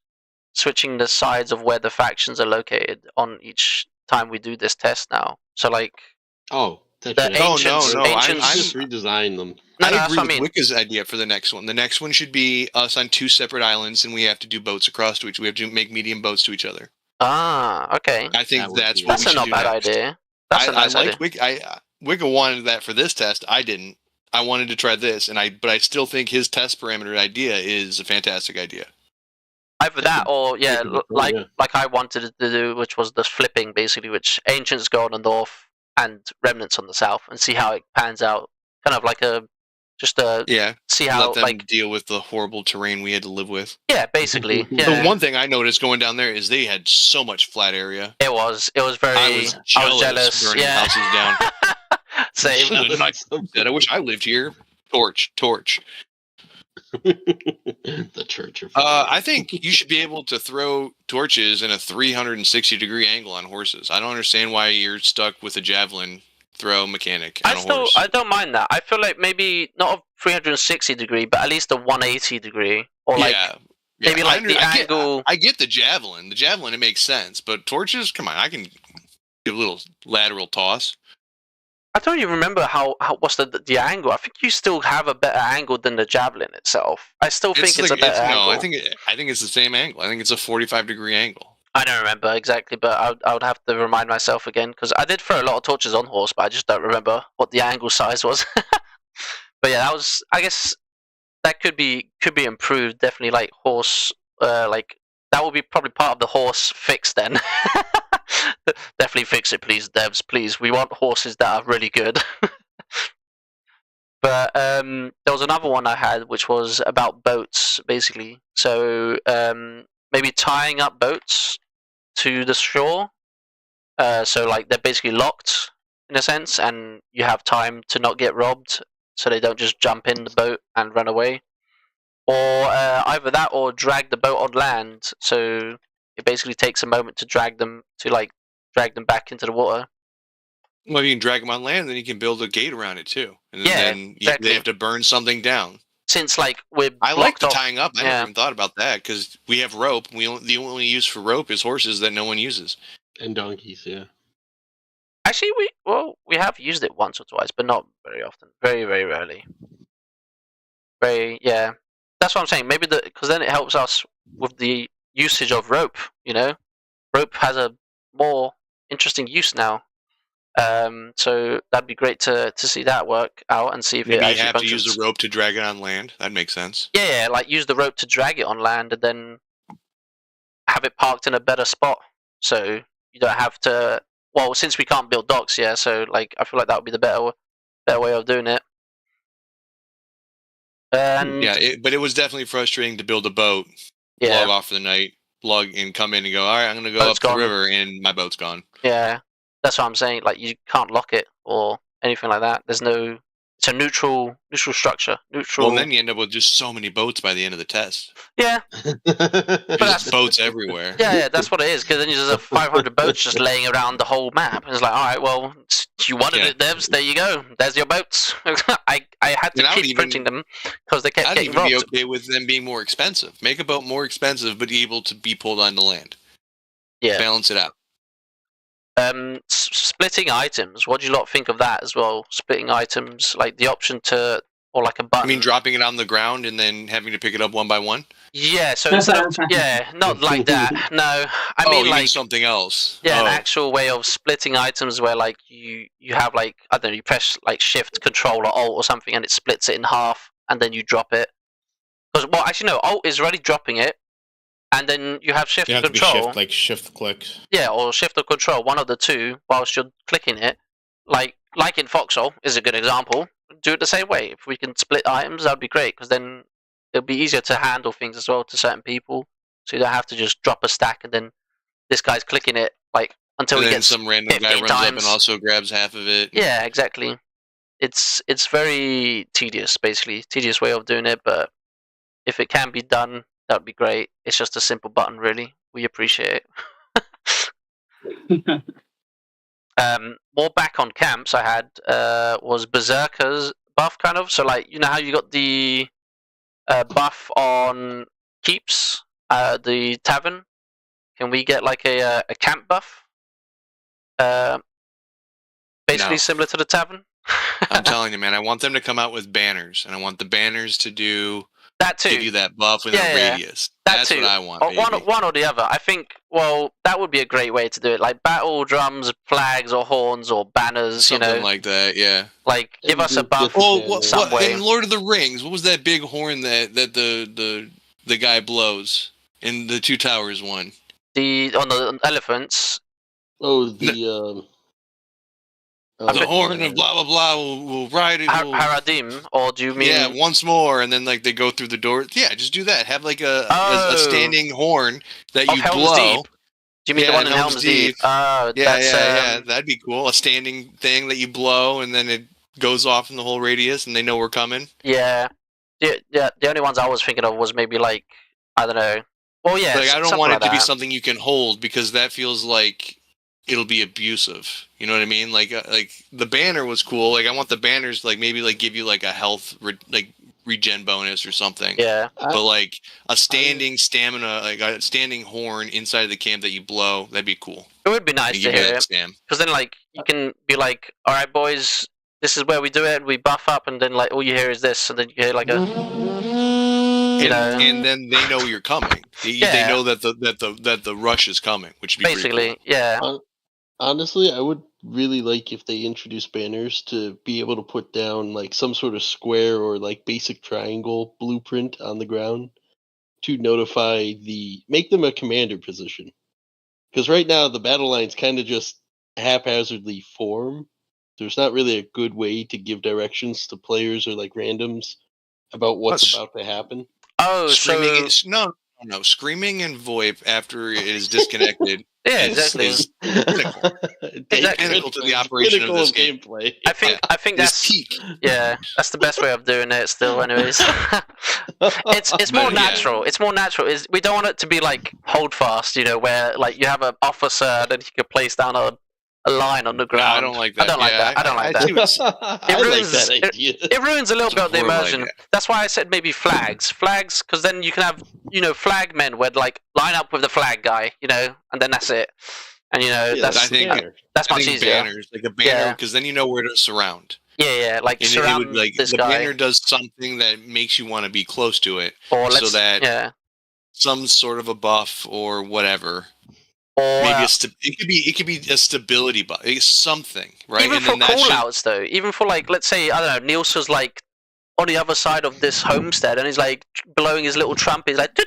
Speaker 2: switching the sides of where the factions are located on each time we do this test now? So like,
Speaker 4: no,
Speaker 2: I'm
Speaker 4: just redesign them.
Speaker 5: I agree with Wicca's idea for the next one. The next one should be us on 2 separate islands, and we have to do boats across to each. We have to make medium boats to each other.
Speaker 2: Ah, okay.
Speaker 5: I think that's what we should do.
Speaker 2: That's a not bad idea. That's a nice idea.
Speaker 5: Wicca wanted that for this test. I didn't. I wanted to try this, but I still think his test parameter idea is a fantastic idea.
Speaker 2: Either that, or like I wanted to do, which was the flipping, basically, which ancients go on the north and remnants on the south, and see how it pans out. Kind of like see how
Speaker 5: let them deal with the horrible terrain we had to live with.
Speaker 2: Yeah, basically. Yeah.
Speaker 5: The one thing I noticed going down there is they had so much flat area.
Speaker 2: It was very. I was jealous.
Speaker 5: Burning houses down.
Speaker 2: Same.
Speaker 5: I wish I lived here. Torch.
Speaker 4: The church of
Speaker 5: I think you should be able to throw torches in a 360-degree angle on horses. I don't understand why you're stuck with a javelin throw mechanic on a horse.
Speaker 2: I don't mind that. I feel like maybe not a 360-degree, but at least a 180-degree, or like maybe like the angle.
Speaker 5: I get the javelin. The javelin, it makes sense, but torches, come on, I can give a little lateral toss.
Speaker 2: I don't even remember what's the angle. I think you still have a better angle than the javelin itself. I still think it's a better angle.
Speaker 5: No, I think it's the same angle. I think it's a 45-degree angle.
Speaker 2: I don't remember exactly, but I would have to remind myself again, because I did throw a lot of torches on horse, but I just don't remember what the angle size was. But yeah, I guess that could be improved. Definitely, like horse, like that will be probably part of the horse fix then. Definitely fix it, please, devs. Please, we want horses that are really good. But there was another one I had which was about boats, basically. So maybe tying up boats to the shore. So like they're basically locked in a sense, and you have time to not get robbed, so they don't just jump in the boat and run away. Or either that, or drag the boat on land. So it basically takes a moment to drag them back into the water.
Speaker 5: Well, if you can drag them on land, then you can build a gate around it too, and
Speaker 2: Yeah,
Speaker 5: then
Speaker 2: exactly.
Speaker 5: they have to burn something down.
Speaker 2: Since like we're
Speaker 5: I like the
Speaker 2: blocked off-
Speaker 5: tying up. I
Speaker 2: yeah.
Speaker 5: never even thought about that because we have rope. The only use for rope is horses that no one uses.
Speaker 4: And donkeys, yeah.
Speaker 2: Actually, we have used it once or twice, but not very often. Very, very rarely. Yeah. That's what I'm saying. Maybe because then it helps us with the usage of rope. You know, rope has a more interesting use now. So that'd be great to see that work out and see if
Speaker 5: Maybe
Speaker 2: it
Speaker 5: you
Speaker 2: actually
Speaker 5: have
Speaker 2: functions.
Speaker 5: to use the rope to drag it on land. That makes sense.
Speaker 2: Yeah, like use the rope to drag it on land and then have it parked in a better spot, so you don't have to. Well, since we can't build docks, yeah. So like, I feel like that would be the better way of doing it. And
Speaker 5: But it was definitely frustrating to build a boat,
Speaker 2: yeah,
Speaker 5: log off for the night, log and come in and go. All right, I'm going to go
Speaker 2: Boat's
Speaker 5: up the
Speaker 2: gone.
Speaker 5: river, and my boat's gone.
Speaker 2: yeah. That's what I'm saying. Like, you can't lock it or anything like that. There's no. It's a neutral structure. Neutral.
Speaker 5: Well, then you end up with just so many boats by the end of the test.
Speaker 2: Yeah,
Speaker 5: There's
Speaker 2: that's-
Speaker 5: boats everywhere.
Speaker 2: yeah. That's what it is. Because then there's a 500 boats just laying around the whole map. And it's like, all right, well, you wanted
Speaker 5: Yeah.
Speaker 2: it, devs. There you go. There's your boats. I had to
Speaker 5: And I would
Speaker 2: keep
Speaker 5: even-
Speaker 2: printing them because they kept
Speaker 5: I'd
Speaker 2: getting
Speaker 5: even be
Speaker 2: robbed.
Speaker 5: okay with them being more expensive. Make a boat more expensive, but able to be pulled onto land.
Speaker 2: Yeah.
Speaker 5: Balance it out.
Speaker 2: Splitting items. What do you lot think of that as well? Splitting items, like the option to, or like a
Speaker 5: I
Speaker 2: button.
Speaker 5: mean, dropping it on the ground and then having to pick it up one by one?
Speaker 2: Yeah. So instead of not like that. No, I mean
Speaker 5: you
Speaker 2: like
Speaker 5: mean something else.
Speaker 2: yeah,
Speaker 5: Oh.
Speaker 2: an actual way of splitting items where like you have like, I don't know, you press like Shift, Control, or Alt or something, and it splits it in half, and then you drop it. Because well, actually no, Alt is already dropping it, and then you have Shift
Speaker 1: You have to be
Speaker 2: Control.
Speaker 1: shift click.
Speaker 2: Yeah, or Shift or Control, one of the two, whilst you're clicking it. Like in Foxhole is a good example. Do it the same way. If we can split items, that'd be great, because then it'll be easier to handle things as well to certain people. So you don't have to just drop a stack and then this guy's clicking it like until
Speaker 5: And
Speaker 2: he
Speaker 5: then
Speaker 2: gets
Speaker 5: some random guy
Speaker 2: 15
Speaker 5: runs up
Speaker 2: times.
Speaker 5: and also grabs half of it.
Speaker 2: Yeah, exactly. It's very tedious, basically. Tedious way of doing it, but if it can be done, that would be great. It's just a simple button, really. We appreciate it. More back on camps I had was Berserker's buff, kind of. So like, you know how you got the buff on keeps, the tavern? Can we get like a camp buff? Basically
Speaker 5: No.
Speaker 2: similar to the tavern?
Speaker 5: I'm telling you, man, I want them to come out with banners, and I want the banners to
Speaker 2: that too.
Speaker 5: give you that buff with
Speaker 2: Yeah,
Speaker 5: a
Speaker 2: yeah.
Speaker 5: radius.
Speaker 2: That
Speaker 5: That's
Speaker 2: too.
Speaker 5: what I want,
Speaker 2: Or
Speaker 5: baby.
Speaker 2: one or the other. I think, well, that would be a great way to do it. Like battle drums, flags, or horns, or banners,
Speaker 5: Something
Speaker 2: you know.
Speaker 5: like that, yeah.
Speaker 2: Like, give us a buff.
Speaker 5: Oh,
Speaker 2: some way.
Speaker 5: in Lord of the Rings, what was that big horn that the guy blows in the Two Towers one?
Speaker 2: On the elephants.
Speaker 4: Oh, the
Speaker 5: The horn of blah blah blah will ride it.
Speaker 2: Haradim, or do you mean?
Speaker 5: Yeah, once more, and then like they go through the door. Yeah, just do that. Have like a standing horn that
Speaker 2: Of
Speaker 5: you
Speaker 2: Helm's
Speaker 5: blow.
Speaker 2: Deep. Do you mean the one in Helm's Deep?
Speaker 5: Yeah,
Speaker 2: that's,
Speaker 5: yeah. That'd be cool. A standing thing that you blow, and then it goes off in the whole radius, and they know we're coming.
Speaker 2: Yeah. The only ones I was thinking of was maybe like, I don't know. Well, yeah.
Speaker 5: Like I don't want it to be
Speaker 2: that.
Speaker 5: something you can hold because that feels like it'll be abusive. You know what I mean? Like the banner was cool. Like I want the banners like maybe like give you like a health regen bonus or something.
Speaker 2: Yeah.
Speaker 5: But like a standing stamina, like a standing horn inside of the camp that you blow, that'd be cool.
Speaker 2: It would be nice to hear it. Because then like you can be like, all right, boys, this is where we do it. We buff up, and then like all you hear is this, and then you hear like a.
Speaker 5: And then they know you're coming. They know that the rush is coming, which would be
Speaker 2: basically
Speaker 5: cool.
Speaker 2: yeah.
Speaker 4: Honestly, I would really like if they introduced banners to be able to put down like some sort of square or like basic triangle blueprint on the ground to notify make them a commander position. Because right now the battle lines kind of just haphazardly form, There's not really a good way to give directions to players or like randoms about what's about to happen.
Speaker 2: Oh,
Speaker 5: Screaming
Speaker 2: so
Speaker 5: no. Screaming and VoIP after it is disconnected.
Speaker 2: yeah,
Speaker 5: is
Speaker 2: exactly.
Speaker 5: critical.
Speaker 2: Exactly.
Speaker 5: Critical to the operation of this game.
Speaker 4: gameplay.
Speaker 2: I think that's
Speaker 5: peak.
Speaker 2: Yeah, that's the best way of doing it. Still, anyways, it's more natural. It's more natural. We don't want it to be like hold fast, where like you have an officer and then you can place down a line on the ground.
Speaker 5: No, I don't like that.
Speaker 2: I don't like that. I don't like that.
Speaker 4: I like that idea.
Speaker 2: It ruins a little bit of the immersion.
Speaker 5: idea.
Speaker 2: That's why I said maybe flags, because then you can have flag men where like line up with the flag guy, and then that's it. And that's much easier.
Speaker 5: Banners, like a banner, because then you know where to surround.
Speaker 2: Yeah, like
Speaker 5: And
Speaker 2: surround
Speaker 5: it would, like,
Speaker 2: this
Speaker 5: the
Speaker 2: guy.
Speaker 5: banner does something that makes you want to be close to it,
Speaker 2: Or
Speaker 5: so that
Speaker 2: yeah.
Speaker 5: some sort of a buff or whatever.
Speaker 2: Or
Speaker 5: Maybe it could be a stability buff, something, right?
Speaker 2: even
Speaker 5: and
Speaker 2: for
Speaker 5: then that
Speaker 2: call-outs though, even for like, let's say, I don't know, Niels was like on the other side of this homestead and he's like blowing his little trumpet, he's like,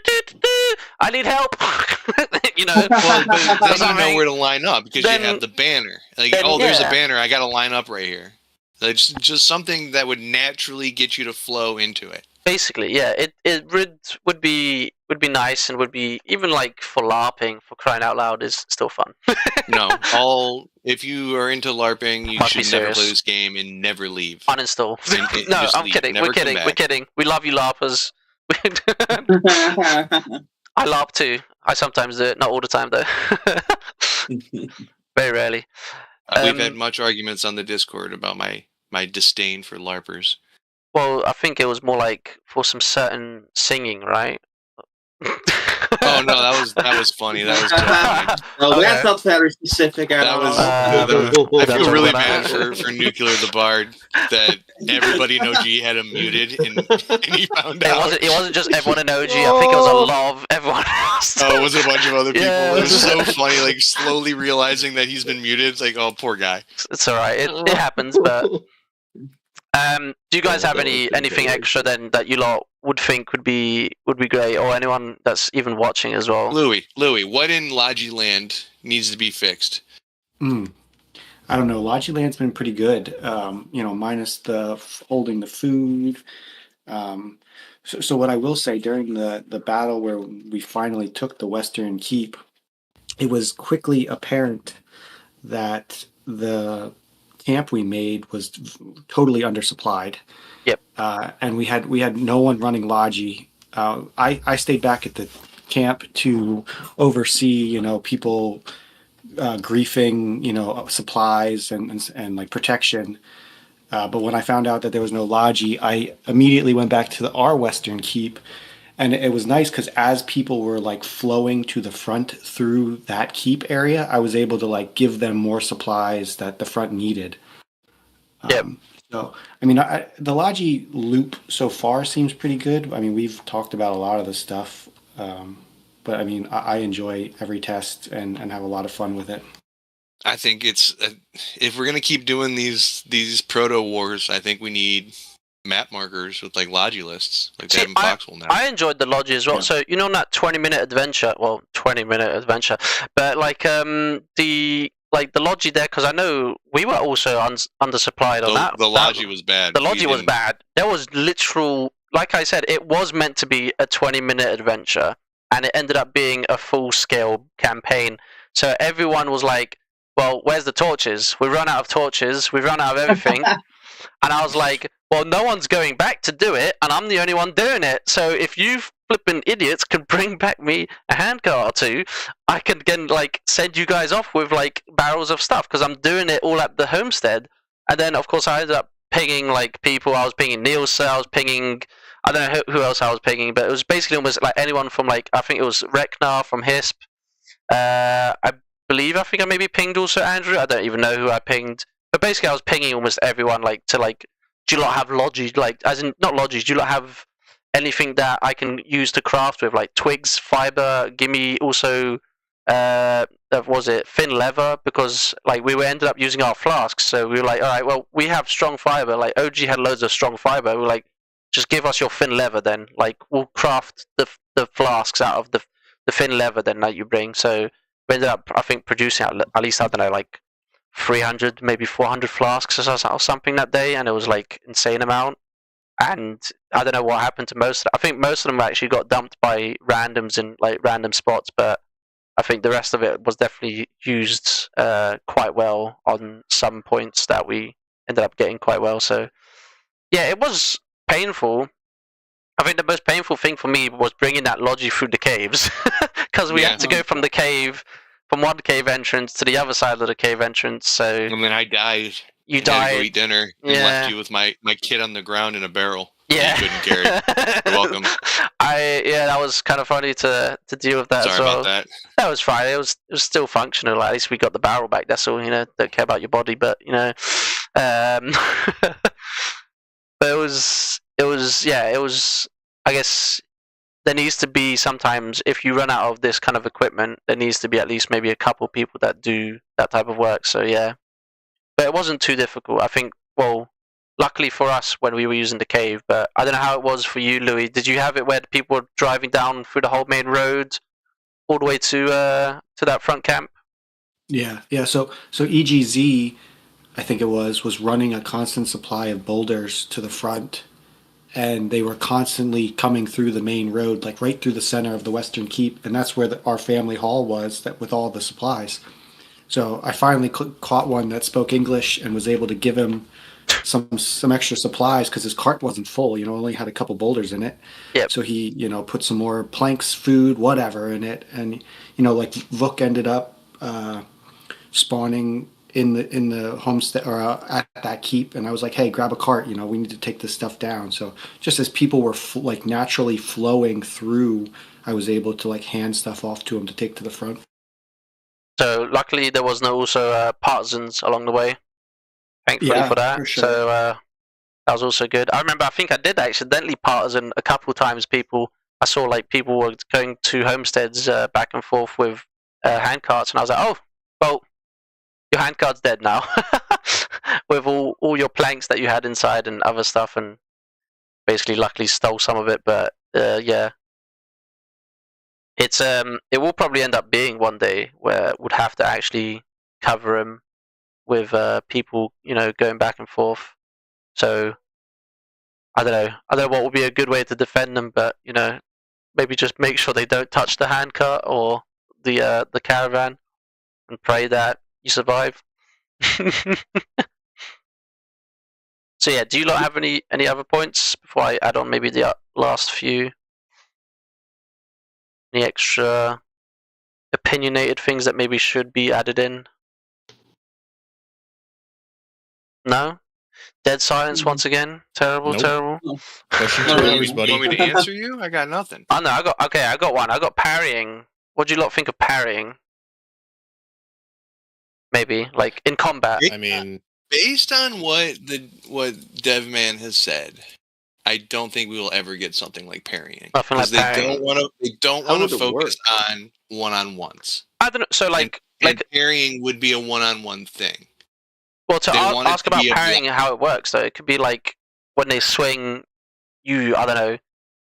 Speaker 2: I need help.
Speaker 5: Well, but then you know where to line up because you have the banner. Like, there's a banner. I got to line up right here. Like, just something that would naturally get you to flow into it.
Speaker 2: Basically, yeah, it would be nice and would be even like for LARPing, for crying out loud, is still fun.
Speaker 5: No, if you are into LARPing, you should never play this game and never leave.
Speaker 2: Uninstall. No, I'm kidding. We're kidding. We love you, LARPers. I LARP too. I sometimes do it, not all the time though. Very rarely.
Speaker 5: We've had much arguments on the Discord about my disdain for LARPers.
Speaker 2: Well, I think it was more like for some certain singing, right?
Speaker 5: Oh no, that was funny. That was totally...
Speaker 6: Well, that's not very specific.
Speaker 5: I feel really bad for Nuclear the Bard that everybody in OG had him muted and he found out.
Speaker 2: It wasn't just everyone in OG. I think it was a lot of everyone else.
Speaker 5: Oh, it was a bunch of other people.
Speaker 2: Yeah.
Speaker 5: It was so funny, like slowly realizing that he's been muted. It's like, oh, poor guy.
Speaker 2: It's alright. It happens, but. Do you guys have anything extra then that you lot would think would be great, or anyone that's even watching as well?
Speaker 5: Louis, what in Logi Land needs to be fixed?
Speaker 7: I don't know. Logi Land's been pretty good. Minus the holding the food. So what I will say, during the battle where we finally took the Western Keep, it was quickly apparent that the camp we made was totally undersupplied.
Speaker 2: Yep.
Speaker 7: And we had no one running Logi. I stayed back at the camp to oversee, people griefing, supplies and like protection. But when I found out that there was no Logi, I immediately went back to our Western Keep. And it was nice because as people were like flowing to the front through that keep area, I was able to like give them more supplies that the front needed. So, I mean, the Logi loop so far seems pretty good. I mean, we've talked about a lot of the stuff, but I mean, I enjoy every test and have a lot of fun with it.
Speaker 5: I think it's if we're gonna keep doing these proto wars, I think we need map markers with like Logi lists, like they have in Foxhole now.
Speaker 2: I enjoyed the Logi as well. Yeah. So that 20-minute adventure, but like the Logi there, because I know we were also undersupplied on that.
Speaker 5: The Logi was bad.
Speaker 2: The Logi was bad. There was literal, like I said, it was meant to be a 20-minute adventure, and it ended up being a full-scale campaign. So everyone was like, well, where's the torches? We've run out of torches. We've run out of everything. And I was like, well, no one's going back to do it, and I'm the only one doing it. So if you flipping idiots can bring back me a handcart or two, I can again send you guys off with like barrels of stuff, because I'm doing it all at the homestead. And then of course I ended up pinging like people. I was pinging Niels, I was pinging, I don't know who else I was pinging, but it was basically almost like anyone from I think it was Reknar from HISP. I think I maybe pinged also Andrew. I don't even know who I pinged. But basically I was pinging almost everyone do you lot have Logi, as in not Logi, do you lot have anything that I can use to craft with, like twigs, fiber, gimme also was it thin leather, because we ended up using our flasks, so we were like, alright, well we have strong fiber, OG had loads of strong fiber, we were like, just give us your thin leather then, we'll craft the flasks out of the thin leather then that you bring. So we ended up, I think, producing at least, I don't know, 300, maybe 400 flasks or something that day, and it was like insane amount. And I don't know what happened to most of them. I think most of them actually got dumped by randoms in like random spots, but I think the rest of it was definitely used quite well on some points that we ended up getting quite well. So yeah, it was painful. I think the most painful thing for me was bringing that Logi through the caves, because we had to go from one cave entrance to the other side of the cave entrance. So
Speaker 5: and then I died.
Speaker 2: You
Speaker 5: died. Had to go
Speaker 2: died.
Speaker 5: eat dinner and left you with my kid on the ground in a barrel.
Speaker 2: Yeah,
Speaker 5: you couldn't carry it. You're welcome.
Speaker 2: That was kind of funny to deal with that.
Speaker 5: Sorry
Speaker 2: as well.
Speaker 5: about that.
Speaker 2: That was fine. It was still functional. At least we got the barrel back. That's all. Don't care about your body, but but it was. I guess there needs to be sometimes, if you run out of this kind of equipment, there needs to be at least maybe a couple people that do that type of work. So yeah, but it wasn't too difficult. I think. Well, luckily for us when we were using the cave, but I don't know how it was for you, Louis. Did you have it where people were driving down through the whole main road, all the way to that front camp?
Speaker 7: Yeah. So EGZ, I think it was running a constant supply of boulders to the front, and they were constantly coming through the main road, like right through the center of the Western Keep, and that's where our family hall was, that with all the supplies. So I finally caught one that spoke English and was able to give him some extra supplies because his cart wasn't full. Only had a couple boulders in it.
Speaker 2: Yep.
Speaker 7: So he put some more planks, food, whatever in it, and like Vuk ended up spawning in the homestead or at that keep, and I was like, hey, grab a cart. We need to take this stuff down. So just as people were naturally flowing through, I was able to hand stuff off to him to take to the front.
Speaker 2: So luckily there was no also partisans along the way. Thankfully for that. For sure. So that was also good. I remember I think I did accidentally partisan a couple times. I saw people were going to homesteads back and forth with handcarts, and I was like, oh, well, your handcart's dead now. With all your planks that you had inside and other stuff, and basically luckily stole some of it, but yeah. It's it will probably end up being one day where would have to actually cover them with people, going back and forth. So I don't know what would be a good way to defend them, but maybe just make sure they don't touch the handcart or the caravan, and pray that you survive. So yeah, do you lot have any other points before I add on maybe the last few? Any extra opinionated things that maybe should be added in? No? Dead silence once again? Terrible,
Speaker 1: Nope.
Speaker 2: terrible.
Speaker 1: Question for everybody.
Speaker 5: You want me to answer you? I got nothing.
Speaker 2: Oh no, I got one. I got parrying. What do you lot think of parrying? Maybe, in combat.
Speaker 1: I mean,
Speaker 5: based on what Devman has said, I don't think we will ever get something like parrying, because they don't want to focus on one-on-ones.
Speaker 2: I don't know. So
Speaker 5: and parrying would be a one-on-one thing.
Speaker 2: Well, to ask about parrying and how it works, though, it could be when they swing, I don't know,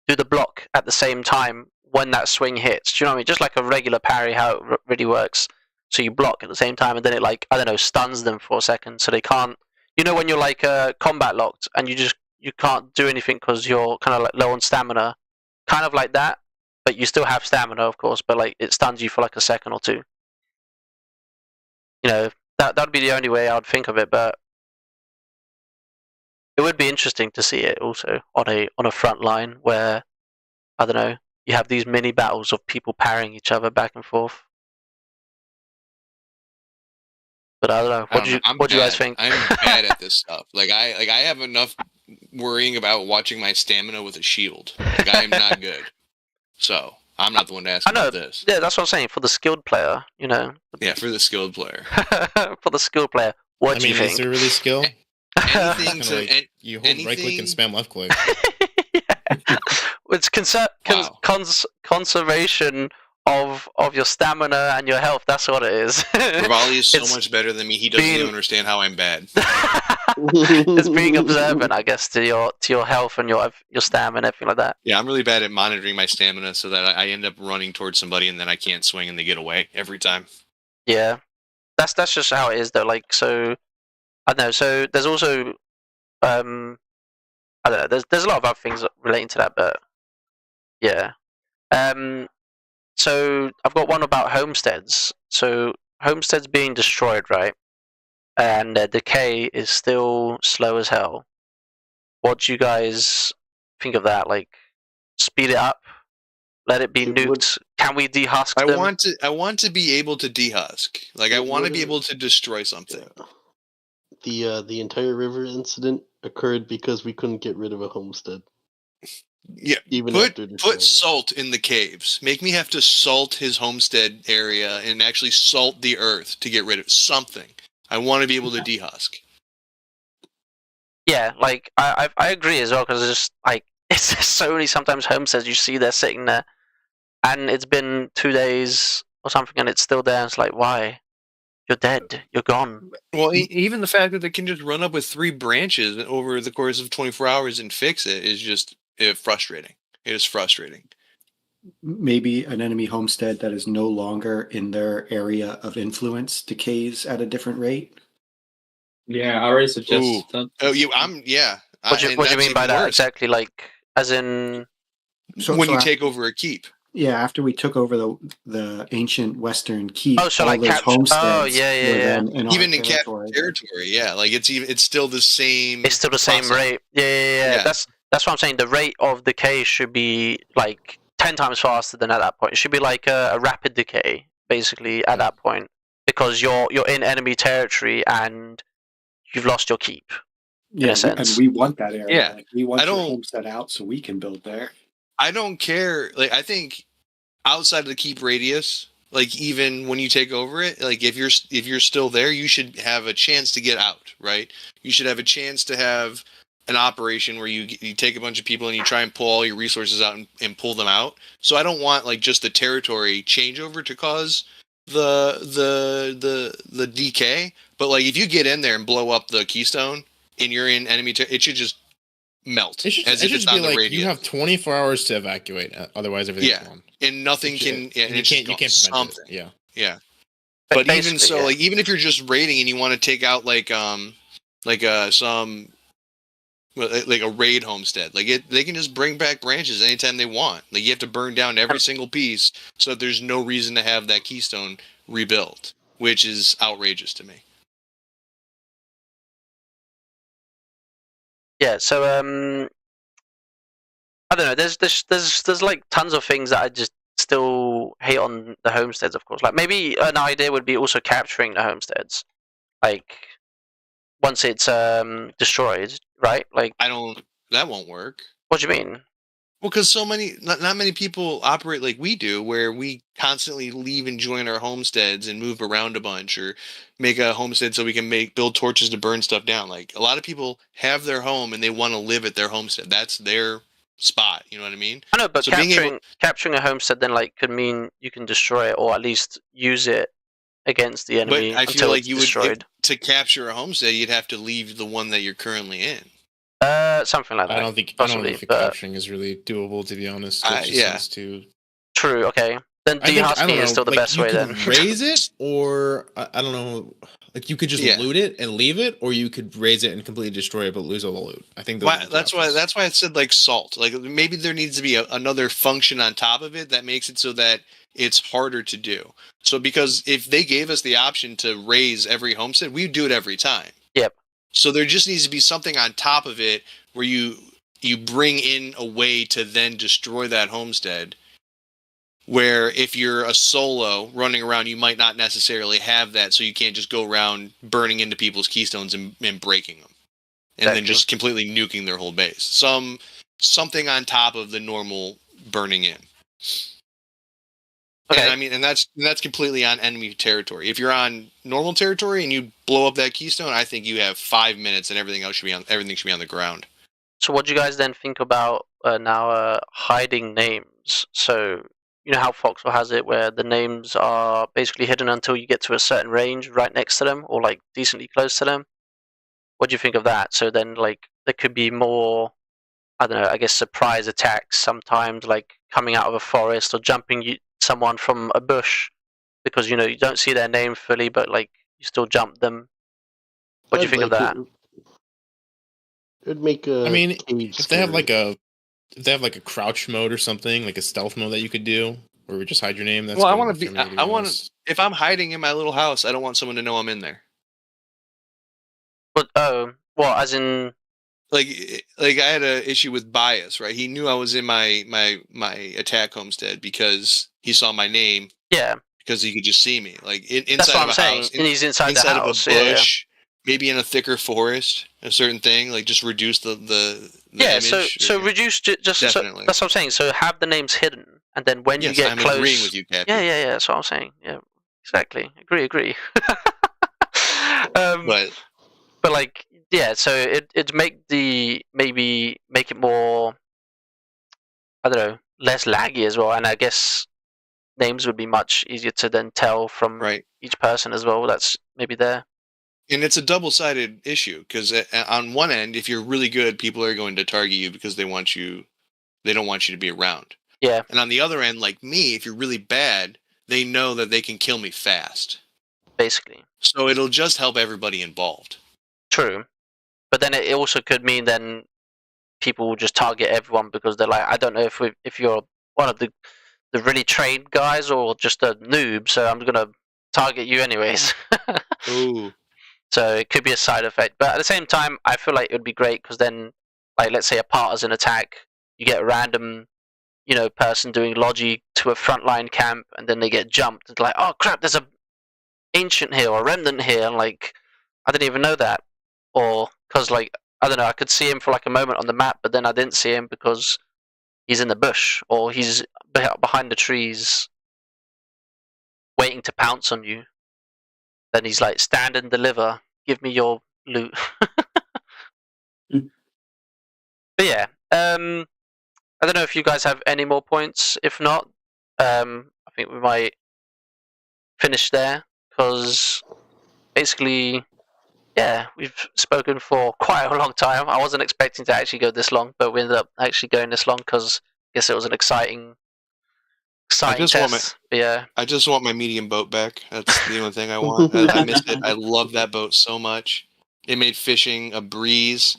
Speaker 2: do the block at the same time when that swing hits. Do you know what I mean? Just like a regular parry, how it really works. So you block at the same time, and then it I don't know, stuns them for a second, so they can't. When you're combat locked and you can't do anything because you're kind of low on stamina, kind of like that, but you still have stamina, of course, but it stuns you for a second or two. That'd be the only way I would think of it, but it would be interesting to see it also on a front line where, I don't know, you have these mini battles of people parrying each other back and forth. But I don't know. What do you guys think?
Speaker 5: I'm bad at this stuff. I have enough worrying about watching my stamina with a shield. I am not good. So I'm not the one to ask about this.
Speaker 2: Yeah, that's what I'm saying. For the skilled player,
Speaker 5: Yeah, for the skilled player.
Speaker 2: For the skilled player, what do you think?
Speaker 1: Is there really skill?
Speaker 5: Anything
Speaker 1: you hold right click and spam left click.
Speaker 2: It's conservation of your stamina and your health. That's what it is.
Speaker 5: Rivali is so much better than me. He doesn't even understand how I'm bad.
Speaker 2: It's being observant, I guess, to your health and your stamina and everything like that.
Speaker 5: Yeah, I'm really bad at monitoring my stamina, so that I end up running towards somebody and then I can't swing and they get away every time.
Speaker 2: Yeah. that's just how it is though. Like, so I don't know. So there's also I don't know. There's a lot of other things relating to that, but yeah. So I've got one about homesteads. So homesteads being destroyed, right? And their decay is still slow as hell. What do you guys think of that? Like, speed it up, let it be nuked. Can we dehusk them?
Speaker 5: I want to be able to dehusk. Like, I want to be able to destroy something.
Speaker 4: The entire river incident occurred because we couldn't get rid of a homestead.
Speaker 5: Yeah,
Speaker 4: even
Speaker 5: put salt in the caves. Make me have to salt his homestead area and actually salt the earth to get rid of something. I want to be able to dehusk.
Speaker 2: Yeah, like I agree as well, because it's just like it's so many sometimes homesteads you see they're sitting there, and it's been 2 days or something, and it's still there. And it's like, why? You're dead. You're gone.
Speaker 5: Well, even the fact that they can just run up with 3 branches over the course of 24 hours and fix it is just frustrating. It is frustrating.
Speaker 7: Maybe an enemy homestead that is no longer in their area of influence decays at a different rate.
Speaker 6: Yeah, I already suggested that.
Speaker 5: Oh, yeah.
Speaker 2: What do you mean by that exactly? Like, as in
Speaker 5: when you take over a keep.
Speaker 7: Yeah, after we took over the ancient Western keep,
Speaker 2: so like
Speaker 7: homesteads.
Speaker 2: Oh, yeah.
Speaker 5: Even in captured territory, yeah, like it's still the same.
Speaker 2: It's still the same rate. Yeah. That's what I'm saying. The rate of decay should be like 10 times faster than at that point. It should be like a rapid decay, basically, at that point, because you're in enemy territory and you've lost your keep. In a sense.
Speaker 7: And we want that area.
Speaker 5: Yeah,
Speaker 7: like, we want your homestead out so we can build there.
Speaker 5: I don't care. Like, I think outside of the keep radius, like even when you take over it, like if you're still there, you should have a chance to get out, right? You should have a chance to have an operation where you take a bunch of people and you try and pull all your resources out and pull them out. So I don't want like just the territory changeover to cause the decay, but like if you get in there and blow up the keystone and you're in enemy it should just melt.
Speaker 1: It should be like radius. You have 24 hours to evacuate. Otherwise, everything's gone.
Speaker 5: And nothing can. Yeah, and
Speaker 1: you can't prevent
Speaker 5: something.
Speaker 1: it.
Speaker 5: Yeah. But even so, like even if you're just raiding and you want to take out like a raid homestead, like they can just bring back branches anytime they want. Like you have to burn down every single piece so that there's no reason to have that keystone rebuilt, which is outrageous to me.
Speaker 2: Yeah, so I don't know. There's like tons of things that I just still hate on the homesteads. Of course, like maybe an idea would be also capturing the homesteads, like once it's destroyed, right? Like
Speaker 5: that won't work.
Speaker 2: What do you mean?
Speaker 5: Well, because not many people operate like we do, where we constantly leave and join our homesteads and move around a bunch, or make a homestead so we can build torches to burn stuff down. Like a lot of people have their home and they want to live at their homestead. That's their spot. You know what I mean?
Speaker 2: I know, but so capturing a homestead then like could mean you can destroy it or at least use it against the enemy.
Speaker 5: But I feel like
Speaker 2: would
Speaker 5: to capture a homestead, you'd have to leave the one that you're currently in.
Speaker 2: Something like that.
Speaker 1: I don't think capturing is really doable, to be honest.
Speaker 2: True. Okay. Then dehusking is still the best way. Then
Speaker 1: raise it, or I don't know. Like you could just loot it and leave it, or you could raise it and completely destroy it but lose all the loot. I think
Speaker 5: that's why I said like salt. Like maybe there needs to be another function on top of it that makes it so that it's harder to do. So because if they gave us the option to raise every homestead, we'd do it every time.
Speaker 2: Yep.
Speaker 5: So there just needs to be something on top of it where you bring in a way to then destroy that homestead. Where if you're a solo running around, you might not necessarily have that, so you can't just go around burning into people's keystones and breaking them, and then just completely nuking their whole base. Something on top of the normal burning in. Okay. And I mean, and that's completely on enemy territory. If you're on normal territory and you blow up that keystone, I think you have 5 minutes, and everything should be on the ground.
Speaker 2: So, what do you guys then think about now hiding names? So, you know how Foxhole has it, where the names are basically hidden until you get to a certain range right next to them, or like decently close to them. What do you think of that? So then, like, there could be more, I don't know, I guess surprise attacks sometimes, like coming out of a forest or jumping someone from a bush, because you don't see their name fully, but like you still jump them. What do you think of that?
Speaker 4: It'd make a.
Speaker 1: I mean,
Speaker 4: cage
Speaker 1: if they have
Speaker 4: scary.
Speaker 1: like a crouch mode or something, like a stealth mode that you could do, where we just hide your name. That's
Speaker 5: Well, I
Speaker 1: good
Speaker 5: want
Speaker 1: enough
Speaker 5: to
Speaker 1: for
Speaker 5: be.
Speaker 1: me, to
Speaker 5: I
Speaker 1: be
Speaker 5: want.
Speaker 1: honest.
Speaker 5: If I'm hiding in my little house, I don't want someone to know I'm in there.
Speaker 2: But well, as in,
Speaker 5: Like I had an issue with bias, right? He knew I was in my attack homestead because he saw my name.
Speaker 2: Yeah.
Speaker 5: Because he could just see me, like inside
Speaker 2: that's what
Speaker 5: of
Speaker 2: I'm
Speaker 5: a
Speaker 2: saying.
Speaker 5: house,
Speaker 2: And he's inside the
Speaker 5: inside
Speaker 2: house.
Speaker 5: of a bush, maybe in a thicker forest, a certain thing, like just reduce the
Speaker 2: yeah.
Speaker 5: image.
Speaker 2: So reduce just
Speaker 5: definitely.
Speaker 2: that's what I'm saying. So have the names hidden, and then when you get
Speaker 5: I'm
Speaker 2: close,
Speaker 5: agreeing with you, Captain.
Speaker 2: yeah. That's what I'm saying. Yeah, exactly. Agree. But like, yeah. So it'd make maybe make it more, I don't know, less laggy as well, and I guess names would be much easier to then tell from each person as well. That's maybe there.
Speaker 5: And it's a double-sided issue because on one end, if you're really good, people are going to target you because they don't want you to be around.
Speaker 2: Yeah.
Speaker 5: And on the other end, like me, if you're really bad, they know that they can kill me fast.
Speaker 2: Basically.
Speaker 5: So it'll just help everybody involved.
Speaker 2: True. But then it also could mean then people will just target everyone because they're like, I don't know if you're one of the really trained guys or just a noob, so I'm gonna target you anyways.
Speaker 5: Ooh.
Speaker 2: So it could be a side effect, but at the same time, I feel like it would be great because then, like, let's say a partisan attack, you get a random, person doing logi to a frontline camp, and then they get jumped. It's like, oh crap, there's a ancient here or a remnant here, and like, I didn't even know that, or because like I don't know, I could see him for like a moment on the map, but then I didn't see him because he's in the bush or he's behind the trees waiting to pounce on you. Then he's like, stand and deliver, give me your loot. But yeah, I don't know if you guys have any more points. If not, I think we might finish there because basically, yeah, we've spoken for quite a long time. I wasn't expecting to actually go this long, but we ended up actually going this long because I guess it was an exciting test.
Speaker 5: I just want my medium boat back. That's the only thing I want. I missed it. I love that boat so much. It made fishing a breeze.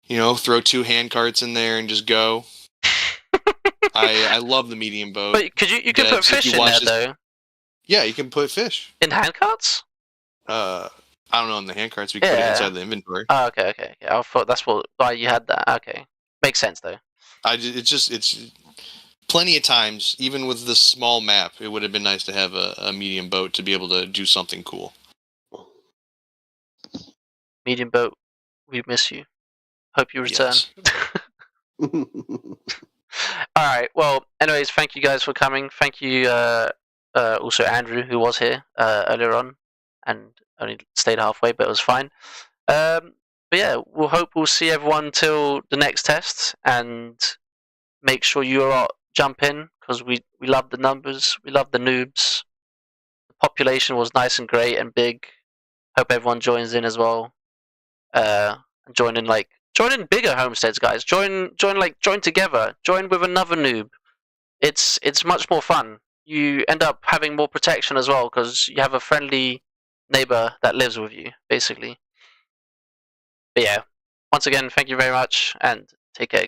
Speaker 5: Throw 2 hand carts in there and just go. I love the medium boat.
Speaker 2: But you can put fish in there though.
Speaker 5: Yeah, you can put fish
Speaker 2: in hand carts.
Speaker 5: I don't know, in the hand carts we can put it inside the inventory.
Speaker 2: Oh, okay. Yeah, I thought that's why you had that. Okay, makes sense though.
Speaker 5: It's plenty of times, even with this small map, it would have been nice to have a medium boat to be able to do something cool.
Speaker 2: Medium boat, we miss you. Hope you return.
Speaker 5: Yes.
Speaker 2: Alright, well, anyways, thank you guys for coming. Thank you also Andrew, who was here earlier on and only stayed halfway, but it was fine. But yeah, we'll see everyone till the next test, and make sure you all jump in because we love the numbers, we love the noobs. The population was nice and great and big. Hope everyone joins in as well. Join in bigger homesteads, guys. Join together. Join with another noob. It's much more fun. You end up having more protection as well because you have a friendly neighbor that lives with you, basically. But yeah, once again, thank you very much and take care, guys.